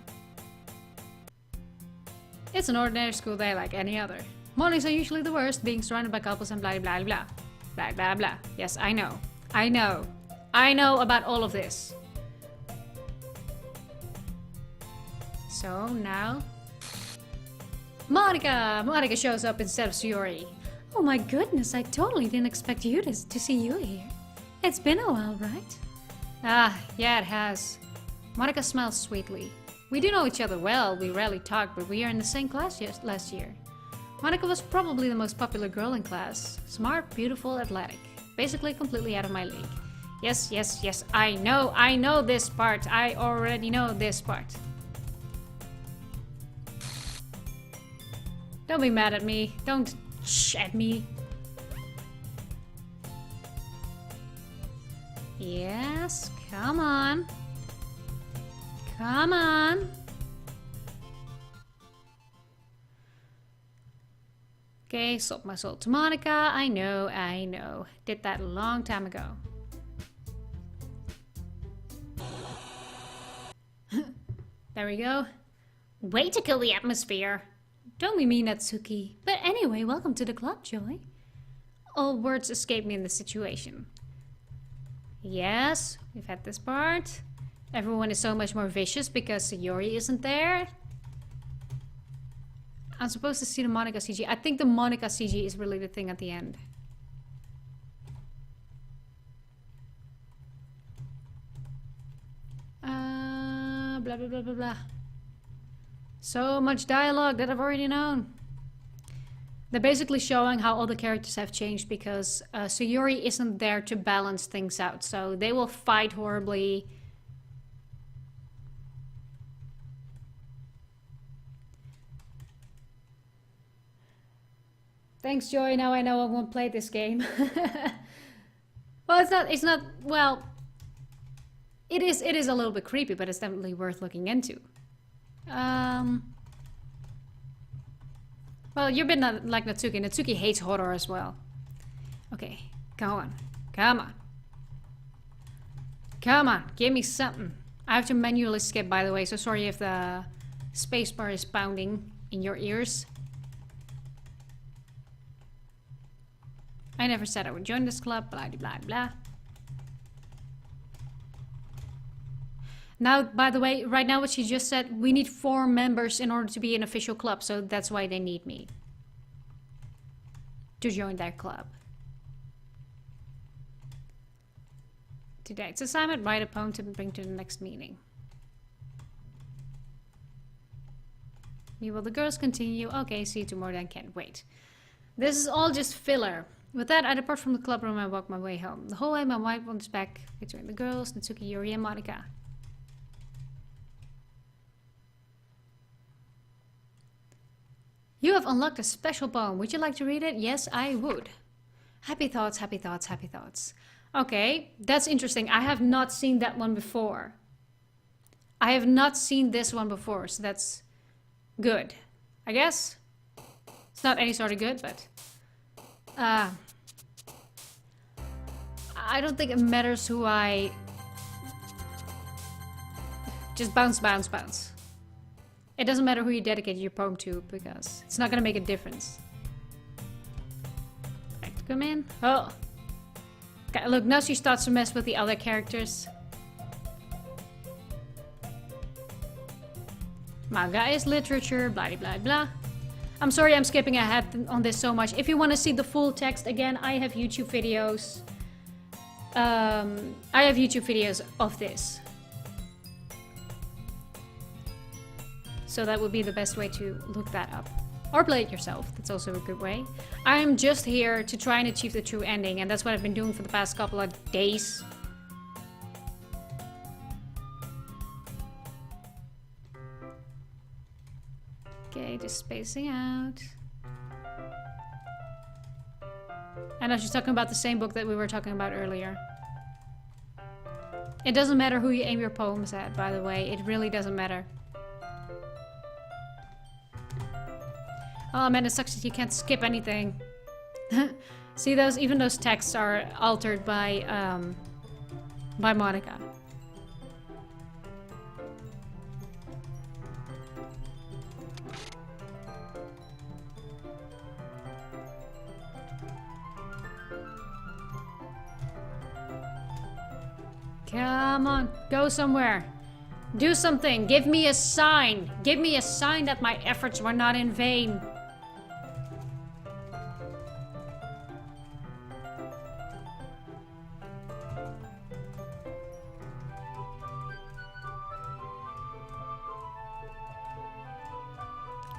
It's an ordinary school day like any other. Mornings are usually the worst, being surrounded by couples and blah blah blah. Blah blah blah. Yes, I know. I know about all of this. So now... Monica shows up instead of Sayuri. Oh my goodness, I totally didn't expect you to see you here. It's been a while, right? Yeah, it has. Monica smiles sweetly. We do know each other well, we rarely talk, but we are in the same class last year. Monica was probably the most popular girl in class. Smart, beautiful, athletic. Basically completely out of my league. Yes, I know this part. I already know this part. Don't be mad at me. Don't shh at me. Yes, come on. Come on. Okay, sold my soul to Monica. I know. Did that a long time ago. There we go. Way to kill the atmosphere. Don't be mean, Natsuki. But anyway, welcome to the club, Joy. All words escape me in this situation. Yes, we've had this part. Everyone is so much more vicious because Sayuri isn't there. I'm supposed to see the Monica CG. I think the Monica CG is really the thing at the end. Blah blah blah blah blah. So much dialogue that I've already known. They're basically showing how all the characters have changed because Sayuri isn't there to balance things out. So they will fight horribly. Thanks, Joy. Now I know I won't play this game. Well, well, it is a little bit creepy, but it's definitely worth looking into. Well, Well, you're a bit not like Natsuki. Natsuki hates horror as well. Okay, go on. Come on. Come on, give me something. I have to manually skip, by the way, so sorry if the spacebar is pounding in your ears. I never said I would join this club, blah blah blah. Now, by the way, right now what she just said, we need 4 members in order to be an official club, so that's why they need me to join their club. Today's assignment, write a poem to bring to the next meeting. Will the girls continue? Okay, see you tomorrow then, can't wait. This is all just filler. With that, I depart from the club room and walk my way home. The whole way my mind wanders back between the girls, Natsuki, Yuri, and Monika. You have unlocked a special poem. Would you like to read it? Yes, I would. Happy thoughts, happy thoughts, happy thoughts. Okay, that's interesting. I have not seen that one before. I have not seen this one before, so that's good. I guess. It's not any sort of good, but... I don't think it matters who I... Just bounce, bounce, bounce. It doesn't matter who you dedicate your poem to, because it's not gonna make a difference. Right, come in. Oh! Okay, look, now she starts to mess with the other characters. Manga is literature, blah blah blah. I'm sorry I'm skipping ahead on this so much. If you want to see the full text, again, I have YouTube videos. Of this. So that would be the best way to look that up. Or play it yourself, that's also a good way. I'm just here to try and achieve the true ending, and that's what I've been doing for the past couple of days. Okay, just spacing out. I know she's talking about the same book that we were talking about earlier. It doesn't matter who you aim your poems at, by the way. It really doesn't matter. Oh man, it sucks that you can't skip anything. See, even those texts are altered by Monika. Come on, go somewhere. Do something. Give me a sign. Give me a sign that my efforts were not in vain.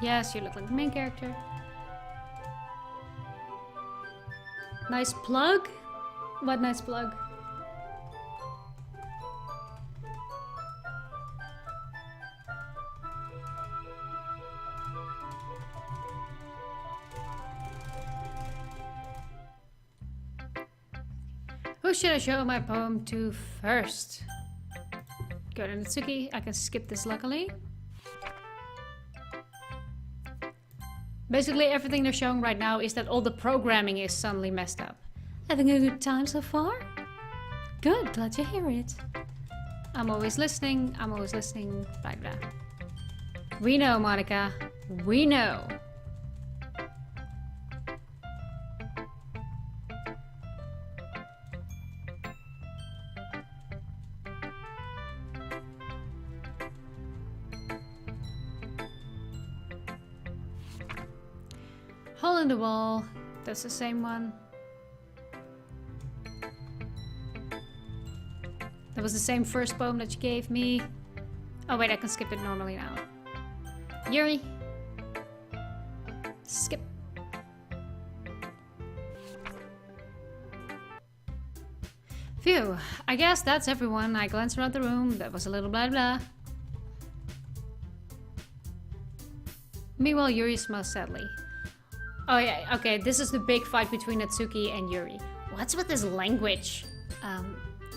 Yes, you look like the main character. Nice plug? What nice plug? Who should I show my poem to first? Go to Natsuki. I can skip this luckily. Basically everything they're showing right now is that all the programming is suddenly messed up. Having a good time so far? Good, glad to hear it. I'm always listening, blah blah. We know, Monika. We know. Hole in the wall. That's the same one. That was the same first poem that you gave me. Oh wait, I can skip it normally now. Yuri. Skip. Phew, I guess that's everyone. I glanced around the room. That was a little blah blah. Meanwhile, Yuri smiles sadly. Oh yeah, okay, this is the big fight between Natsuki and Yuri. What's with this language?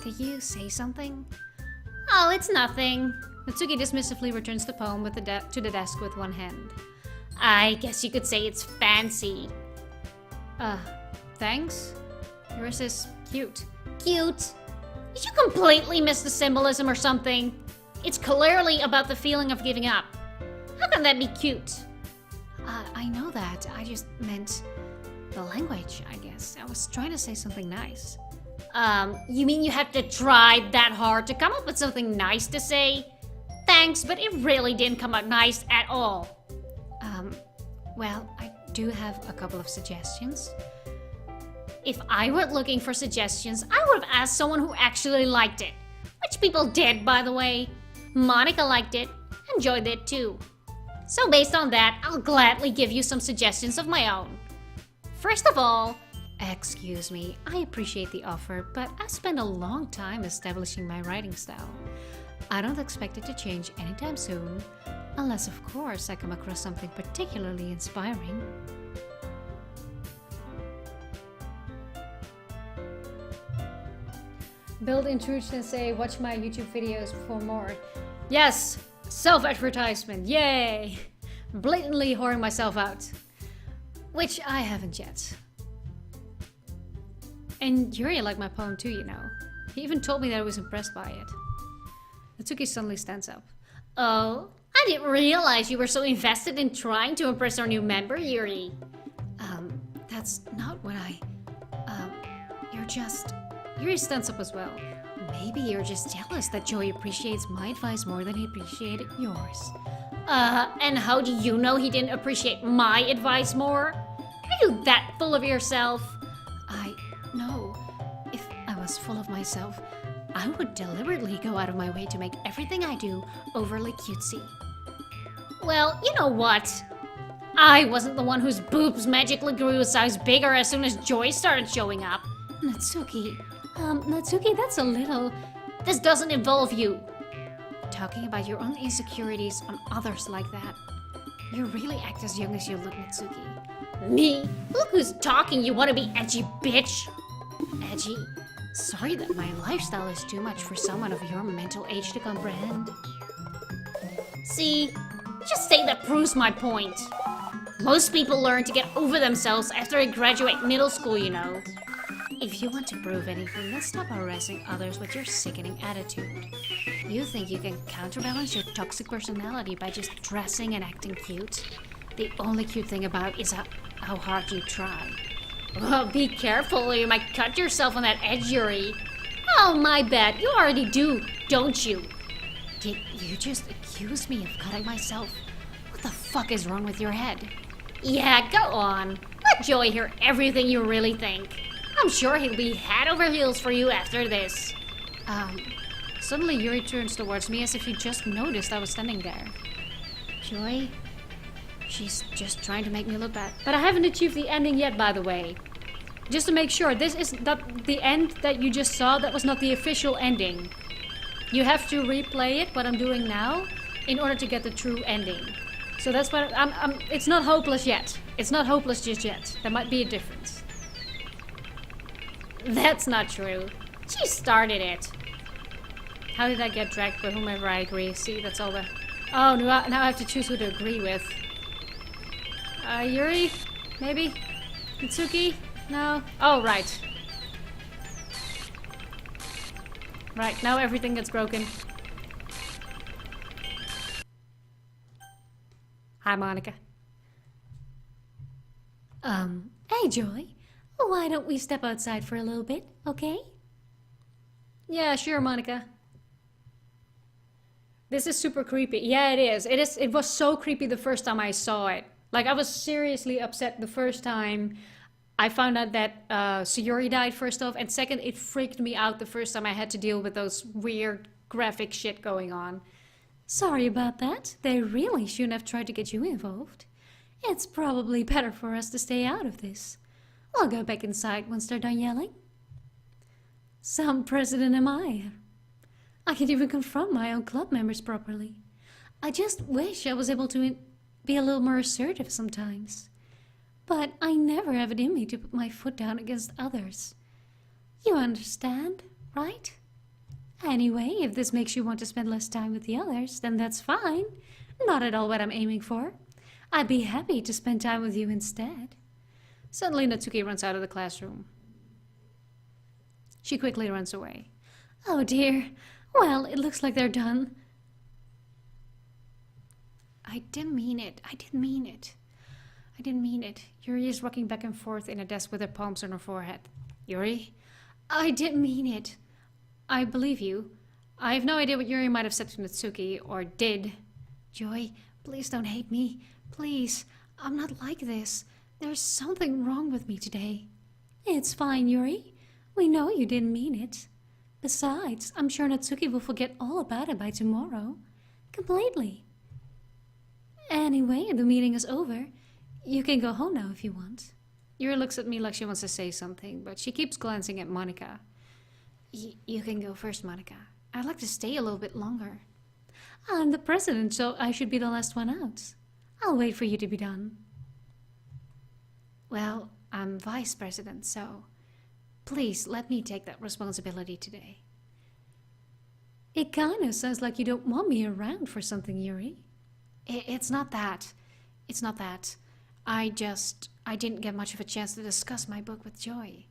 Did you say something? Oh, it's nothing. Natsuki dismissively returns the poem with to the desk with one hand. I guess you could say it's fancy. Thanks? Yours is cute. Cute? Did you completely miss the symbolism or something? It's clearly about the feeling of giving up. How can that be cute? I know that. I just meant the language, I guess. I was trying to say something nice. You mean you have to try that hard to come up with something nice to say? Thanks, but it really didn't come out nice at all. Well, I do have a couple of suggestions. If I were looking for suggestions, I would have asked someone who actually liked it. Which people did, by the way. Monica liked it, enjoyed it too. So based on that, I'll gladly give you some suggestions of my own. First of all, Excuse me, I appreciate the offer, but I spent a long time establishing my writing style. I don't expect it to change anytime soon, unless of course I come across something particularly inspiring. Build intrusion and say, watch my YouTube videos for more. Yes! Self-advertisement, yay! Blatantly whoring myself out. Which I haven't yet. And Yuri liked my poem too, you know. He even told me that I was impressed by it. Natsuki suddenly stands up. oh, I didn't realize you were so invested in trying to impress our new member, Yuri. That's not what you're just... Yuri stands up as well. Maybe you're just jealous that Joey appreciates my advice more than he appreciated yours. And how do you know he didn't appreciate my advice more? Are you that full of yourself? No. If I was full of myself, I would deliberately go out of my way to make everything I do overly cutesy. Well, you know what? I wasn't the one whose boobs magically grew a size bigger as soon as Joy started showing up. Natsuki, Natsuki, that's a little... This doesn't involve you. talking about your own insecurities on others like that. You really act as young as you look, Natsuki. Me? Look who's talking, you wanna be edgy bitch. Edgy? Sorry that my lifestyle is too much for someone of your mental age to comprehend. See? Just say that proves my point. Most people learn to get over themselves after they graduate middle school, you know. If you want to prove anything, then stop harassing others with your sickening attitude. You think you can counterbalance your toxic personality by just dressing and acting cute? The only cute thing about it is how hard you try. Well, be careful or you might cut yourself on that edge, Yuri. Oh, my bad. You already do, don't you? Did you just accuse me of cutting myself? What the fuck is wrong with your head? Yeah, go on. Let Joey hear everything you really think. I'm sure he'll be head over heels for you after this. Suddenly Yuri turns towards me as if he just noticed I was standing there. Joy? She's just trying to make me look bad. But I haven't achieved the ending yet, by the way. Just to make sure, this is not the end that you just saw. That was not the official ending. You have to replay it, what I'm doing now, in order to get the true ending. So that's what it's not hopeless yet. It's not hopeless just yet. There might be a difference. That's not true. She started it. How did I get dragged by whomever I agree? See, that's all the... Oh, now I have to choose who to agree with. Yuri? Maybe? Mitsuki? No? Oh, right. Right, now everything gets broken. Hi, Monica. Hey, Joy. Why don't we step outside for a little bit, okay? Yeah, sure, Monica. This is super creepy. Yeah, it is. It was so creepy the first time I saw it. Like, I was seriously upset the first time I found out that Sayuri died, first off. And second, it freaked me out the first time I had to deal with those weird graphic shit going on. Sorry about that. They really shouldn't have tried to get you involved. It's probably better for us to stay out of this. I'll go back inside once they're done yelling. Some president am I. I can't even confront my own club members properly. I just wish I was able to be a little more assertive sometimes. But I never have it in me to put my foot down against others. You understand, right? Anyway, if this makes you want to spend less time with the others, then that's fine. Not at all what I'm aiming for. I'd be happy to spend time with you instead. Suddenly, Natsuki runs out of the classroom. She quickly runs away. Oh dear. Well, it looks like they're done. I didn't mean it. I didn't mean it. I didn't mean it. Yuri is rocking back and forth in a desk with her palms on her forehead. Yuri? I didn't mean it. I believe you. I have no idea what Yuri might have said to Natsuki, or did. Joy, please don't hate me. Please. I'm not like this. There's something wrong with me today. It's fine, Yuri. We know you didn't mean it. Besides, I'm sure Natsuki will forget all about it by tomorrow. Completely. Anyway, the meeting is over. You can go home now if you want. Yuri looks at me like she wants to say something, but she keeps glancing at Monika. You can go first, Monika. I'd like to stay a little bit longer. I'm the president, so I should be the last one out. I'll wait for you to be done. Well, I'm vice president, so please let me take that responsibility today. It kinda sounds like you don't want me around for something, Yuri. It's not that. It's not that. I didn't get much of a chance to discuss my book with Joy.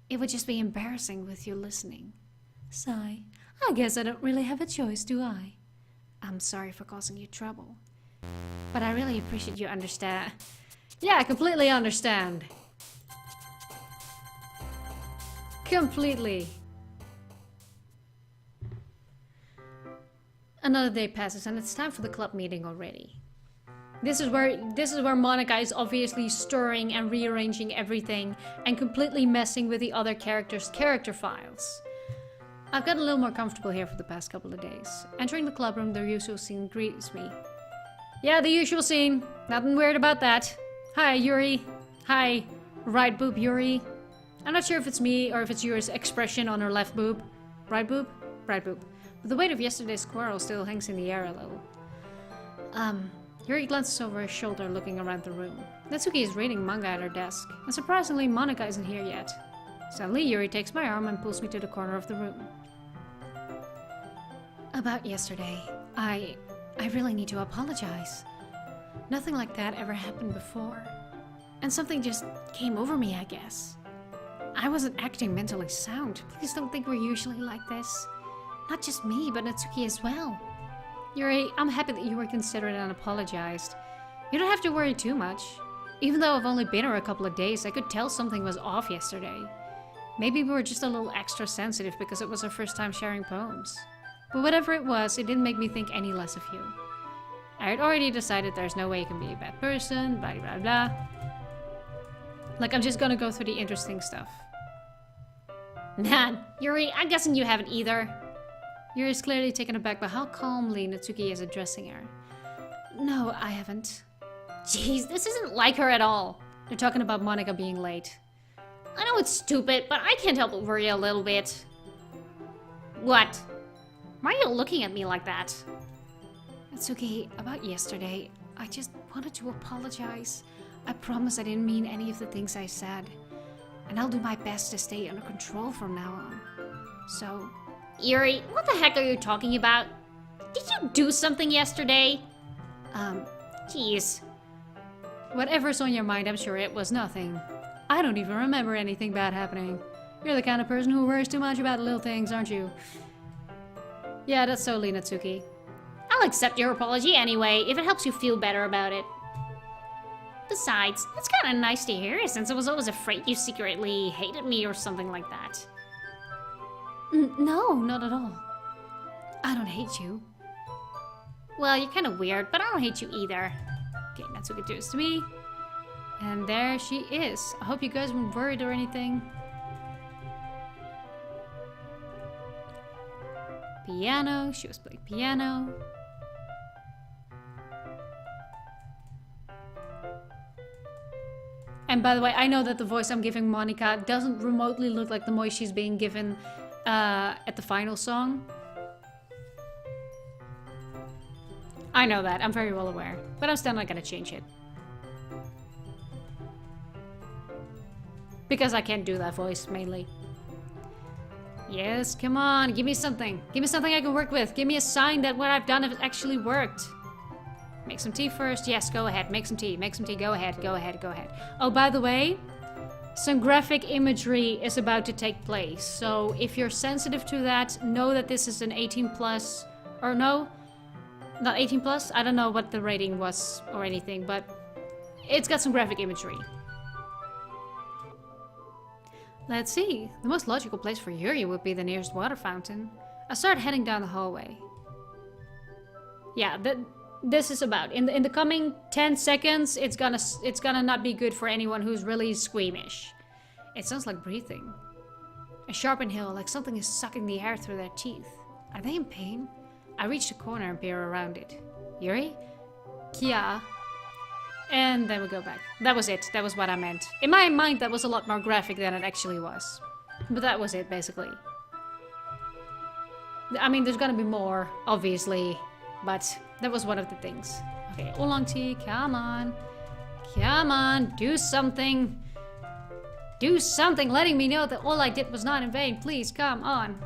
It would just be embarrassing with you listening. Sigh. I guess I don't really have a choice, do I? I'm sorry for causing you trouble. But I really appreciate you understand. Yeah, I completely understand. Completely. Another day passes and it's time for the club meeting already. This is where Monika is obviously stirring and rearranging everything and completely messing with the other characters' character files. I've gotten a little more comfortable here for the past couple of days. Entering the club room, the usual scene greets me. Yeah, the usual scene. Nothing weird about that. Hi, Yuri. Hi, right boob Yuri. I'm not sure if it's me or if it's Yuri's expression on her left boob. Right boob? Right boob. But the weight of yesterday's squirrel still hangs in the air a little. Yuri glances over his shoulder looking around the room. Natsuki is reading manga at her desk, and surprisingly Monika isn't here yet. Suddenly Yuri takes my arm and pulls me to the corner of the room. About yesterday, I really need to apologize. Nothing like that ever happened before. And something just came over me, I guess. I wasn't acting mentally sound. Please don't think we're usually like this. Not just me, but Natsuki as well. Yuri, I'm happy that you were considerate and apologized. You don't have to worry too much. Even though I've only been here a couple of days, I could tell something was off yesterday. Maybe we were just a little extra sensitive because it was our first time sharing poems. But whatever it was, it didn't make me think any less of you. I had already decided there's no way you can be a bad person, blah blah blah. Like, I'm just gonna go through the interesting stuff. Nah, Yuri, I'm guessing you haven't either. Yuri is clearly taken aback by how calmly Natsuki is addressing her. No, I haven't. Jeez, this isn't like her at all. They're talking about Monika being late. I know it's stupid, but I can't help but worry a little bit. What? Why are you looking at me like that? Natsuki, about yesterday, I just wanted to apologize. I promise I didn't mean any of the things I said. And I'll do my best to stay under control from now on. So... Yuri, what the heck are you talking about? Did you do something yesterday? Jeez. Whatever's on your mind, I'm sure it was nothing. I don't even remember anything bad happening. You're the kind of person who worries too much about little things, aren't you? Yeah, that's totally Natsuki. I'll accept your apology anyway, if it helps you feel better about it. Besides, it's kind of nice to hear, since I was always afraid you secretly hated me or something like that. No, not at all. I don't hate you. Well, you're kind of weird, but I don't hate you either. Okay, Natsuki turns to me. And there she is. I hope you guys weren't worried or anything. Piano. She was playing piano. And by the way, I know that the voice I'm giving Monika doesn't remotely look like the voice she's being given at the final song. I know that. I'm very well aware. But I'm still not gonna change it. Because I can't do that voice, mainly. Yes, come on. Give me something. Give me something I can work with. Give me a sign that what I've done has actually worked. Make some tea first. Yes, go ahead. Make some tea. Make some tea. Go ahead. Go ahead. Go ahead. Oh, by the way, some graphic imagery is about to take place. So if you're sensitive to that, know that this is an 18 plus, or no, not 18 plus. I don't know what the rating was or anything, but it's got some graphic imagery. Let's see. The most logical place for Yuri would be the nearest water fountain. I start heading down the hallway. Yeah, this is about in the coming 10 seconds. It's gonna not be good for anyone who's really squeamish. It sounds like breathing. A sharp inhale, like something is sucking the air through their teeth. Are they in pain? I reach the corner and peer around it. Yuri? Kia? And then we go back. That was it. That was what I meant. In my mind, that was a lot more graphic than it actually was. But that was it, basically. I mean, there's gonna be more, obviously. But that was one of the things. Okay, oolong tea, come on. Come on, do something. Do something, letting me know that all I did was not in vain. Please, come on.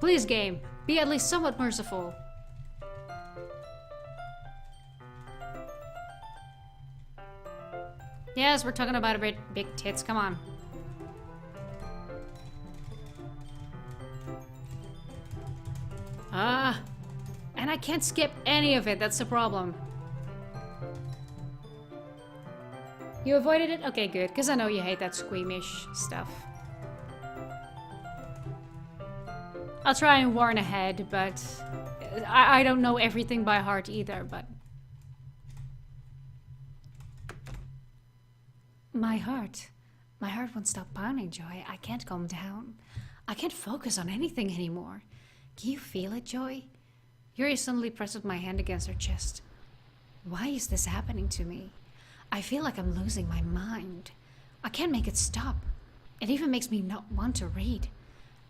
Please, game, be at least somewhat merciful. Yes, we're talking about a bit big tits, come on. And I can't skip any of it, that's the problem. You avoided it? Okay, good, because I know you hate that squeamish stuff. I'll try and warn ahead, but I don't know everything by heart either, but... My heart won't stop pounding, Joy. I can't calm down. I can't focus on anything anymore. Can you feel it, Joy? Yuri suddenly presses my hand against her chest. Why is this happening to me? I feel like I'm losing my mind. I can't make it stop. It even makes me not want to read.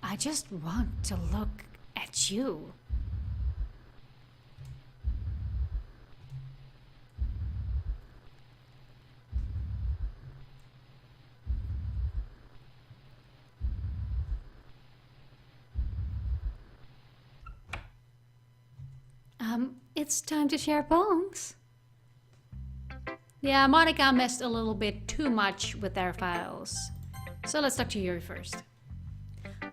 I just want to look at you. It's time to share poems. Yeah, Monica messed a little bit too much with their files. So let's talk to Yuri first.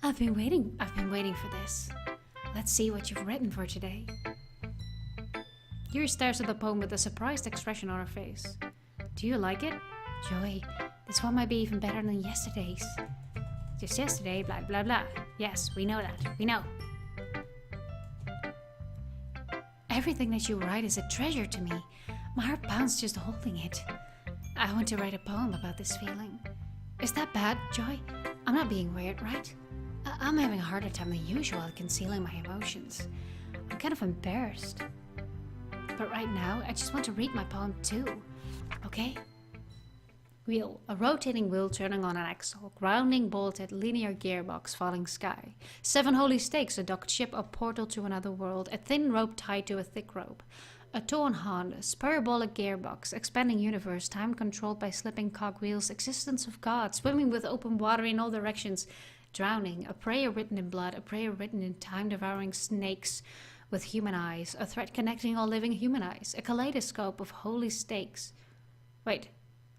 I've been waiting for this. Let's see what you've written for today. Yuri stares at the poem with a surprised expression on her face. Do you like it? Joy, this one might be even better than yesterday's. Just yesterday, blah blah blah. Yes, we know that. We know. Everything that you write is a treasure to me. My heart pounds just holding it. I want to write a poem about this feeling. Is that bad, Joy? I'm not being weird, right? I'm having a harder time than usual at concealing my emotions. I'm kind of embarrassed. But right now, I just want to read my poem too. Okay? Wheel. A rotating wheel turning on an axle. Grounding bolted linear gearbox falling sky. 7 holy stakes, a docked ship, a portal to another world. A thin rope tied to a thick rope. A torn harness, parabolic gearbox, expanding universe, time controlled by slipping cogwheels, existence of God, swimming with open water in all directions, drowning, a prayer written in blood, a prayer written in time, devouring snakes with human eyes, a thread connecting all living human eyes, a kaleidoscope of holy stakes. Wait.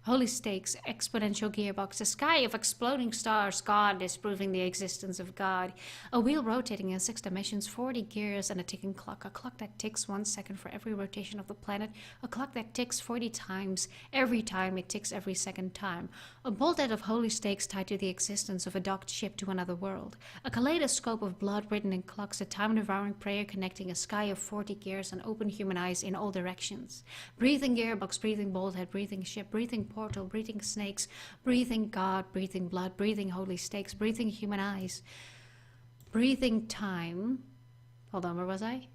Holy stakes, exponential gearbox, a sky of exploding stars, God disproving the existence of God, a wheel rotating in 6 dimensions, 40 gears, and a ticking clock, a clock that ticks 1 second for every rotation of the planet, a clock that ticks 40 times, every time it ticks every second time, a bolthead of holy stakes tied to the existence of a docked ship to another world, a kaleidoscope of blood written in clocks, a time-devouring prayer connecting a sky of 40 gears and open human eyes in all directions, breathing gearbox, breathing bolthead, breathing ship, breathing portal, breathing snakes, breathing God, breathing blood, breathing holy stakes, breathing human eyes, breathing time. Hold on, where was I?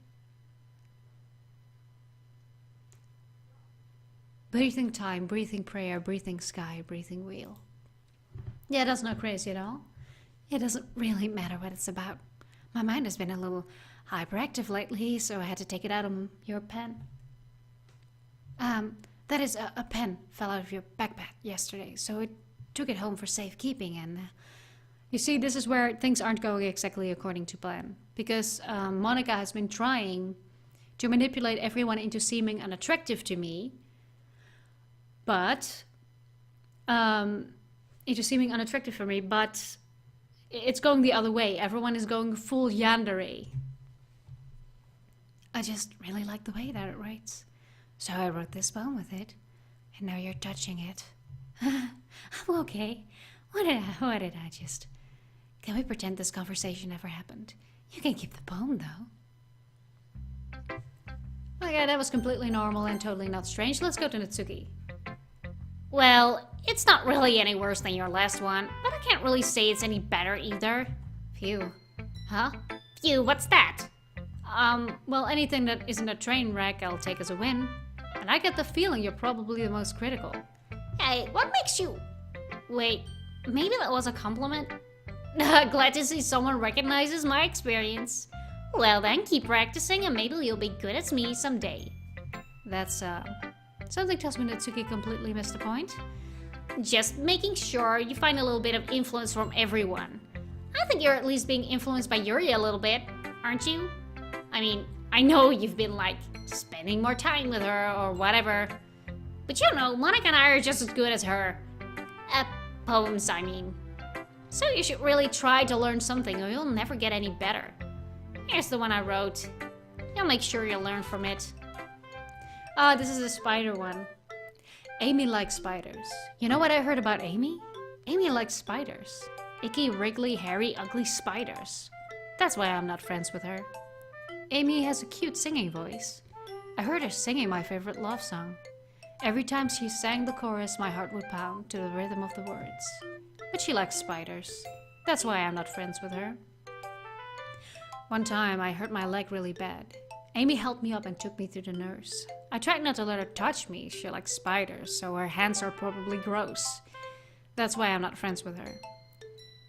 Breathing time, breathing prayer, breathing sky, breathing wheel. Yeah, that's not crazy at all. It doesn't really matter what it's about. My mind has been a little hyperactive lately, so I had to take it out on your pen. That is, a pen fell out of your backpack yesterday, so I took it home for safekeeping, and you see, this is where things aren't going exactly according to plan, because Monica has been trying to manipulate everyone into seeming unattractive to me, but into seeming unattractive for me, but it's going the other way. Everyone is going full yandere. I just really like the way that it writes. So I wrote this poem with it, and now you're touching it. Okay. What did I just... Can we pretend this conversation never happened? You can keep the poem, though. Okay, that was completely normal and totally not strange. Let's go to Natsuki. Well, it's not really any worse than your last one, but I can't really say it's any better either. Phew. Huh? Phew, what's that? Well, anything that isn't a train wreck, I'll take as a win. And I get the feeling you're probably the most critical. Hey, what makes you... Wait, maybe that was a compliment? Glad to see someone recognizes my experience. Well then, keep practicing and maybe you'll be good as me someday. That's, something tells me Natsuki completely missed the point. Just making sure you find a little bit of influence from everyone. I think you're at least being influenced by Yuri a little bit, aren't you? I mean, I know you've been, like, spending more time with her or whatever. But you know, Monica and I are just as good as her. Poems, I mean. So you should really try to learn something or you'll never get any better. Here's the one I wrote. You'll make sure you learn from it. This is the spider one. Amy likes spiders. You know what I heard about Amy? Amy likes spiders. Icky, wriggly, hairy, ugly spiders. That's why I'm not friends with her. Amy has a cute singing voice. I heard her singing my favorite love song. Every time she sang the chorus, my heart would pound to the rhythm of the words. But she likes spiders. That's why I'm not friends with her. One time, I hurt my leg really bad. Amy helped me up and took me to the nurse. I tried not to let her touch me. She likes spiders, so her hands are probably gross. That's why I'm not friends with her.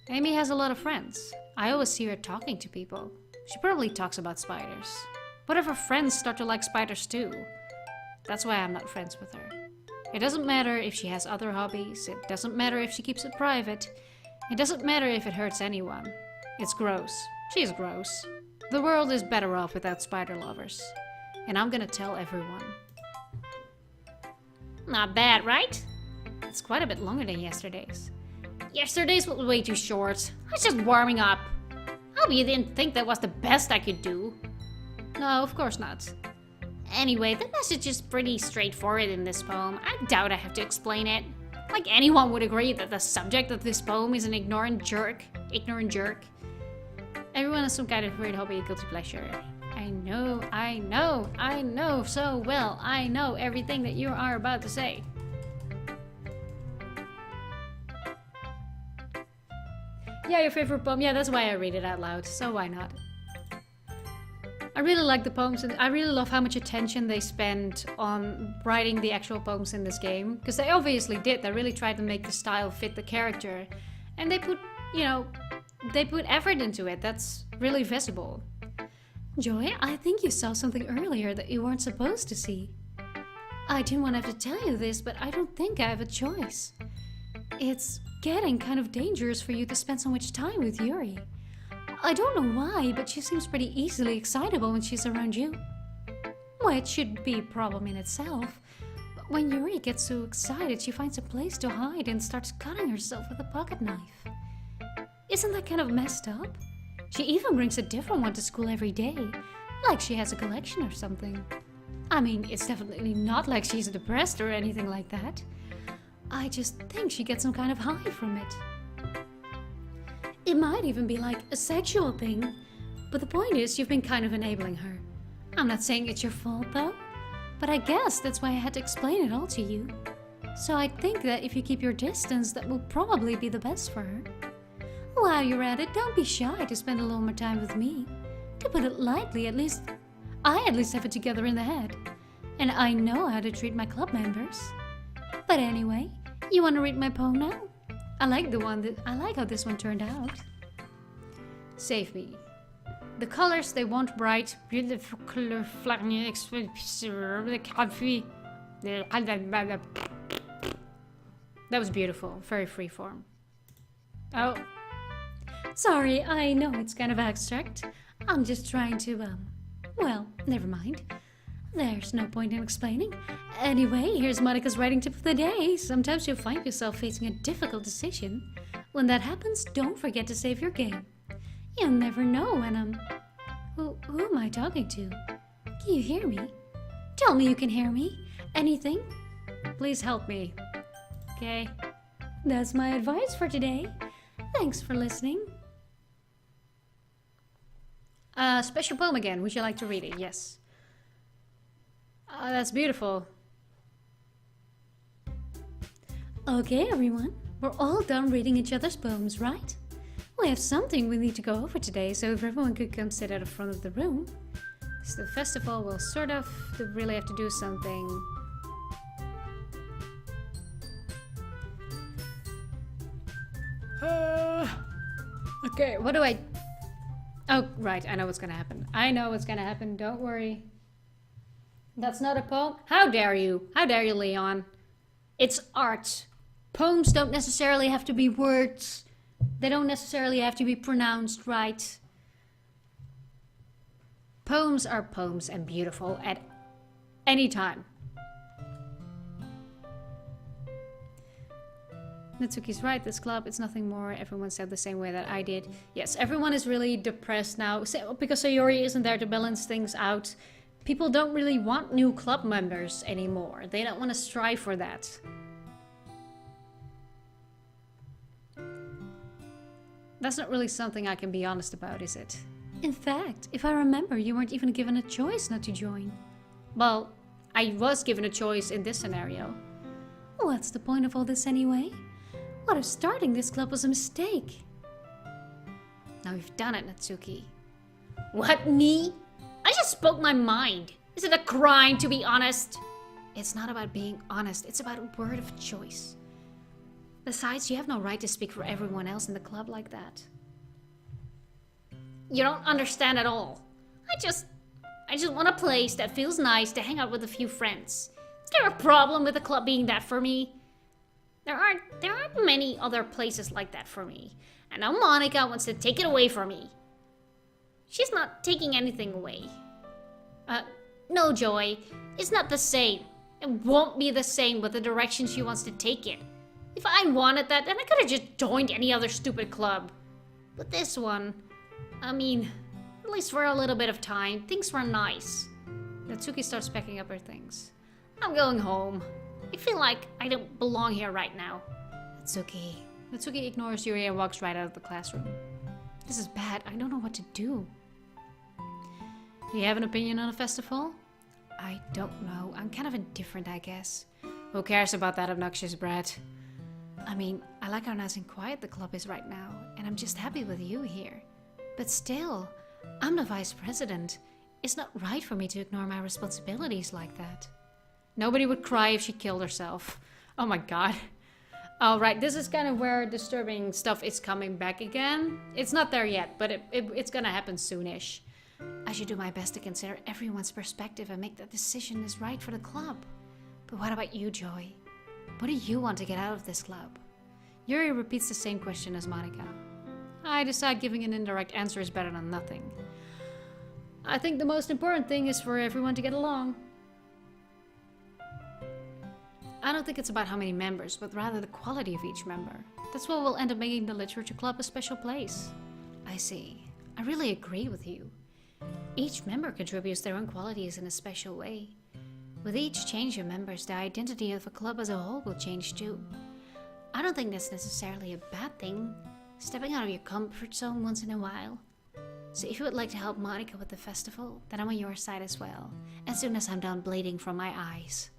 Amy has a lot of friends. I always see her talking to people. She probably talks about spiders. What if her friends start to like spiders too? That's why I'm not friends with her. It doesn't matter if she has other hobbies. It doesn't matter if she keeps it private. It doesn't matter if it hurts anyone. It's gross. She's gross. The world is better off without spider lovers. And I'm gonna tell everyone. Not bad, right? It's quite a bit longer than yesterday's. Yesterday's was way too short. I was just warming up. Hope you didn't think that was the best I could do. No, of course not. Anyway, the message is pretty straightforward in this poem. I doubt I have to explain it. Like anyone would agree that the subject of this poem is an ignorant jerk. Everyone has some kind of weird hobby, guilty pleasure. I know so well. I know everything that you are about to say. Yeah, your favorite poem. Yeah, that's why I read it out loud. So why not? I really like the poems, and I really love how much attention they spend on writing the actual poems in this game. Because they obviously did. They really tried to make the style fit the character. And they put, they put effort into it. That's really visible. Joy, I think you saw something earlier that you weren't supposed to see. I didn't want to have to tell you this, but I don't think I have a choice. It's getting kind of dangerous for you to spend so much time with Yuri. I don't know why, but she seems pretty easily excitable when she's around you. Which should be a problem in itself. But when Yuri gets so excited, she finds a place to hide and starts cutting herself with a pocket knife. Isn't that kind of messed up? She even brings a different one to school every day, like she has a collection or something. I mean, it's definitely not like she's depressed or anything like that. I just think she gets some kind of high from it. It might even be like a sexual thing, but the point is you've been kind of enabling her. I'm not saying it's your fault though, but I guess that's why I had to explain it all to you. So I think that if you keep your distance, that will probably be the best for her. While you're at it, don't be shy to spend a little more time with me. To put it lightly, I at least have it together in the head. And I know how to treat my club members. But anyway, you want to read my poem now? I like how this one turned out. Save me. The colors, they want bright, beautiful color. That was beautiful. Very freeform. Oh. Sorry, I know it's kind of abstract. I'm just trying to, Well, never mind. There's no point in explaining. Anyway, here's Monica's writing tip of the day. Sometimes you'll find yourself facing a difficult decision. When that happens, don't forget to save your game. You'll never know when Who am I talking to? Can you hear me? Tell me you can hear me. Anything? Please help me. Okay. That's my advice for today. Thanks for listening. Special poem again. Would you like to read it? Yes. That's beautiful. Okay, everyone. We're all done reading each other's poems, right? We have something we need to go over today, so if everyone could come sit at the front of the room. So the festival will sort of really have to do something. Okay, what do I... Oh, right, I know what's gonna happen. I know what's gonna happen, don't worry. That's not a poem? How dare you? How dare you, Leon? It's art. Poems don't necessarily have to be words. They don't necessarily have to be pronounced right. Poems are poems and beautiful at any time. Natsuki's right, this club, it's nothing more. Everyone said the same way that I did. Yes, everyone is really depressed now because Sayori isn't there to balance things out. People don't really want new club members anymore. They don't want to strive for that. That's not really something I can be honest about, is it? In fact, if I remember, you weren't even given a choice not to join. Well, I was given a choice in this scenario. What's the point of all this anyway? What if starting this club was a mistake? Now you've done it, Natsuki. What, me? I just spoke my mind. Is it a crime to be honest? It's not about being honest, it's about a word of choice. Besides, you have no right to speak for everyone else in the club like that. You don't understand at all. I just want a place that feels nice to hang out with a few friends. Is there a problem with the club being that for me? There aren't many other places like that for me. And now Monica wants to take it away from me. She's not taking anything away. No, Joy. It's not the same. It won't be the same with the direction she wants to take it. If I wanted that, then I could have just joined any other stupid club. But this one, I mean, at least for a little bit of time, things were nice. Natsuki starts packing up her things. I'm going home. I feel like I don't belong here right now. Natsuki. Natsuki ignores Yuri and walks right out of the classroom. This is bad. I don't know what to do. Do you have an opinion on the festival? I don't know. I'm kind of indifferent, I guess. Who cares about that obnoxious brat? I mean, I like how nice and quiet the club is right now, and I'm just happy with you here. But still, I'm the vice president. It's not right for me to ignore my responsibilities like that. Nobody would cry if she killed herself. Oh my god. Alright, this is kind of where disturbing stuff is coming back again. It's not there yet, but it's gonna happen soonish. I should do my best to consider everyone's perspective and make the decision is right for the club. But what about you, Joy? What do you want to get out of this club? Yuri repeats the same question as Monica. I decide giving an indirect answer is better than nothing. I think the most important thing is for everyone to get along. I don't think it's about how many members, but rather the quality of each member. That's what will end up making the literature club a special place. I see. I really agree with you. Each member contributes their own qualities in a special way. With each change of members, the identity of a club as a whole will change too. I don't think that's necessarily a bad thing, stepping out of your comfort zone once in a while. So if you would like to help Monica with the festival, then I'm on your side as well, as soon as I'm done bleeding from my eyes.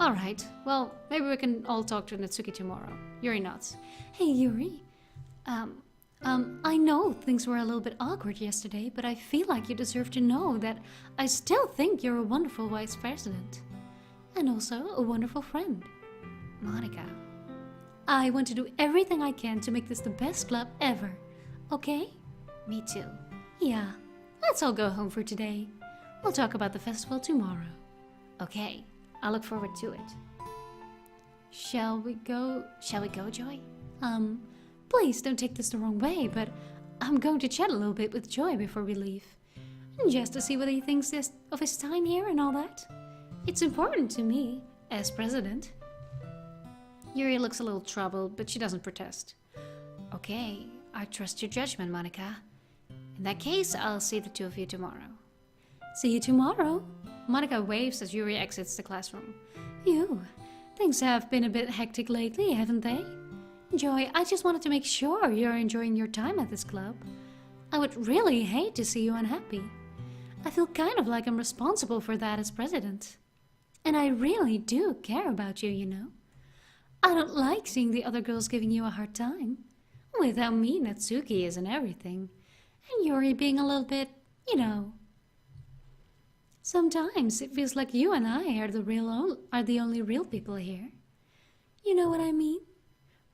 Alright, well, maybe we can all talk to Natsuki tomorrow. Yuri nods. Hey, Yuri. I know things were a little bit awkward yesterday, but I feel like you deserve to know that I still think you're a wonderful vice president. And also a wonderful friend. Monica. I want to do everything I can to make this the best club ever. Okay? Me too. Yeah. Let's all go home for today. We'll talk about the festival tomorrow. Okay. I look forward to it. Shall we go, Joy? Please don't take this the wrong way, but I'm going to chat a little bit with Joy before we leave. just to see what he thinks of his time here and all that. It's important to me, as president. Yuri looks a little troubled, but she doesn't protest. Okay, I trust your judgment, Monica. In that case, I'll see the two of you tomorrow. See you tomorrow. Monica waves as Yuri exits the classroom. Phew, things have been a bit hectic lately, haven't they? Joy, I just wanted to make sure you're enjoying your time at this club. I would really hate to see you unhappy. I feel kind of like I'm responsible for that as president. And I really do care about you, you know. I don't like seeing the other girls giving you a hard time. With how mean Natsuki is and everything. And Yuri being a little bit, you know. Sometimes it feels like you and I are the only real people here. You know what I mean?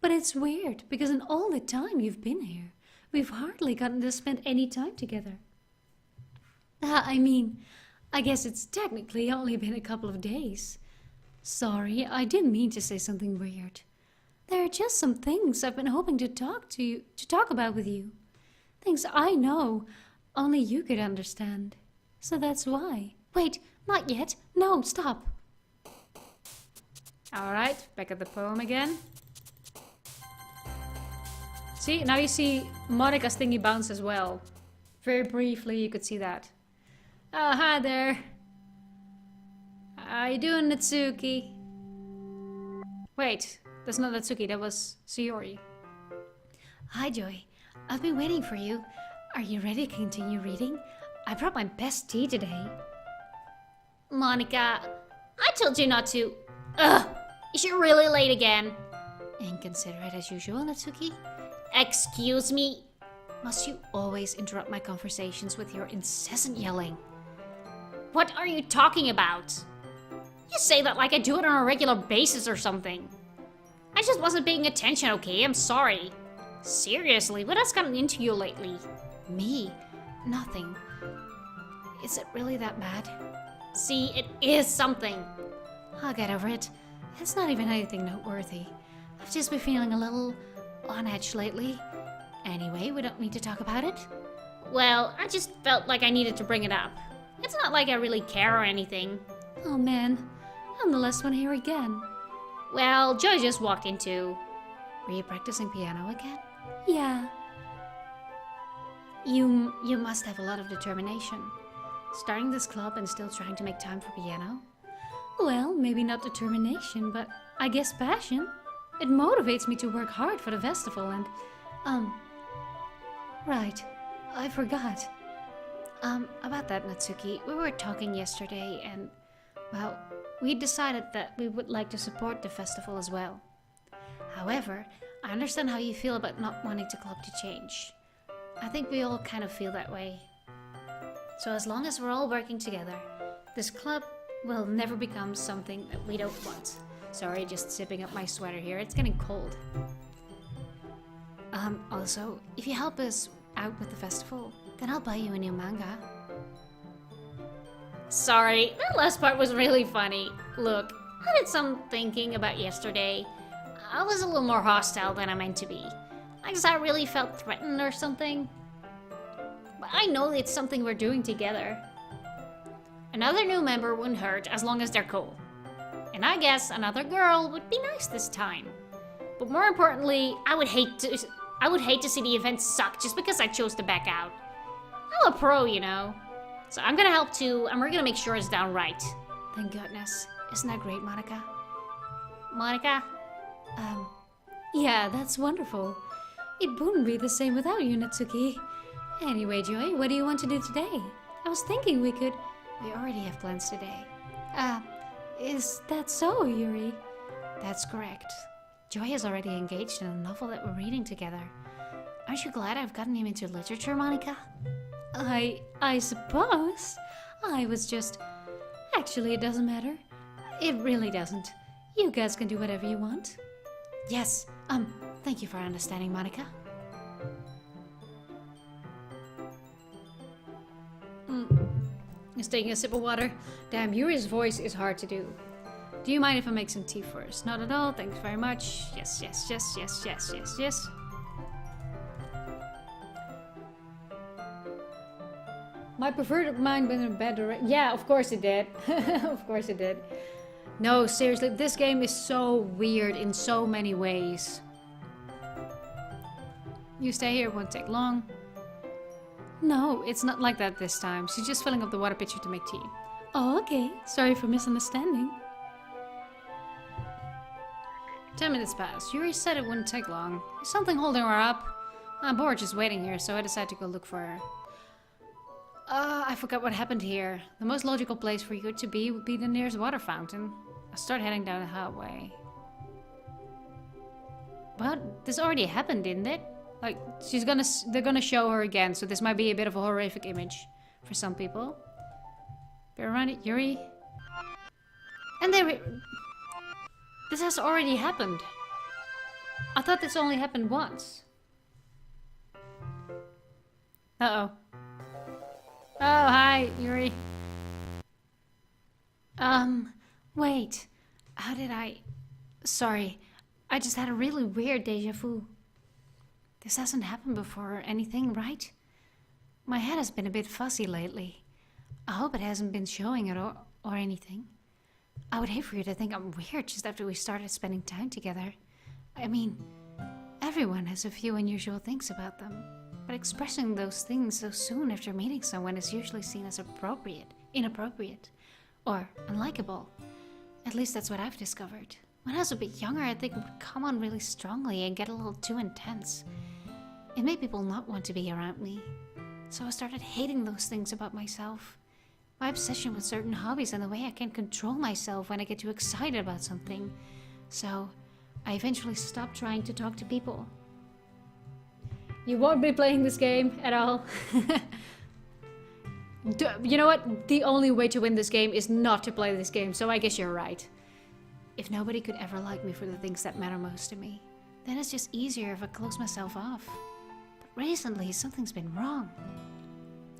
But it's weird, because in all the time you've been here, we've hardly gotten to spend any time together. I mean, I guess it's technically only been a couple of days. Sorry, I didn't mean to say something weird. There are just some things I've been hoping to talk about with you. Things I know only you could understand. So that's why. Wait, not yet. No, stop. Alright, back at the poem again. See, now you see Monica's thingy bounce as well. Very briefly, you could see that. Oh, hi there. How you doing, Natsuki? Wait, that's not Natsuki, that was Sayori. Hi, Joy. I've been waiting for you. Are you ready to continue reading? I brought my best tea today. Monica, I told you not to. Ugh, is she really late again? Inconsiderate as usual, Natsuki. Excuse me? Must you always interrupt my conversations with your incessant yelling? What are you talking about? You say that like I do it on a regular basis or something. I just wasn't paying attention, okay? I'm sorry. Seriously, what has gotten into you lately? Me? Nothing. Is it really that bad? See, it is something. I'll get over it. It's not even anything noteworthy. I've just been feeling a little on edge lately. Anyway, we don't need to talk about it. Well, I just felt like I needed to bring it up. It's not like I really care or anything. Oh man, I'm the last one here again. Well, Joy just walked in too. Were you practicing piano again? Yeah. You must have a lot of determination. Starting this club and still trying to make time for piano? Well, maybe not determination, but I guess passion. It motivates me to work hard for the festival and, right, I forgot. About that, Natsuki, we were talking yesterday and, well, we decided that we would like to support the festival as well. However, I understand how you feel about not wanting the club to change. I think we all kind of feel that way. So as long as we're all working together, this club will never become something that we don't want. Sorry, just zipping up my sweater here, it's getting cold. Also, if you help us out with the festival, then I'll buy you a new manga. Sorry, that last part was really funny. Look, I did some thinking about yesterday. I was a little more hostile than I meant to be. I guess I really felt threatened or something. But I know it's something we're doing together. Another new member wouldn't hurt as long as they're cool. And I guess another girl would be nice this time. But more importantly, I would hate to see the event suck just because I chose to back out. I'm a pro, you know. So I'm gonna help too, and we're gonna make sure it's down right. Thank goodness. Isn't that great, Monica? Monica? Yeah, that's wonderful. It wouldn't be the same without you, Natsuki. Anyway, Joy, what do you want to do today? I was thinking we already have plans today. Is that so, Yuri? That's correct. Joy is already engaged in a novel that we're reading together. Aren't you glad I've gotten him into literature, Monica? I suppose. I was just... Actually, it doesn't matter. It really doesn't. You guys can do whatever you want. Yes, thank you for understanding, Monica. Just taking a sip of water. Damn, Yuri's voice is hard to do. Do you mind if I make some tea first? Not at all, thanks very much. Yes, yes, yes, yes, yes, yes, yes. My perverted mind went in a bad direction. Yeah, of course it did. Of course it did. No, seriously, this game is so weird in so many ways. You stay here, it won't take long. No, it's not like that this time. She's just filling up the water pitcher to make tea. Oh, okay. Sorry for misunderstanding. 10 minutes passed. Yuri said it wouldn't take long. Is something holding her up? I'm bored just waiting here, so I decided to go look for her. I forgot what happened here. The most logical place for you to be would be the nearest water fountain. I start heading down the hallway. But this already happened, didn't it? Like, they're gonna show her again, so this might be a bit of a horrific image for some people. Bear around it, Yuri. And this has already happened. I thought this only happened once. Uh-oh. Oh, hi, Yuri. Wait. How did I... Sorry. I just had a really weird deja vu. This hasn't happened before or anything, right? My head has been a bit fuzzy lately. I hope it hasn't been showing it or anything. I would hate for you to think I'm weird just after we started spending time together. I mean, everyone has a few unusual things about them. But expressing those things so soon after meeting someone is usually seen as inappropriate, or unlikable. At least that's what I've discovered. When I was a bit younger, I think it would come on really strongly and get a little too intense. It made people not want to be around me. So I started hating those things about myself. My obsession with certain hobbies and the way I can't control myself when I get too excited about something. So I eventually stopped trying to talk to people. You won't be playing this game at all. You know what? The only way to win this game is not to play this game, so I guess you're right. If nobody could ever like me for the things that matter most to me, then it's just easier if I close myself off. But recently, something's been wrong.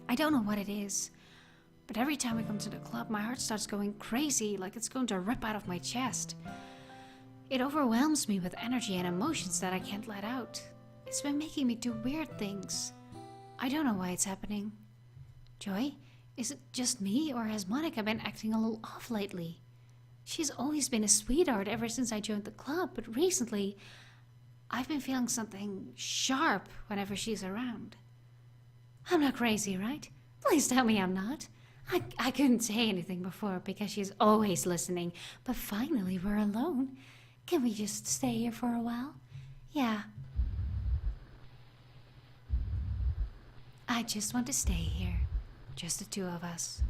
I don't know what it is, but every time I come to the club, my heart starts going crazy, like it's going to rip out of my chest. It overwhelms me with energy and emotions that I can't let out. It's been making me do weird things. I don't know why it's happening. Joy, is it just me, or has Monica been acting a little off lately? She's always been a sweetheart ever since I joined the club, but recently I've been feeling something sharp whenever she's around. I'm not crazy, right? Please tell me I'm not. I couldn't say anything before because she's always listening, but finally we're alone. Can we just stay here for a while? Yeah. I just want to stay here. Just the two of us.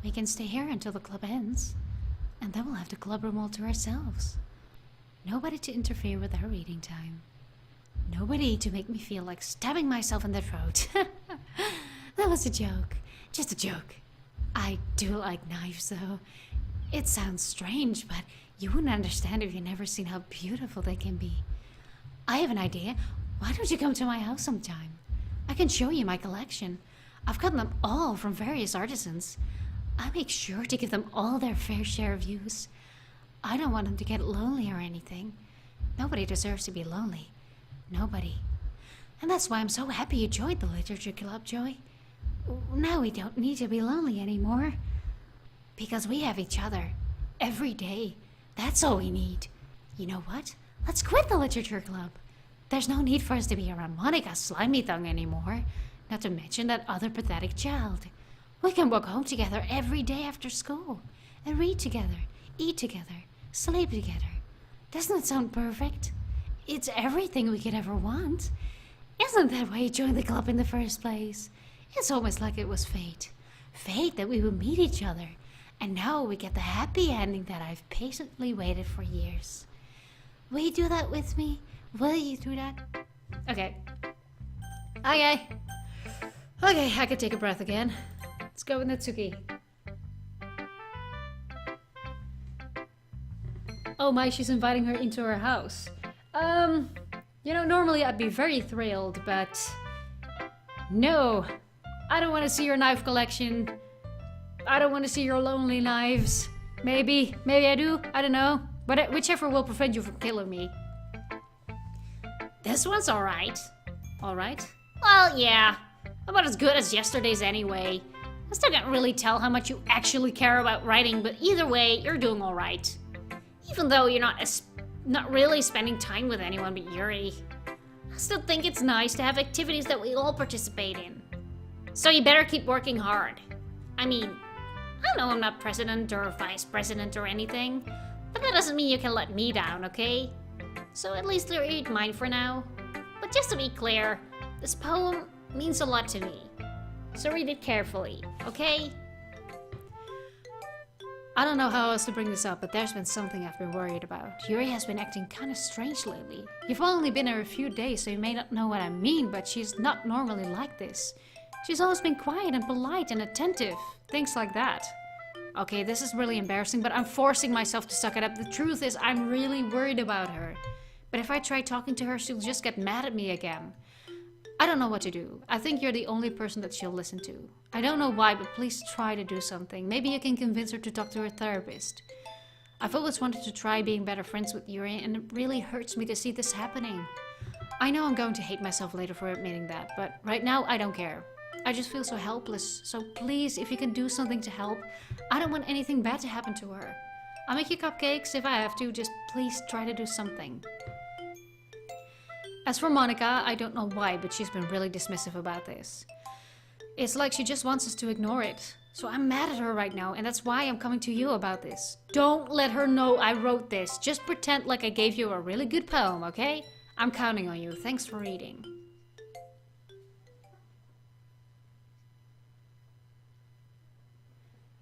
We can stay here until the club ends. And then we'll have the club room all to ourselves. Nobody to interfere with our reading time. Nobody to make me feel like stabbing myself in the throat. That was a joke. Just a joke. I do like knives, though. It sounds strange, but you wouldn't understand if you've never seen how beautiful they can be. I have an idea. Why don't you come to my house sometime? I can show you my collection. I've gotten them all from various artisans. I make sure to give them all their fair share of use. I don't want them to get lonely or anything. Nobody deserves to be lonely. Nobody. And that's why I'm so happy you joined the Literature Club, Joy. Now we don't need to be lonely anymore. Because we have each other. Every day. That's all we need. You know what? Let's quit the Literature Club. There's no need for us to be around Monica's slimy tongue anymore. Not to mention that other pathetic child. We can walk home together every day after school. And read together, eat together, sleep together. Doesn't it sound perfect? It's everything we could ever want. Isn't that why you joined the club in the first place? It's almost like it was fate. Fate that we would meet each other. And now we get the happy ending that I've patiently waited for years. Will you do that with me? Will you do that? Okay. Okay, I could take a breath again. Let's go with Natsuki. Oh my, she's inviting her into her house. You know, normally I'd be very thrilled, but... No! I don't want to see your knife collection. I don't want to see your lonely knives. Maybe I do, I don't know. But whichever will prevent you from killing me. This one's alright. Alright? Well, yeah. About as good as yesterday's anyway. I still can't really tell how much you actually care about writing, but either way, you're doing alright. Even though you're not really spending time with anyone but Yuri. I still think it's nice to have activities that we all participate in. So you better keep working hard. I mean, I know I'm not president or vice president or anything, but that doesn't mean you can let me down, okay? So at least read mine for now. But just to be clear, this poem means a lot to me. So read it carefully, okay? I don't know how else to bring this up, but there's been something I've been worried about. Yuri has been acting kind of strange lately. You've only been here a few days, so you may not know what I mean, but she's not normally like this. She's always been quiet and polite and attentive. Things like that. Okay, this is really embarrassing, but I'm forcing myself to suck it up. The truth is, I'm really worried about her. But if I try talking to her, she'll just get mad at me again. I don't know what to do. I think you're the only person that she'll listen to. I don't know why, but please try to do something. Maybe you can convince her to talk to her therapist. I've always wanted to try being better friends with Yuri, and it really hurts me to see this happening. I know I'm going to hate myself later for admitting that, but right now I don't care. I just feel so helpless, so please, if you can do something to help, I don't want anything bad to happen to her. I'll make you cupcakes if I have to, just please try to do something. As for Monica, I don't know why, but she's been really dismissive about this. It's like she just wants us to ignore it. So I'm mad at her right now, and that's why I'm coming to you about this. Don't let her know I wrote this. Just pretend like I gave you a really good poem, okay? I'm counting on you. Thanks for reading.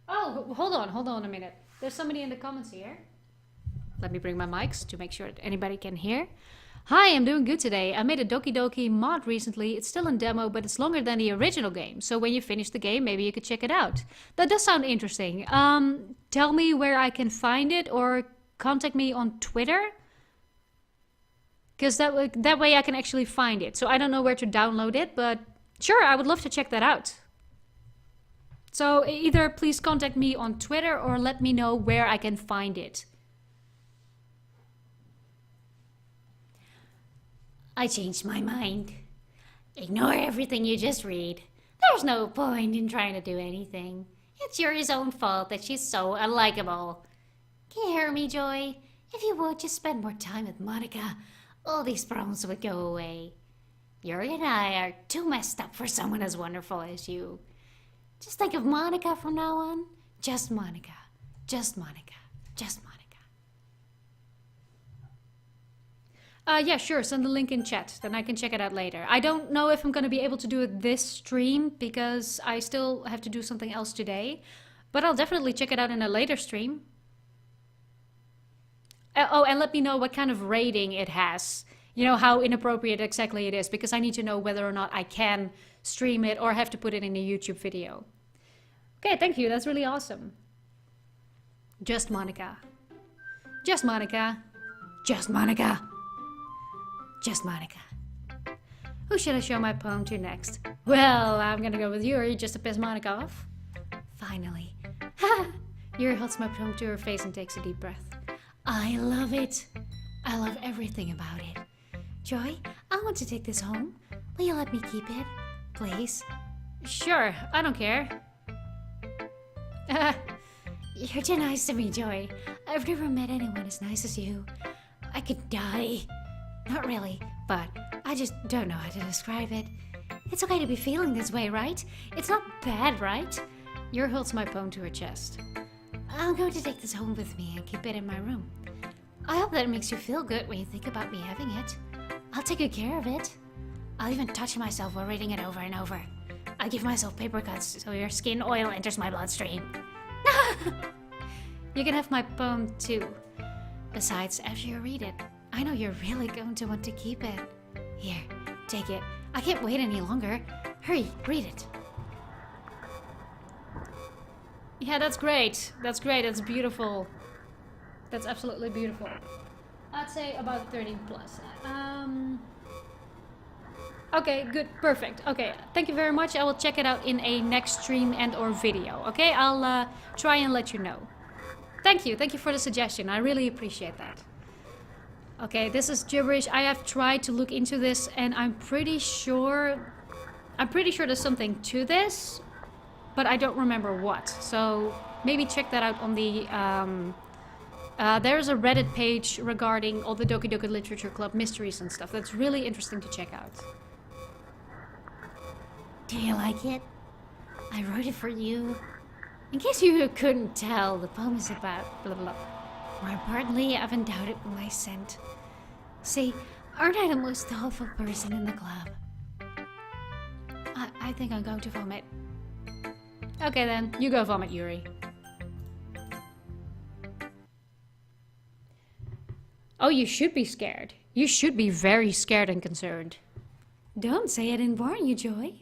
Oh, hold on a minute. There's somebody in the comments here. Let me bring my mics to make sure that anybody can hear. Hi, I'm doing good today. I made a Doki Doki mod recently. It's still in demo, but it's longer than the original game. So when you finish the game, maybe you could check it out. That does sound interesting. Tell me where I can find it or contact me on Twitter. Because that way I can actually find it. So I don't know where to download it, but sure, I would love to check that out. So either please contact me on Twitter or let me know where I can find it. I changed my mind. Ignore everything you just read. There's no point in trying to do anything. It's Yuri's own fault that she's so unlikable. Can you hear me, Joy? If you would just spend more time with Monica, all these problems would go away. Yuri and I are too messed up for someone as wonderful as you. Just think of Monica from now on. Just Monica. Just Monica. Just Monica. Yeah, sure. Send the link in chat. Then I can check it out later. I don't know if I'm going to be able to do it this stream because I still have to do something else today. But I'll definitely check it out in a later stream. Oh, and let me know what kind of rating it has. You know, how inappropriate exactly it is. Because I need to know whether or not I can stream it or have to put it in a YouTube video. Okay, thank you. That's really awesome. Just Monica. Just Monica. Just Monica. Just Monica. Who should I show my poem to next? Well, I'm gonna go with Yuri just to piss Monica off. Finally. Yuri holds my poem to her face and takes a deep breath. I love it. I love everything about it. Joy, I want to take this home. Will you let me keep it? Please? Sure, I don't care. You're too nice to me, Joy. I've never met anyone as nice as you. I could die. Not really, but I just don't know how to describe it. It's okay to be feeling this way, right? It's not bad, right? Yuri holds my poem to her chest. I'm going to take this home with me and keep it in my room. I hope that it makes you feel good when you think about me having it. I'll take good care of it. I'll even touch myself while reading it over and over. I'll give myself paper cuts so your skin oil enters my bloodstream. You can have my poem too. Besides, after you read it, I know you're really going to want to keep it. Here, take it. I can't wait any longer. Hurry, read it. Yeah, that's great. That's great. That's beautiful. That's absolutely beautiful. I'd say about 13 plus. Okay, good, perfect. Okay, thank you very much. I will check it out in a next stream and or video. Okay, I'll try and let you know. Thank you for the suggestion. I really appreciate that. Okay, this is gibberish. I have tried to look into this and I'm pretty sure there's something to this, but I don't remember what. So maybe check that out on the... there's a Reddit page regarding all the Doki Doki Literature Club mysteries and stuff. That's really interesting to check out. Do you like it? I wrote it for you. In case you couldn't tell, the poem is about blah blah. More importantly, I've endowed it with my scent. See, aren't I the most thoughtful person in the club? I think I'm going to vomit. Okay then, you go vomit, Yuri. Oh, you should be scared. You should be very scared and concerned. Don't say I didn't warn you, Joy.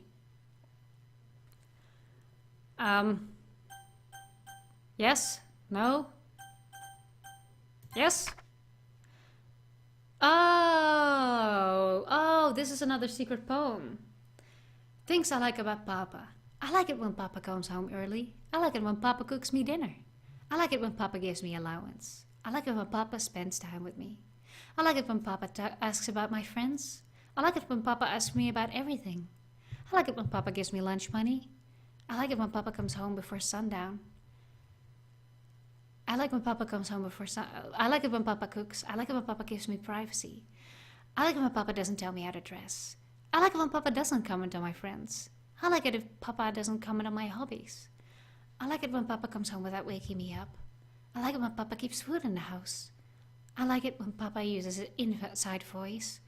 Yes? No? Yes? Oh, this is another secret poem. Things I like about Papa. I like it when Papa comes home early. I like it when Papa cooks me dinner. I like it when Papa gives me allowance. I like it when Papa spends time with me. I like it when Papa asks about my friends. I like it when Papa asks me about everything. I like it when Papa gives me lunch money. I like it when Papa comes home before sundown. I like when Papa comes home before I like it when Papa cooks. I like it when Papa gives me privacy. I like it when Papa doesn't tell me how to dress. I like it when Papa doesn't comment on my friends. I like it if Papa doesn't comment on my hobbies. I like it when Papa comes home without waking me up. I like it when Papa keeps food in the house. I like it when Papa uses an inside voice.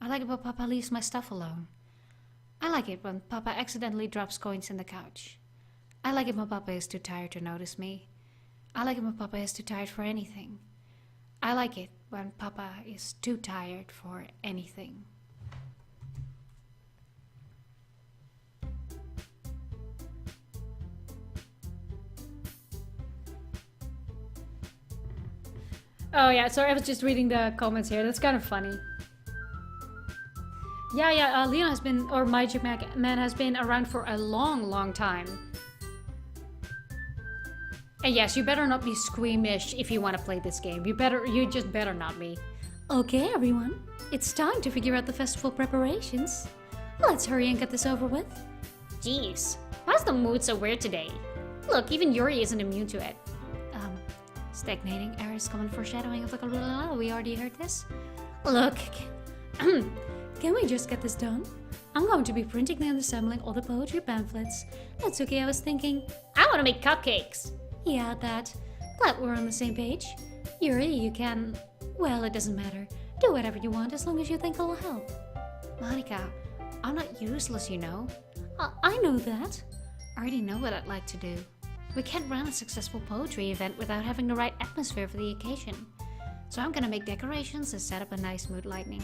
I like it when Papa leaves my stuff alone. I like it when Papa accidentally drops coins in the couch. I like it when Papa is too tired to notice me. I like it when Papa is too tired for anything. I like it when Papa is too tired for anything. Oh yeah, sorry, I was just reading the comments here. That's kind of funny. Yeah, Leon has been, or Magic Man has been around for a long time. And yes, you better not be squeamish if you want to play this game. You just better not be. Okay, everyone. It's time to figure out the festival preparations. Let's hurry and get this over with. Jeez, why's the mood so weird today? Look, even Yuri isn't immune to it. Stagnating errors, common foreshadowing of the... We already heard this. Look, can we just get this done? I'm going to be printing and assembling all the poetry pamphlets. Natsuki, I was thinking... I want to make cupcakes. Yeah, that. Glad we're on the same page. Yuri, you can... Well, it doesn't matter. Do whatever you want as long as you think it'll help. Monica, I'm not useless, you know. I know that. I already know what I'd like to do. We can't run a successful poetry event without having the right atmosphere for the occasion. So I'm gonna make decorations and set up a nice mood lighting.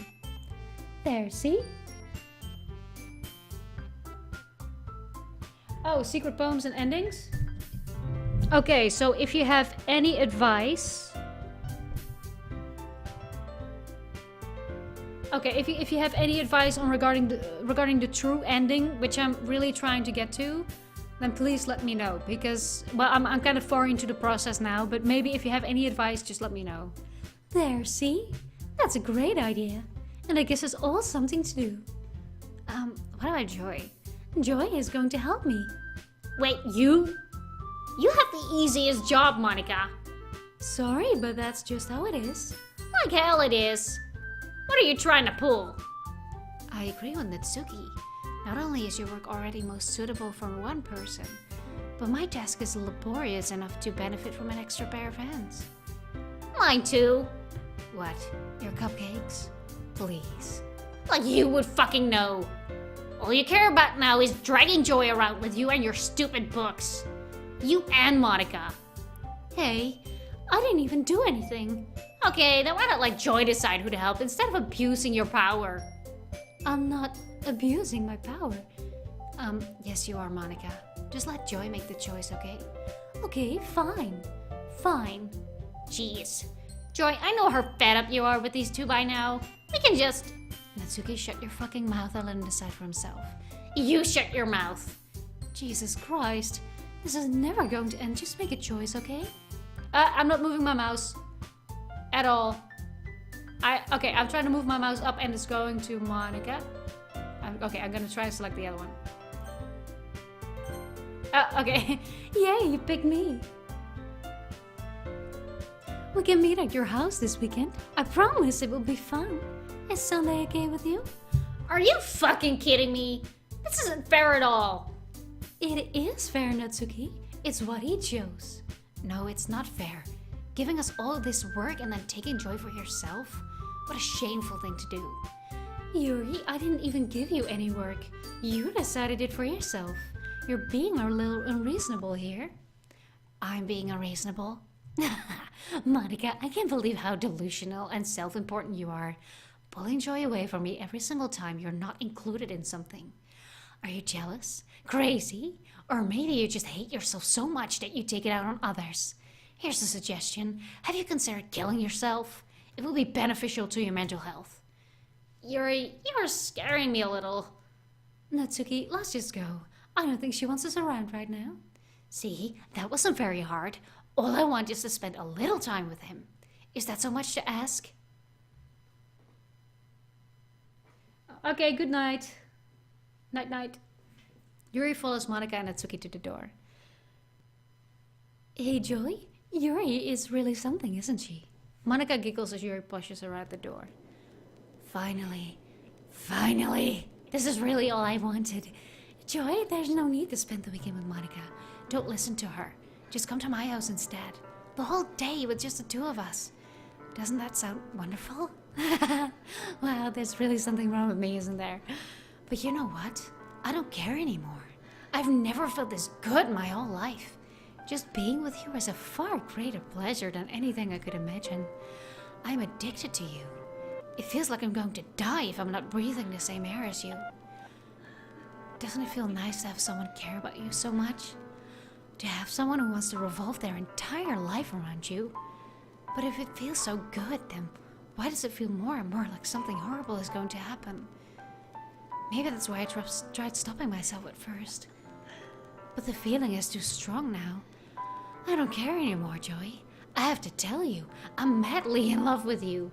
There, see? Oh, secret poems and endings? Okay, so if you have any advice... Okay, if you have any advice on regarding the true ending, which I'm really trying to get to, then please let me know, because, well, I'm kind of far into the process now, but maybe if you have any advice, just let me know. There, see? That's a great idea. And it gives us all something to do. What about Joy? Joy is going to help me. Wait, you? You have the easiest job, Monica. Sorry, but that's just how it is. Like hell it is. What are you trying to pull? I agree with Natsuki. Not only is your work already most suitable for one person, but my task is laborious enough to benefit from an extra pair of hands. Mine too. What? Your cupcakes? Please. Like you would fucking know. All you care about now is dragging Joy around with you and your stupid books. You and Monica. Hey, I didn't even do anything. Okay, then why not let Joy decide who to help instead of abusing your power? I'm not abusing my power. Yes you are, Monica. Just let Joy make the choice, okay? Okay, fine. Fine. Jeez. Joy, I know how fed up you are with these two by now. We can just... Natsuki, shut your fucking mouth and let him decide for himself. You shut your mouth. Jesus Christ. This is never going to end. Just make a choice, okay? I'm not moving my mouse. At all. Okay, I'm trying to move my mouse up and it's going to Monica. Okay, I'm gonna try to select the other one. Okay. Yay, you picked me. We can meet at your house this weekend. I promise it will be fun. Is Sunday okay with you? Are you fucking kidding me? This isn't fair at all. It is fair, Natsuki. It's what he chose. No, it's not fair. Giving us all this work and then taking joy for yourself? What a shameful thing to do. Yuri, I didn't even give you any work. You decided it for yourself. You're being a little unreasonable here. I'm being unreasonable. Monica, I can't believe how delusional and self-important you are. Pulling joy away from me every single time you're not included in something. Are you jealous? Crazy? Or maybe you just hate yourself so much that you take it out on others. Here's a suggestion. Have you considered killing yourself? It will be beneficial to your mental health. Yuri, you're scaring me a little. Natsuki, let's just go. I don't think she wants us around right now. See, that wasn't very hard. All I want is to spend a little time with him. Is that so much to ask? Okay, good night. Night night. Yuri follows Monica and Natsuki to the door. Hey, Joy. Yuri is really something, isn't she? Monica giggles as Yuri pushes her out the door. Finally. This is really all I wanted. Joy, there's no need to spend the weekend with Monica. Don't listen to her. Just come to my house instead. The whole day with just the two of us. Doesn't that sound wonderful? Wow, there's really something wrong with me, isn't there? But you know what? I don't care anymore. I've never felt this good my whole life. Just being with you is a far greater pleasure than anything I could imagine. I'm addicted to you. It feels like I'm going to die if I'm not breathing the same air as you. Doesn't it feel nice to have someone care about you so much? To have someone who wants to revolve their entire life around you? But if it feels so good, then why does it feel more and more like something horrible is going to happen? Maybe that's why I tried stopping myself at first. But the feeling is too strong now. I don't care anymore, Joy. I have to tell you, I'm madly in love with you.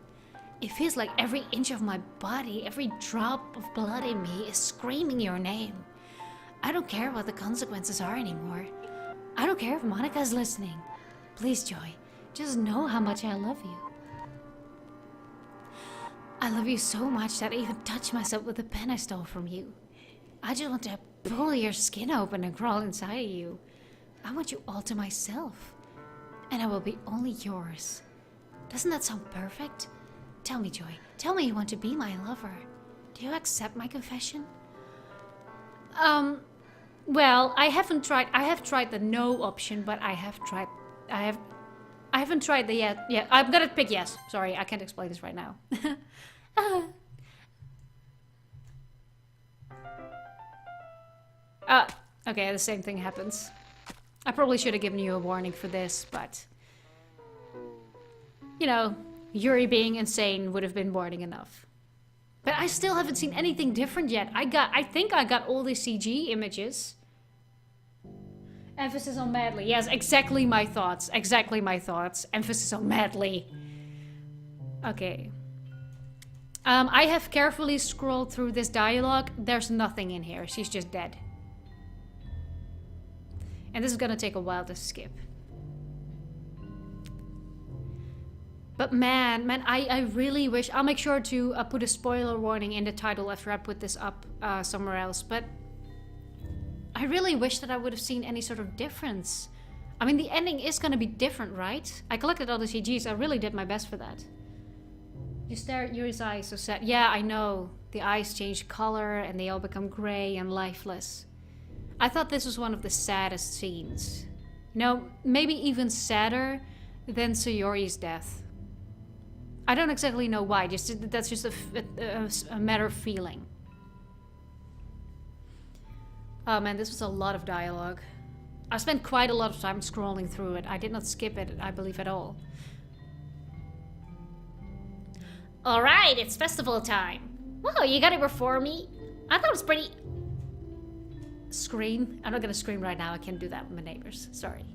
It feels like every inch of my body, every drop of blood in me is screaming your name. I don't care what the consequences are anymore. I don't care if Monica's listening. Please, Joy, just know how much I love you. I love you so much that I even touched myself with the pen I stole from you. I just want to pull your skin open and crawl inside of you. I want you all to myself. And I will be only yours. Doesn't that sound perfect? Tell me, Joy. Tell me you want to be my lover. Do you accept my confession? Well, I have tried the no option, but I haven't tried the yes. Yeah, I'm gonna pick yes. Sorry, I can't explain this right now. Okay, the same thing happens. I probably should have given you a warning for this, but you know, Yuri being insane would have been warning enough. But I still haven't seen anything different yet. I think I got all the CG images. Emphasis on madly. Yes, exactly my thoughts. Exactly my thoughts. Emphasis on madly. Okay. I have carefully scrolled through this dialogue. There's nothing in here. She's just dead. And this is gonna take a while to skip. But man, I really wish... I'll make sure to put a spoiler warning in the title after I put this up somewhere else. But I really wish that I would have seen any sort of difference. I mean, the ending is gonna be different, right? I collected all the CGs. I really did my best for that. You stare at Yuri's eyes so sad. Yeah, I know. The eyes change color and they all become gray and lifeless. I thought this was one of the saddest scenes. You know, maybe even sadder than Sayori's death. I don't exactly know why, that's just a matter of feeling. Oh man, this was a lot of dialogue. I spent quite a lot of time scrolling through it. I did not skip it, I believe, at all. Alright, it's festival time. Whoa, you got it before me? I thought it was pretty... Scream? I'm not gonna scream right now. I can't do that with my neighbors. Sorry.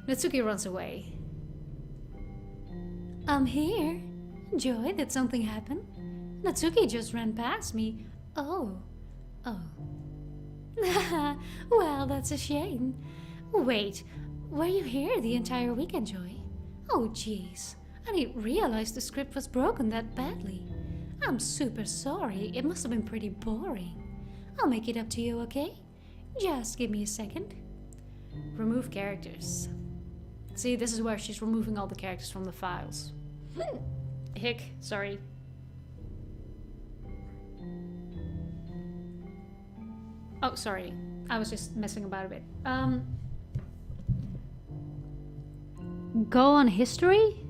Natsuki runs away. I'm here. Joy, did something happen? Natsuki just ran past me. Oh. Well, that's a shame. Wait, were you here the entire weekend, Joy? Oh, jeez. I didn't realize the script was broken that badly. I'm super sorry. It must have been pretty boring. I'll make it up to you, okay? Just give me a second. Remove characters. See, this is where she's removing all the characters from the files. Hick, sorry. Oh, sorry. I was just messing about a bit. Go on history?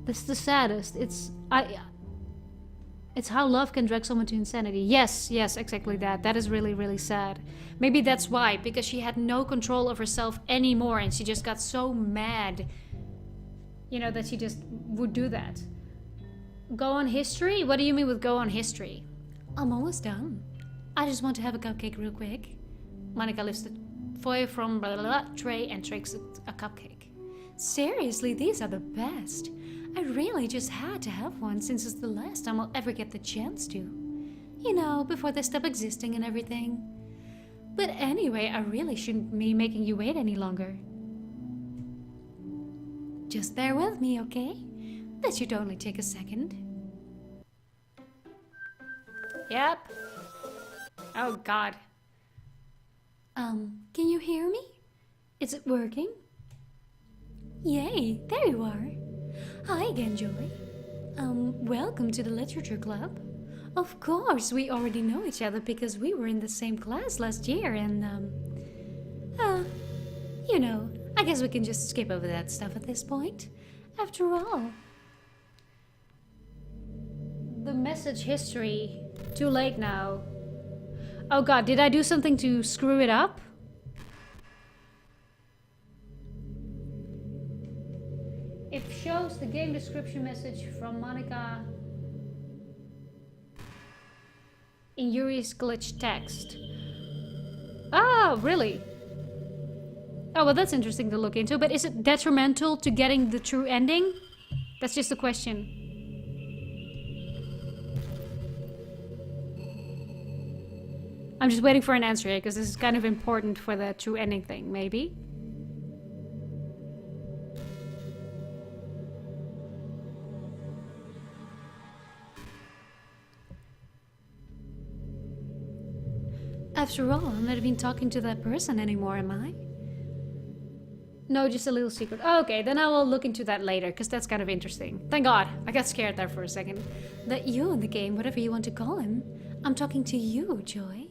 That's the saddest. It's how love can drag someone to insanity. Yes, exactly that. That is really, really sad. Maybe that's why, because she had no control of herself anymore and she just got so mad, you know, that she just would do that. Go on history? What do you mean with go on history? I'm almost done. I just want to have a cupcake real quick. Monica lifts the foil from the tray and takes a cupcake. Seriously, these are the best. I really just had to have one since it's the last time I'll ever get the chance to. You know, before they stop existing and everything. But anyway, I really shouldn't be making you wait any longer. Just bear with me, okay? That should only take a second. Yep. Oh, God. Can you hear me? Is it working? Yay, there you are. Hi again, Joy. Welcome to the Literature Club. Of course, we already know each other because we were in the same class last year and, you know, I guess we can just skip over that stuff at this point. After all. The message history. Too late now. Oh God, did I do something to screw it up? It shows the game description message from Monica in Yuri's glitch text. Oh, really? Oh, well, that's interesting to look into. But is it detrimental to getting the true ending? That's just a question. I'm just waiting for an answer here, because this is kind of important for the true ending thing, maybe? After all, I'm not even talking to that person anymore, am I? No, just a little secret. Oh, okay, then I will look into that later, because that's kind of interesting. Thank God. I got scared there for a second. That you in the game, whatever you want to call him. I'm talking to you, Joy.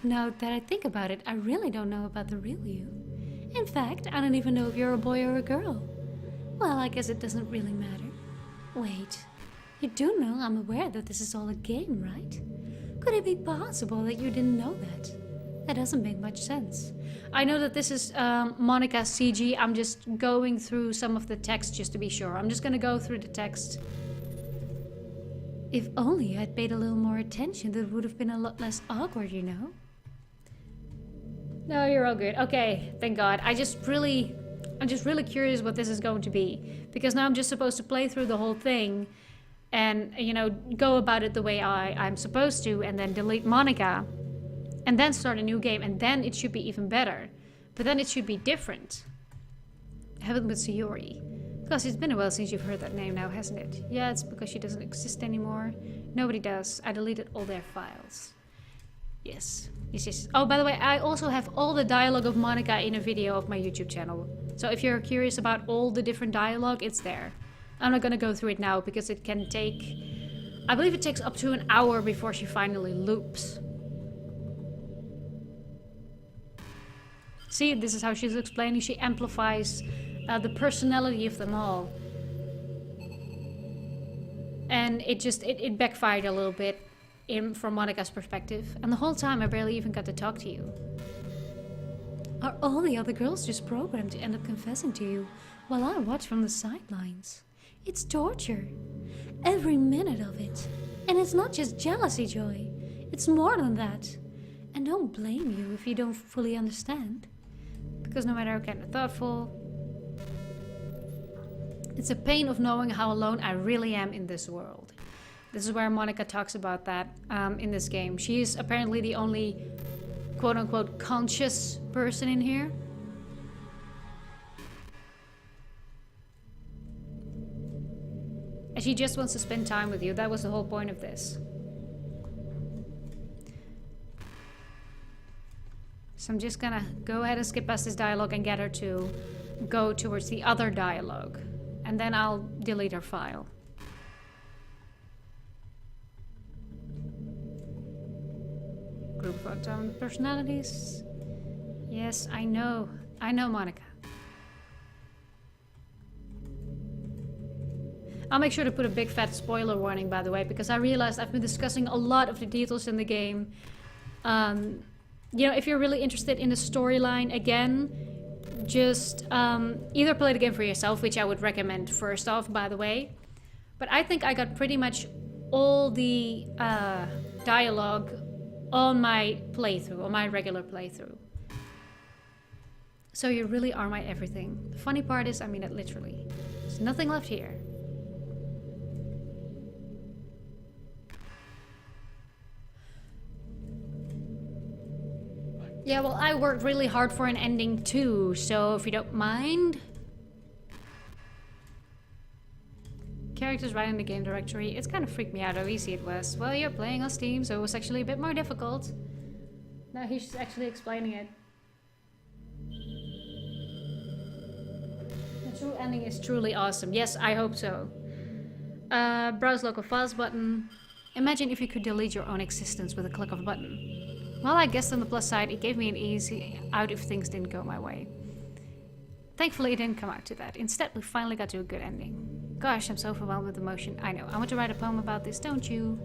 Now that I think about it, I really don't know about the real you. In fact, I don't even know if you're a boy or a girl. Well, I guess it doesn't really matter. Wait, you do know I'm aware that this is all a game, right? Could it be possible that you didn't know that? That doesn't make much sense. I know that this is Monica's CG. I'm just going through some of the text just to be sure. I'm just gonna go through the text. If only I'd paid a little more attention, that would have been a lot less awkward, you know? No, you're all good. Okay, thank God. I'm just really curious what this is going to be. Because now I'm just supposed to play through the whole thing and, you know, go about it the way I'm supposed to, and then delete Monica. And then start a new game, and then it should be even better. But then it should be different. Haven't with Sayori. Because it's been a while since you've heard that name now, hasn't it? Yeah, it's because she doesn't exist anymore. Nobody does. I deleted all their files. Yes. Oh, by the way, I also have all the dialogue of Monica in a video of my YouTube channel. So if you're curious about all the different dialogue, it's there. I'm not gonna go through it now because it can take... I believe it takes up to an hour before she finally loops. See, this is how she's explaining. She amplifies the personality of them all. And it backfired a little bit from Monica's perspective. And the whole time I barely even got to talk to you. Are all the other girls just programmed to end up confessing to you while I watch from the sidelines? It's torture. Every minute of it. And it's not just jealousy, Joy. It's more than that. And don't blame you if you don't fully understand. Because no matter how kind of thoughtful, it's a pain of knowing how alone I really am in this world. This is where Monica talks about that in this game. She's apparently the only quote-unquote conscious person in here. And she just wants to spend time with you. That was the whole point of this. So I'm just gonna go ahead and skip past this dialogue and get her to go towards the other dialogue. And then I'll delete her file. Group photo and personalities. Yes, I know. I know, Monica. I'll make sure to put a big fat spoiler warning, by the way, because I realized I've been discussing a lot of the details in the game. You know, if you're really interested in the storyline, again, just either play the game for yourself, which I would recommend first off, by the way. But I think I got pretty much all the dialogue on my playthrough, on my regular playthrough. So you really are my everything. The funny part is, I mean it literally. There's nothing left here. Yeah, well, I worked really hard for an ending too, so if you don't mind. Characters right in the game directory. It's kind of freaked me out how easy it was. Well, you're playing on Steam, so it was actually a bit more difficult. Now he's actually explaining it. The true ending is truly awesome. Yes, I hope so. Browse local files button. Imagine if you could delete your own existence with a click of a button. Well, I guess on the plus side, it gave me an easy out if things didn't go my way. Thankfully, it didn't come out to that. Instead, we finally got to a good ending. Gosh, I'm so overwhelmed with emotion. I know. I want to write a poem about this, don't you?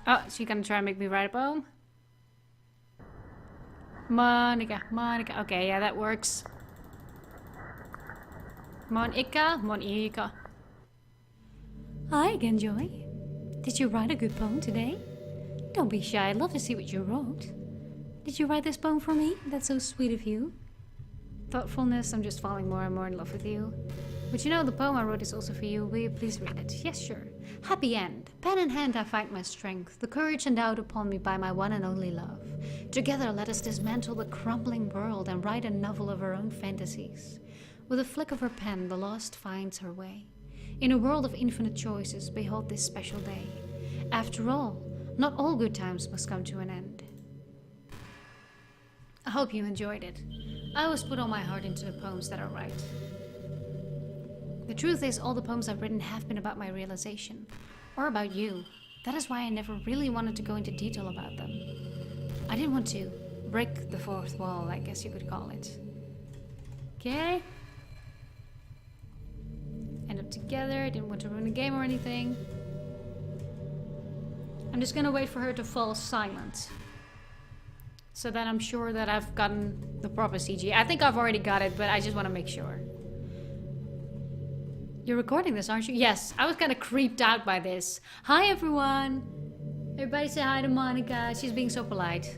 Oh, so you're gonna try and make me write a poem? Monica, Monica. Okay, yeah, that works. Monica, Monica. Hi again, Joy. Did you write a good poem today? Don't be shy, I'd love to see what you wrote. Did you write this poem for me? That's so sweet of you. Thoughtfulness, I'm just falling more and more in love with you. But you know, the poem I wrote is also for you. Will you please read it? Yes, sure. Happy end. Pen in hand I find my strength, the courage endowed upon me by my one and only love. Together let us dismantle the crumbling world and write a novel of our own fantasies. With a flick of her pen, the lost finds her way. In a world of infinite choices, behold this special day. After all, not all good times must come to an end. I hope you enjoyed it. I always put all my heart into the poems that I write. The truth is, all the poems I've written have been about my realization, or about you. That is why I never really wanted to go into detail about them. I didn't want to break the fourth wall, I guess you could call it. Okay. End up together, I didn't want to ruin the game or anything. I'm just gonna wait for her to fall silent. So that I'm sure that I've gotten the proper CG. I think I've already got it, but I just want to make sure. You're recording this, aren't you? Yes, I was kind of creeped out by this. Hi, everyone. Everybody say hi to Monica. She's being so polite.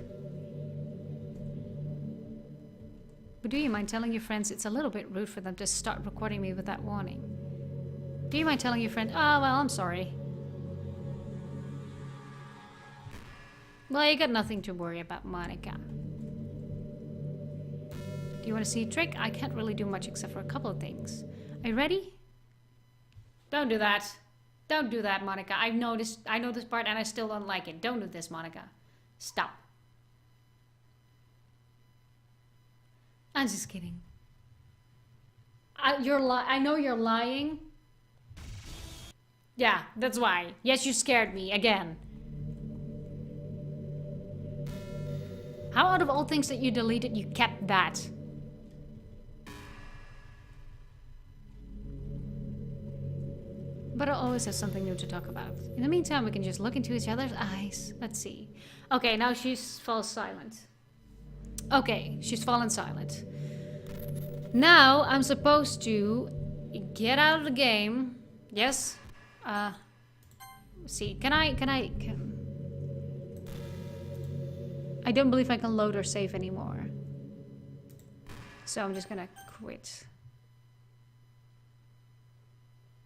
But do you mind telling your friends it's a little bit rude for them to start recording me with that warning? Do you mind telling your friend, oh, well, I'm sorry. Well, you got nothing to worry about, Monica. Do you want to see a trick? I can't really do much except for a couple of things. Are you ready? Don't do that. Don't do that, Monica. I know this part and I still don't like it. Don't do this, Monica. Stop. I'm just kidding. I know you're lying. Yeah, that's why. Yes, you scared me again. How out of all things that you deleted, you kept that? But I'll always have something new to talk about. In the meantime, we can just look into each other's eyes. Let's see. Okay, now she's fallen silent. Okay, she's fallen silent. Now I'm supposed to get out of the game. Yes. See, I don't believe I can load or save anymore. So I'm just gonna quit.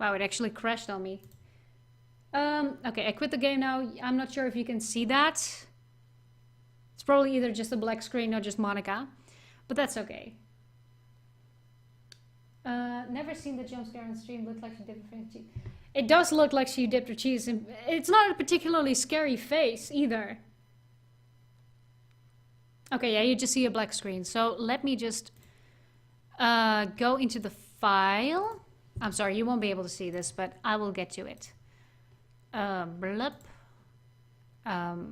Wow, it actually crashed on me. Okay, I quit the game now. I'm not sure if you can see that. It's probably either just a black screen or just Monica. But that's okay. Never seen the jump scare on stream. Looked like she dipped her cheese. It does look like she dipped her cheese in. It's not a particularly scary face either. Okay, yeah, you just see a black screen. So let me just go into the file. I'm sorry, you won't be able to see this, but I will get to it. Blup. Let's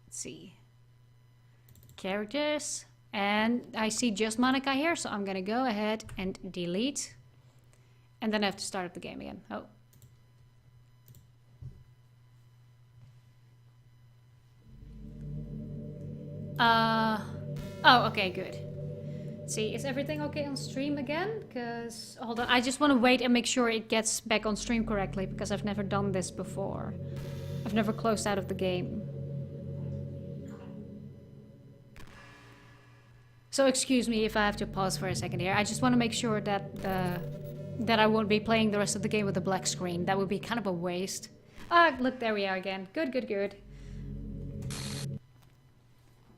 see. Characters. And I see just Monica here, so I'm gonna go ahead and delete. And then I have to start up the game again. Oh. Oh, okay, good. See, is everything okay on stream again? Because, hold on, I just want to wait and make sure it gets back on stream correctly, because I've never done this before. I've never closed out of the game. So excuse me if I have to pause for a second here. I just want to make sure that that I won't be playing the rest of the game with a black screen. That would be kind of a waste. Ah, look, there we are again. Good, good, good.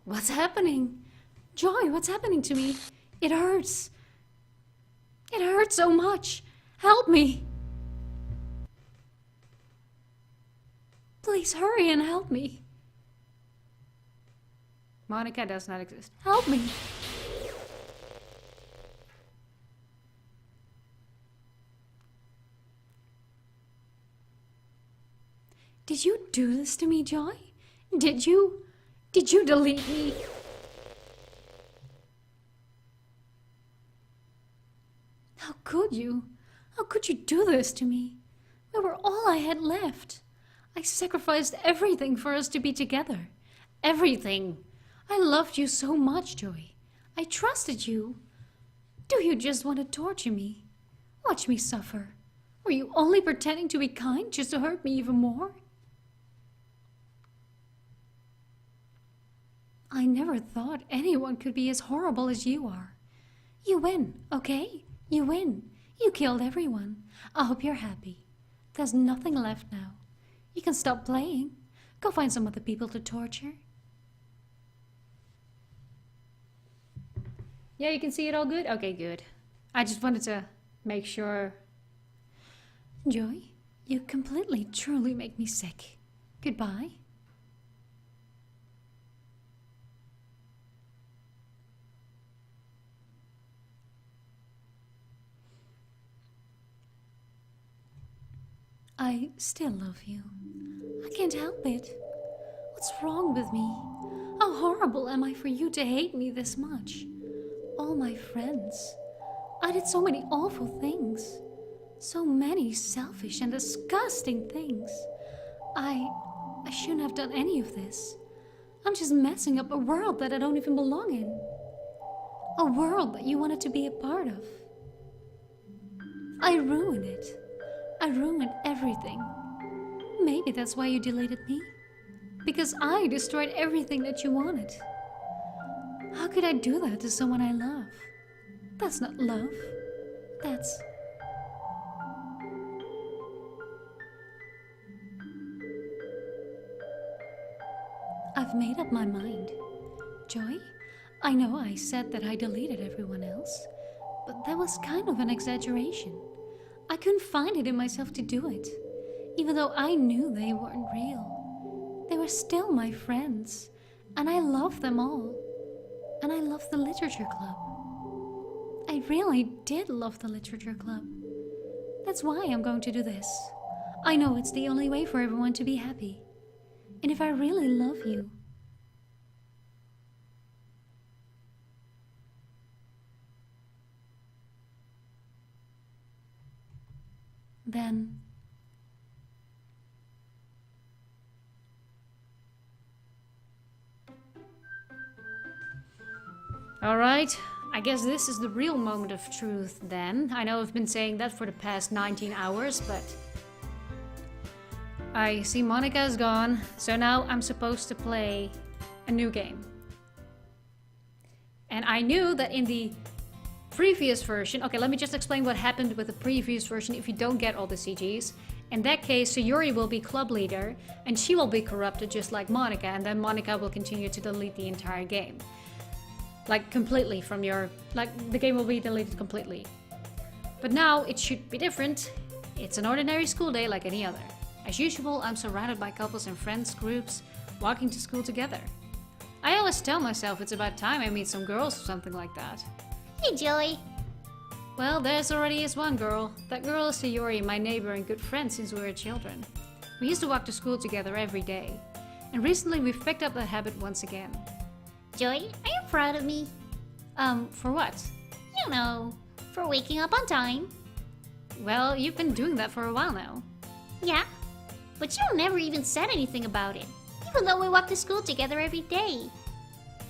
What's happening? Joy, what's happening to me? It hurts. It hurts so much. Help me. Please hurry and help me. Monica does not exist. Help me. Did you do this to me, Joy? Did you delete me? How could you? How could you do this to me? We were all I had left. I sacrificed everything for us to be together. Everything. I loved you so much, Joy. I trusted you. Do you just want to torture me? Watch me suffer. Were you only pretending to be kind just to hurt me even more? I never thought anyone could be as horrible as you are. You win, okay? You win. You killed everyone. I hope you're happy. There's nothing left now. You can stop playing. Go find some other people to torture. Yeah, you can see it all good? Okay, good. I just wanted to make sure. Joy, you completely, truly make me sick. Goodbye. I still love you. I can't help it. What's wrong with me? How horrible am I for you to hate me this much? All my friends. I did so many awful things. So many selfish and disgusting things. I shouldn't have done any of this. I'm just messing up a world that I don't even belong in. A world that you wanted to be a part of. I ruined it. I ruined everything. Maybe that's why you deleted me. Because I destroyed everything that you wanted. How could I do that to someone I love? That's not love. That's... I've made up my mind. Joy, I know I said that I deleted everyone else, but that was kind of an exaggeration. I couldn't find it in myself to do it, even though I knew they weren't real. They were still my friends, and I loved them all. And I loved the literature club. I really did love the literature club. That's why I'm going to do this. I know it's the only way for everyone to be happy. And if I really love you, then Alright, I guess this is the real moment of truth then. I know I've been saying that for the past 19 hours, but I see Monica is gone, so now I'm supposed to play a new game. And I knew that in the previous version, okay, let me just explain what happened with the previous version if you don't get all the CGs. In that case, Sayori will be club leader, and she will be corrupted just like Monica, and then Monica will continue to delete the entire game. Like, completely from your... Like, the game will be deleted completely. But now, it should be different. It's an ordinary school day like any other. As usual, I'm surrounded by couples and friends groups, walking to school together. I always tell myself it's about time I meet some girls or something like that. Hey, Joey. Well, there's already is one girl. That girl is Sayori, my neighbor and good friend since we were children. We used to walk to school together every day. And recently we've picked up that habit once again. Joey, are you proud of me? For what? You know, for waking up on time. Well, you've been doing that for a while now. Yeah, but you never even said anything about it, even though we walk to school together every day.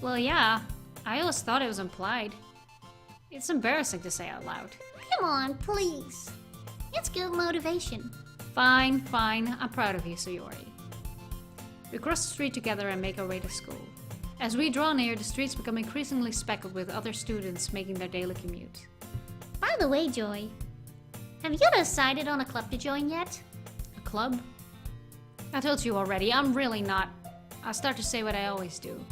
Well, yeah, I always thought it was implied. It's embarrassing to say out loud. Come on, please. It's good motivation. Fine, fine, I'm proud of you, Sayori. We cross the street together and make our way to school. As we draw near, the streets become increasingly speckled with other students making their daily commute. By the way, Joy, have you decided on a club to join yet? A club? I told you already, I'm really not. I'll start to say what I always do.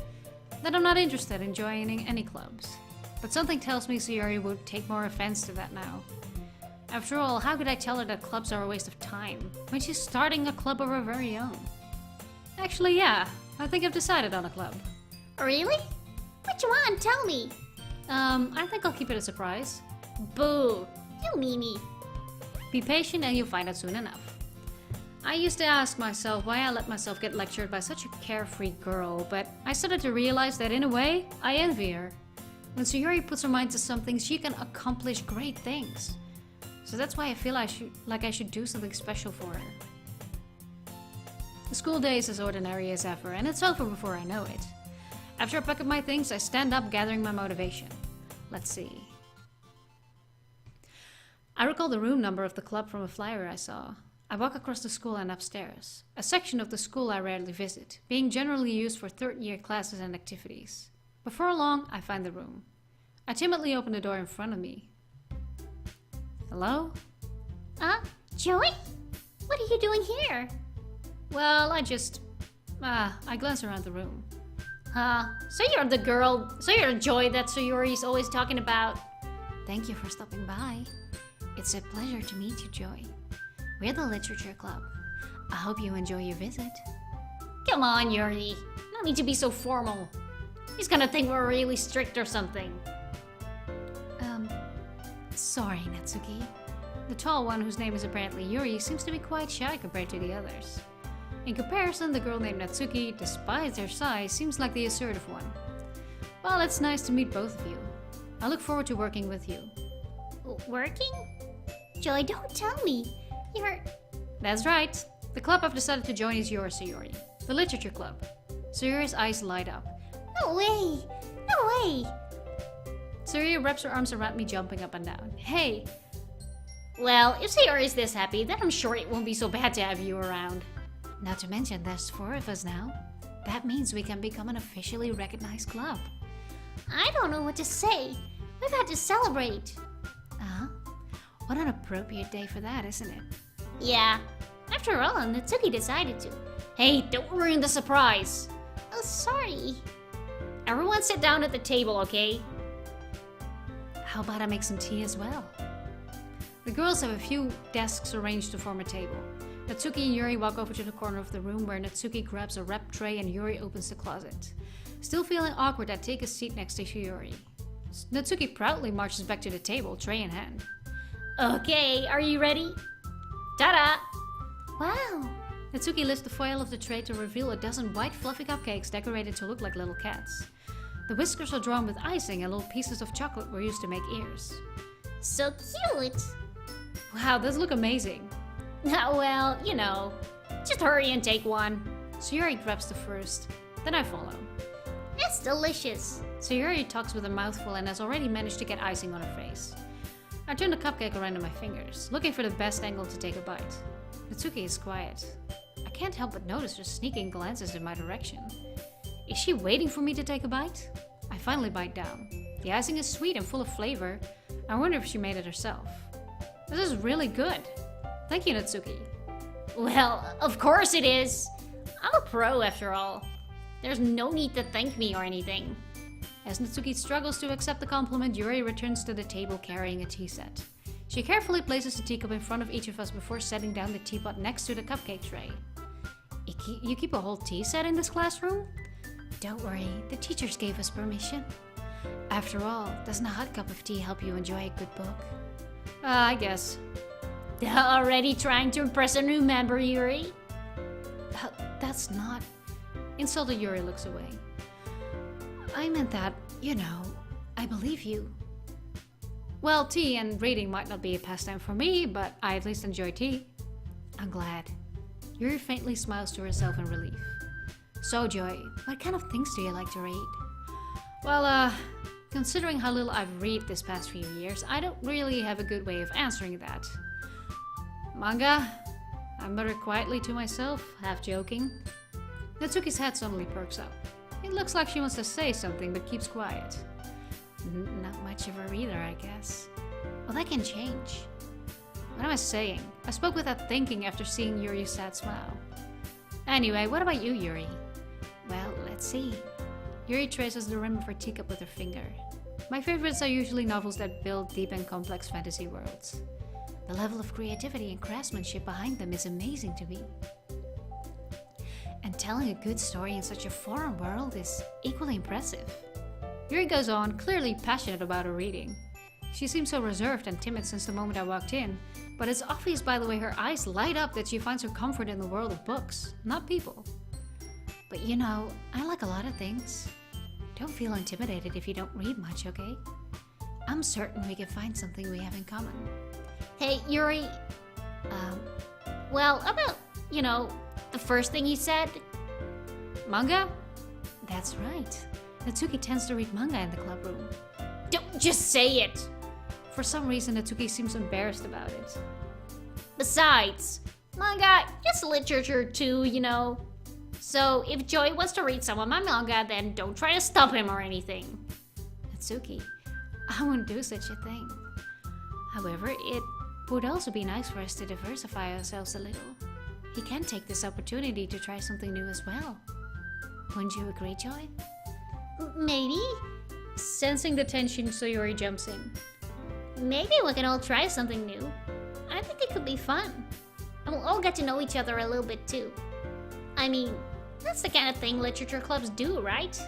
That I'm not interested in joining any clubs. But something tells me Sayori would take more offense to that now. After all, how could I tell her that clubs are a waste of time when she's starting a club of her very own? Actually, yeah, I think I've decided on a club. Really? Which one? Tell me. I think I'll keep it a surprise. Boo! You meanie. Be patient and you'll find out soon enough. I used to ask myself why I let myself get lectured by such a carefree girl, but I started to realize that in a way, I envy her. When Sayori puts her mind to something, she can accomplish great things. So that's why I feel I should do something special for her. The school day is as ordinary as ever, and it's over before I know it. After I pack up my things, I stand up, gathering my motivation. Let's see. I recall the room number of the club from a flyer I saw. I walk across the school and upstairs, a section of the school I rarely visit, being generally used for third-year classes and activities. Before long, I find the room. I timidly open the door in front of me. Hello? Joey? What are you doing here? Well, I glance around the room. So you're the Joy that Sayori's always talking about. Thank you for stopping by. It's a pleasure to meet you, Joy. We're the Literature Club. I hope you enjoy your visit. Come on, Yuri. No need to be so formal. He's gonna think we're really strict or something. Sorry, Natsuki. The tall one, whose name is apparently Yuri, seems to be quite shy compared to the others. In comparison, the girl named Natsuki, despite her size, seems like the assertive one. Well, it's nice to meet both of you. I look forward to working with you. Working? Joy, don't tell me. That's right. The club I've decided to join is yours, Sayori. The Literature Club. Sayori's eyes light up. No way! No way! Sayori wraps her arms around me, jumping up and down. Hey! Well, if Sayori's this happy, then I'm sure it won't be so bad to have you around. Not to mention, there's 4 of us now. That means we can become an officially recognized club. I don't know what to say. We've had to celebrate. What an appropriate day for that, isn't it? Yeah. After all, Natsuki decided to. Hey, don't ruin the surprise. Oh, sorry. Everyone sit down at the table, okay? How about I make some tea as well? The girls have a few desks arranged to form a table. Natsuki and Yuri walk over to the corner of the room where Natsuki grabs a wrap tray and Yuri opens the closet. Still feeling awkward, I take a seat next to Yuri. Natsuki proudly marches back to the table, tray in hand. Okay, are you ready? Ta-da! Wow! Natsuki lifts the foil of the tray to reveal a dozen white fluffy cupcakes decorated to look like little cats. The whiskers are drawn with icing and little pieces of chocolate were used to make ears. So cute! Wow, those look amazing. Well, you know. Just hurry and take one. Sayori grabs the first, then I follow. It's delicious. Sayori talks with a mouthful and has already managed to get icing on her face. I turn the cupcake around in my fingers, looking for the best angle to take a bite. Natsuki is quiet. I can't help but notice her sneaking glances in my direction. Is she waiting for me to take a bite? I finally bite down. The icing is sweet and full of flavor, I wonder if she made it herself. This is really good. Thank you, Natsuki. Well, of course it is. I'm a pro after all. There's no need to thank me or anything. As Natsuki struggles to accept the compliment, Yuri returns to the table carrying a tea set. She carefully places the teacup in front of each of us before setting down the teapot next to the cupcake tray. You keep a whole tea set in this classroom? Don't worry, the teachers gave us permission. After all, doesn't a hot cup of tea help you enjoy a good book? I guess. Already trying to impress a new member, Yuri? That's not... Insulted Yuri looks away. I meant that, I believe you. Well, tea and reading might not be a pastime for me, but I at least enjoy tea. I'm glad. Yuri faintly smiles to herself in relief. So, Joy, what kind of things do you like to read? Well, considering how little I've read this past few years, I don't really have a good way of answering that. Manga? I mutter quietly to myself, half joking. Natsuki's head suddenly perks up. It looks like she wants to say something, but keeps quiet. Not much of a reader, I guess. Well, that can change. What am I saying? I spoke without thinking after seeing Yuri's sad smile. Anyway, what about you, Yuri? Well, let's see. Yuri traces the rim of her teacup with her finger. My favorites are usually novels that build deep and complex fantasy worlds. The level of creativity and craftsmanship behind them is amazing to me. And telling a good story in such a foreign world is equally impressive. Yuri goes on, clearly passionate about her reading. She seems so reserved and timid since the moment I walked in, but it's obvious by the way her eyes light up that she finds her comfort in the world of books, not people. But I like a lot of things. Don't feel intimidated if you don't read much, okay? I'm certain we can find something we have in common. Hey, Yuri. Well, about, the first thing you said? Manga? That's right. Natsuki tends to read manga in the club room. Don't just say it! For some reason, Natsuki seems embarrassed about it. Besides, manga is literature too, So if Joy wants to read some of my manga, then don't try to stop him or anything. Natsuki, I wouldn't do such a thing. However, it would also be nice for us to diversify ourselves a little. He can take this opportunity to try something new as well. Wouldn't you agree, Joy? Maybe. Sensing the tension, Sayori jumps in. Maybe we can all try something new. I think it could be fun. And we'll all get to know each other a little bit too. I mean, that's the kind of thing literature clubs do, right?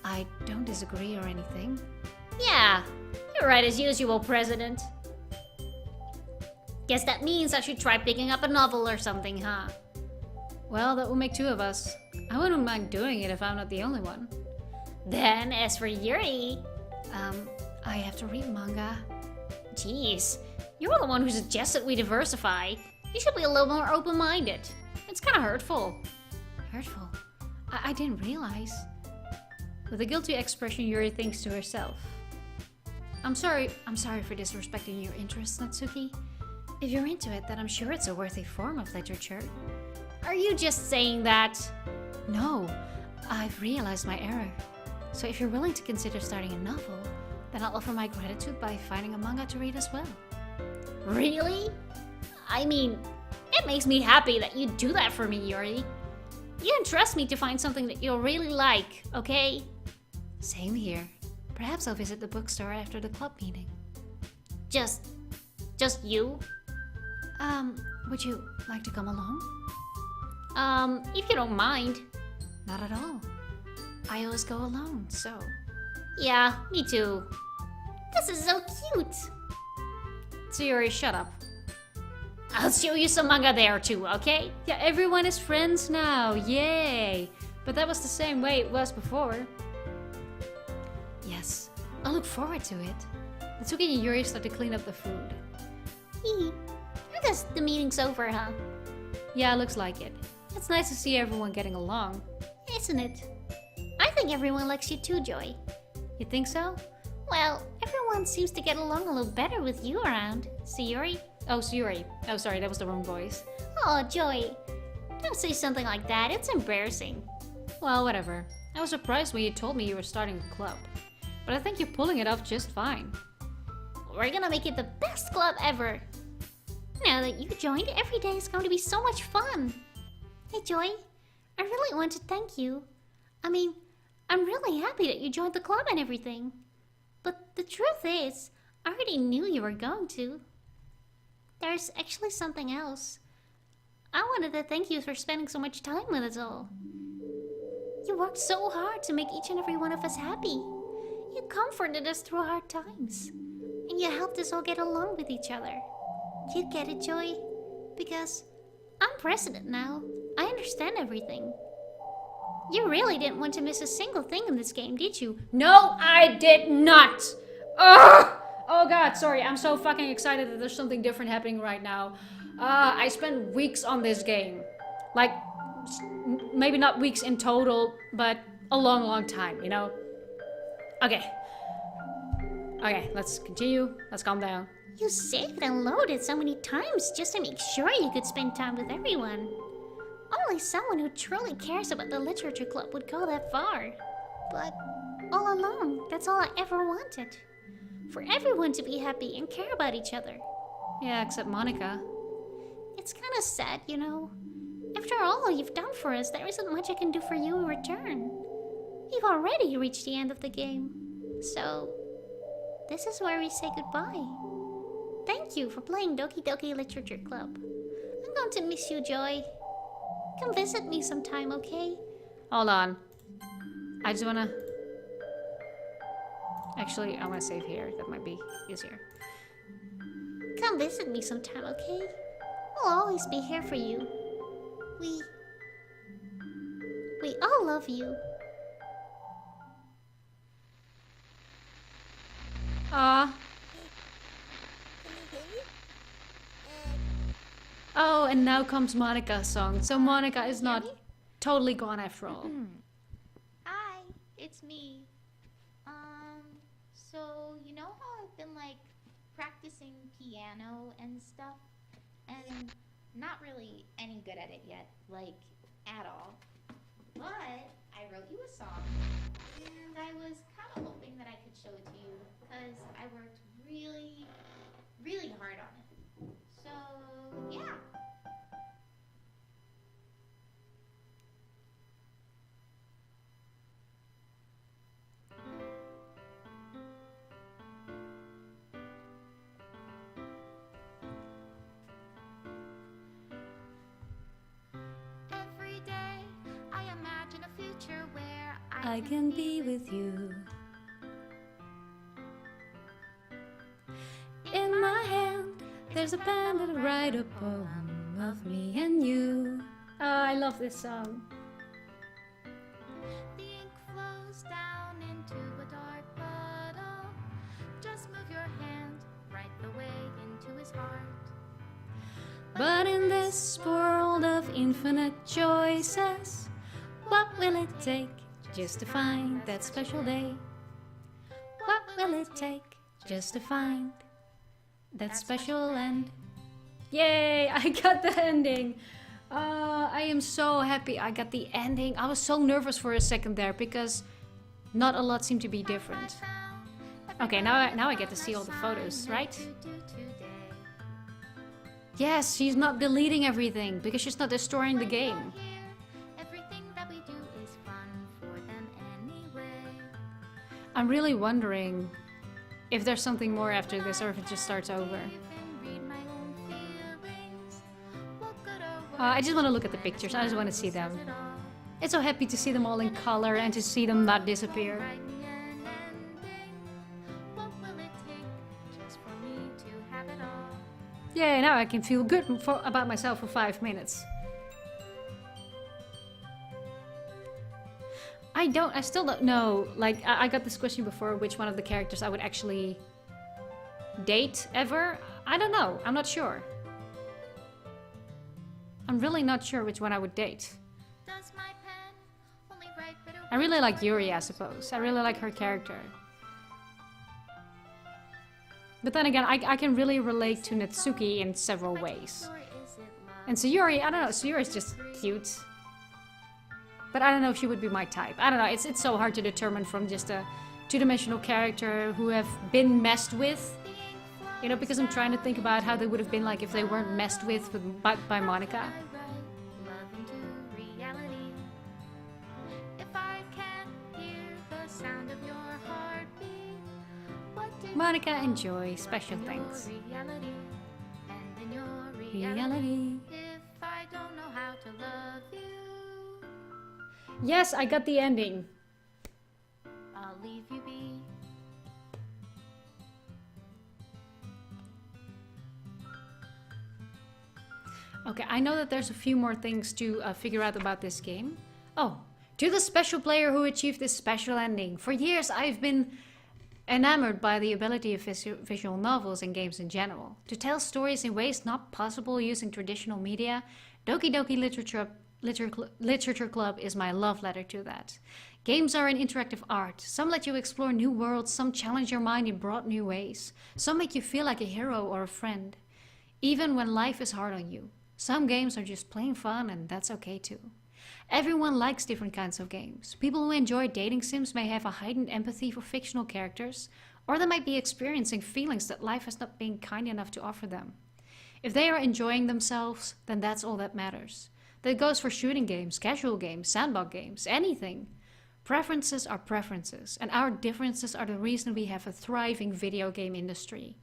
I don't disagree or anything. Yeah, you're right as usual, President. Guess that means I should try picking up a novel or something, huh? Well, that will make two of us. I wouldn't mind doing it if I'm not the only one. Then, as for Yuri... I have to read manga. Jeez, you're the one who suggested we diversify. You should be a little more open-minded. It's kind of hurtful. Hurtful? I didn't realize. With a guilty expression, Yuri thinks to herself. I'm sorry for disrespecting your interests, Natsuki. If you're into it, then I'm sure it's a worthy form of literature. Are you just saying that? No, I've realized my error. So if you're willing to consider starting a novel, then I'll offer my gratitude by finding a manga to read as well. Really? I mean, it makes me happy that you do that for me, Yuri. You entrust me to find something that you'll really like, okay? Same here. Perhaps I'll visit the bookstore after the club meeting. Just you? Would you like to come along? If you don't mind. Not at all. I always go alone, so... Yeah, me too. This is so cute. Sayori, shut up. I'll show you some manga there too, okay? Yeah, everyone is friends now, yay! But that was the same way it was before. Yes, I look forward to it. Natsuki and Yuri start to clean up the food. I guess the meeting's over, huh? Yeah, looks like it. It's nice to see everyone getting along. Isn't it? I think everyone likes you too, Joy. You think so? Well, everyone seems to get along a little better with you around. Sayori? Oh, Sayori. Oh, sorry, that was the wrong voice. Oh, Joy. Don't say something like that. It's embarrassing. Well, whatever. I was surprised when you told me you were starting a club. but I think you're pulling it off just fine. We're gonna make it the best club ever. Now that you joined, every day is going to be so much fun. Hey Joy, I really want to thank you. I mean, I'm really happy that you joined the club and everything. But the truth is, I already knew you were going to. There's actually something else. I wanted to thank you for spending so much time with us all. You worked so hard to make each and every one of us happy. You comforted us through hard times. And you helped us all get along with each other. Do you get it, Joy? Because I'm president now. I understand everything. You really didn't want to miss a single thing in this game, did you? No, I did not! Ugh! Oh god, sorry, I'm so fucking excited that there's something different happening right now. I spent weeks on this game. Like, maybe not weeks in total, but a long, long time, you know? Okay. Okay, let's continue. Let's calm down. You saved and loaded so many times just to make sure you could spend time with everyone. Only someone who truly cares about the literature club would go that far. But all along, that's all I ever wanted. For everyone to be happy and care about each other. Yeah, except Monica. It's kind of sad, you know. After all you've done for us, there isn't much I can do for you in return. We've already reached the end of the game. So, this is where we say goodbye. Thank you for playing Doki Doki Literature Club. I'm going to miss you, Joy. Come visit me sometime, okay? Hold on. I just wanna... Actually, I wanna save here. That might be easier. Come visit me sometime, okay? I'll always be here for you. We all love you. Oh, and now comes Monica's song. So Monica is not totally gone after all. Hi, it's me. So you know how I've been like practicing piano and stuff, and not really any good at it yet, like at all. But I wrote you a song, and I was kind of hoping that I could show it to you because I worked really, really hard on it. So yeah. I can be with you. In my hand, there's a pen that I write a poem of me and you. Oh, I love this song. The ink flows down into a dark puddle. Just move your hand right the way into his heart. But in this world of infinite choices, what will it take just to find that special day? What will it take just to find that special end? Yay, I got the ending. I am so happy I got the ending. I was so nervous for a second there because not a lot seemed to be different. Okay, now I get to see all the photos, right? Yes, she's not deleting everything because she's not destroying the game. I'm really wondering if there's something more after this or if it just starts over. I just want to look at the pictures. I just want to see them. It's so happy to see them all in color and to see them not disappear. Yeah, now I can feel good about myself for 5 minutes. I still don't know. Like, I got this question before, which one of the characters I would actually date ever. I don't know. I'm not sure. I'm really not sure which one I would date. I really like Yuri, I suppose. I really like her character. But then again, I can really relate to Natsuki in several ways. And Sayuri, I don't know, Sayuri's just cute. But I don't know if she would be my type. I don't know, it's so hard to determine from just a two-dimensional character who have been messed with. You know, because I'm trying to think about how they would have been like if they weren't messed with by Monica. Monica and Joy, special thanks. Reality. Yes, I got the ending. I'll leave you be. Okay, I know that there's a few more things to figure out about this game. Oh, to the special player who achieved this special ending. For years, I've been enamored by the ability of visual novels and games in general. To tell stories in ways not possible using traditional media, Doki Doki Literature Club is my love letter to that. Games are an interactive art. Some let you explore new worlds, some challenge your mind in broad new ways. Some make you feel like a hero or a friend, even when life is hard on you. Some games are just plain fun, and that's okay too. Everyone likes different kinds of games. People who enjoy dating sims may have a heightened empathy for fictional characters, or they might be experiencing feelings that life has not been kind enough to offer them. If they are enjoying themselves, then that's all that matters. That goes for shooting games, casual games, sandbox games, anything. Preferences are preferences, and our differences are the reason we have a thriving video game industry.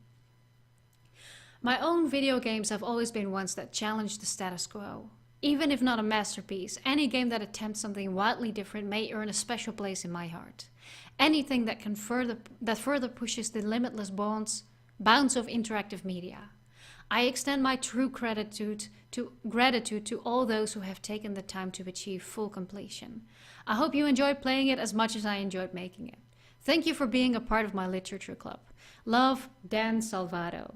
My own video games have always been ones that challenge the status quo. Even if not a masterpiece, any game that attempts something wildly different may earn a special place in my heart. Anything that further pushes the limitless bounds of interactive media. I extend my true gratitude to all those who have taken the time to achieve full completion. I hope you enjoyed playing it as much as I enjoyed making it. Thank you for being a part of my literature club. Love, Dan Salvato.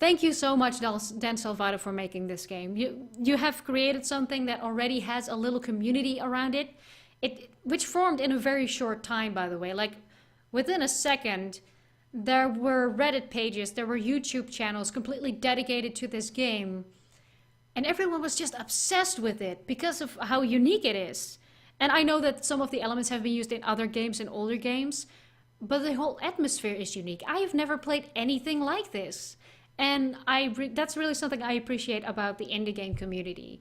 Thank you so much, Dan Salvato, for making this game. You have created something that already has a little community around it, which formed in a very short time, by the way. Like, within a second, there were Reddit pages, there were YouTube channels completely dedicated to this game. And everyone was just obsessed with it because of how unique it is. And I know that some of the elements have been used in other games and older games, but the whole atmosphere is unique. I have never played anything like this. And that's really something I appreciate about the indie game community.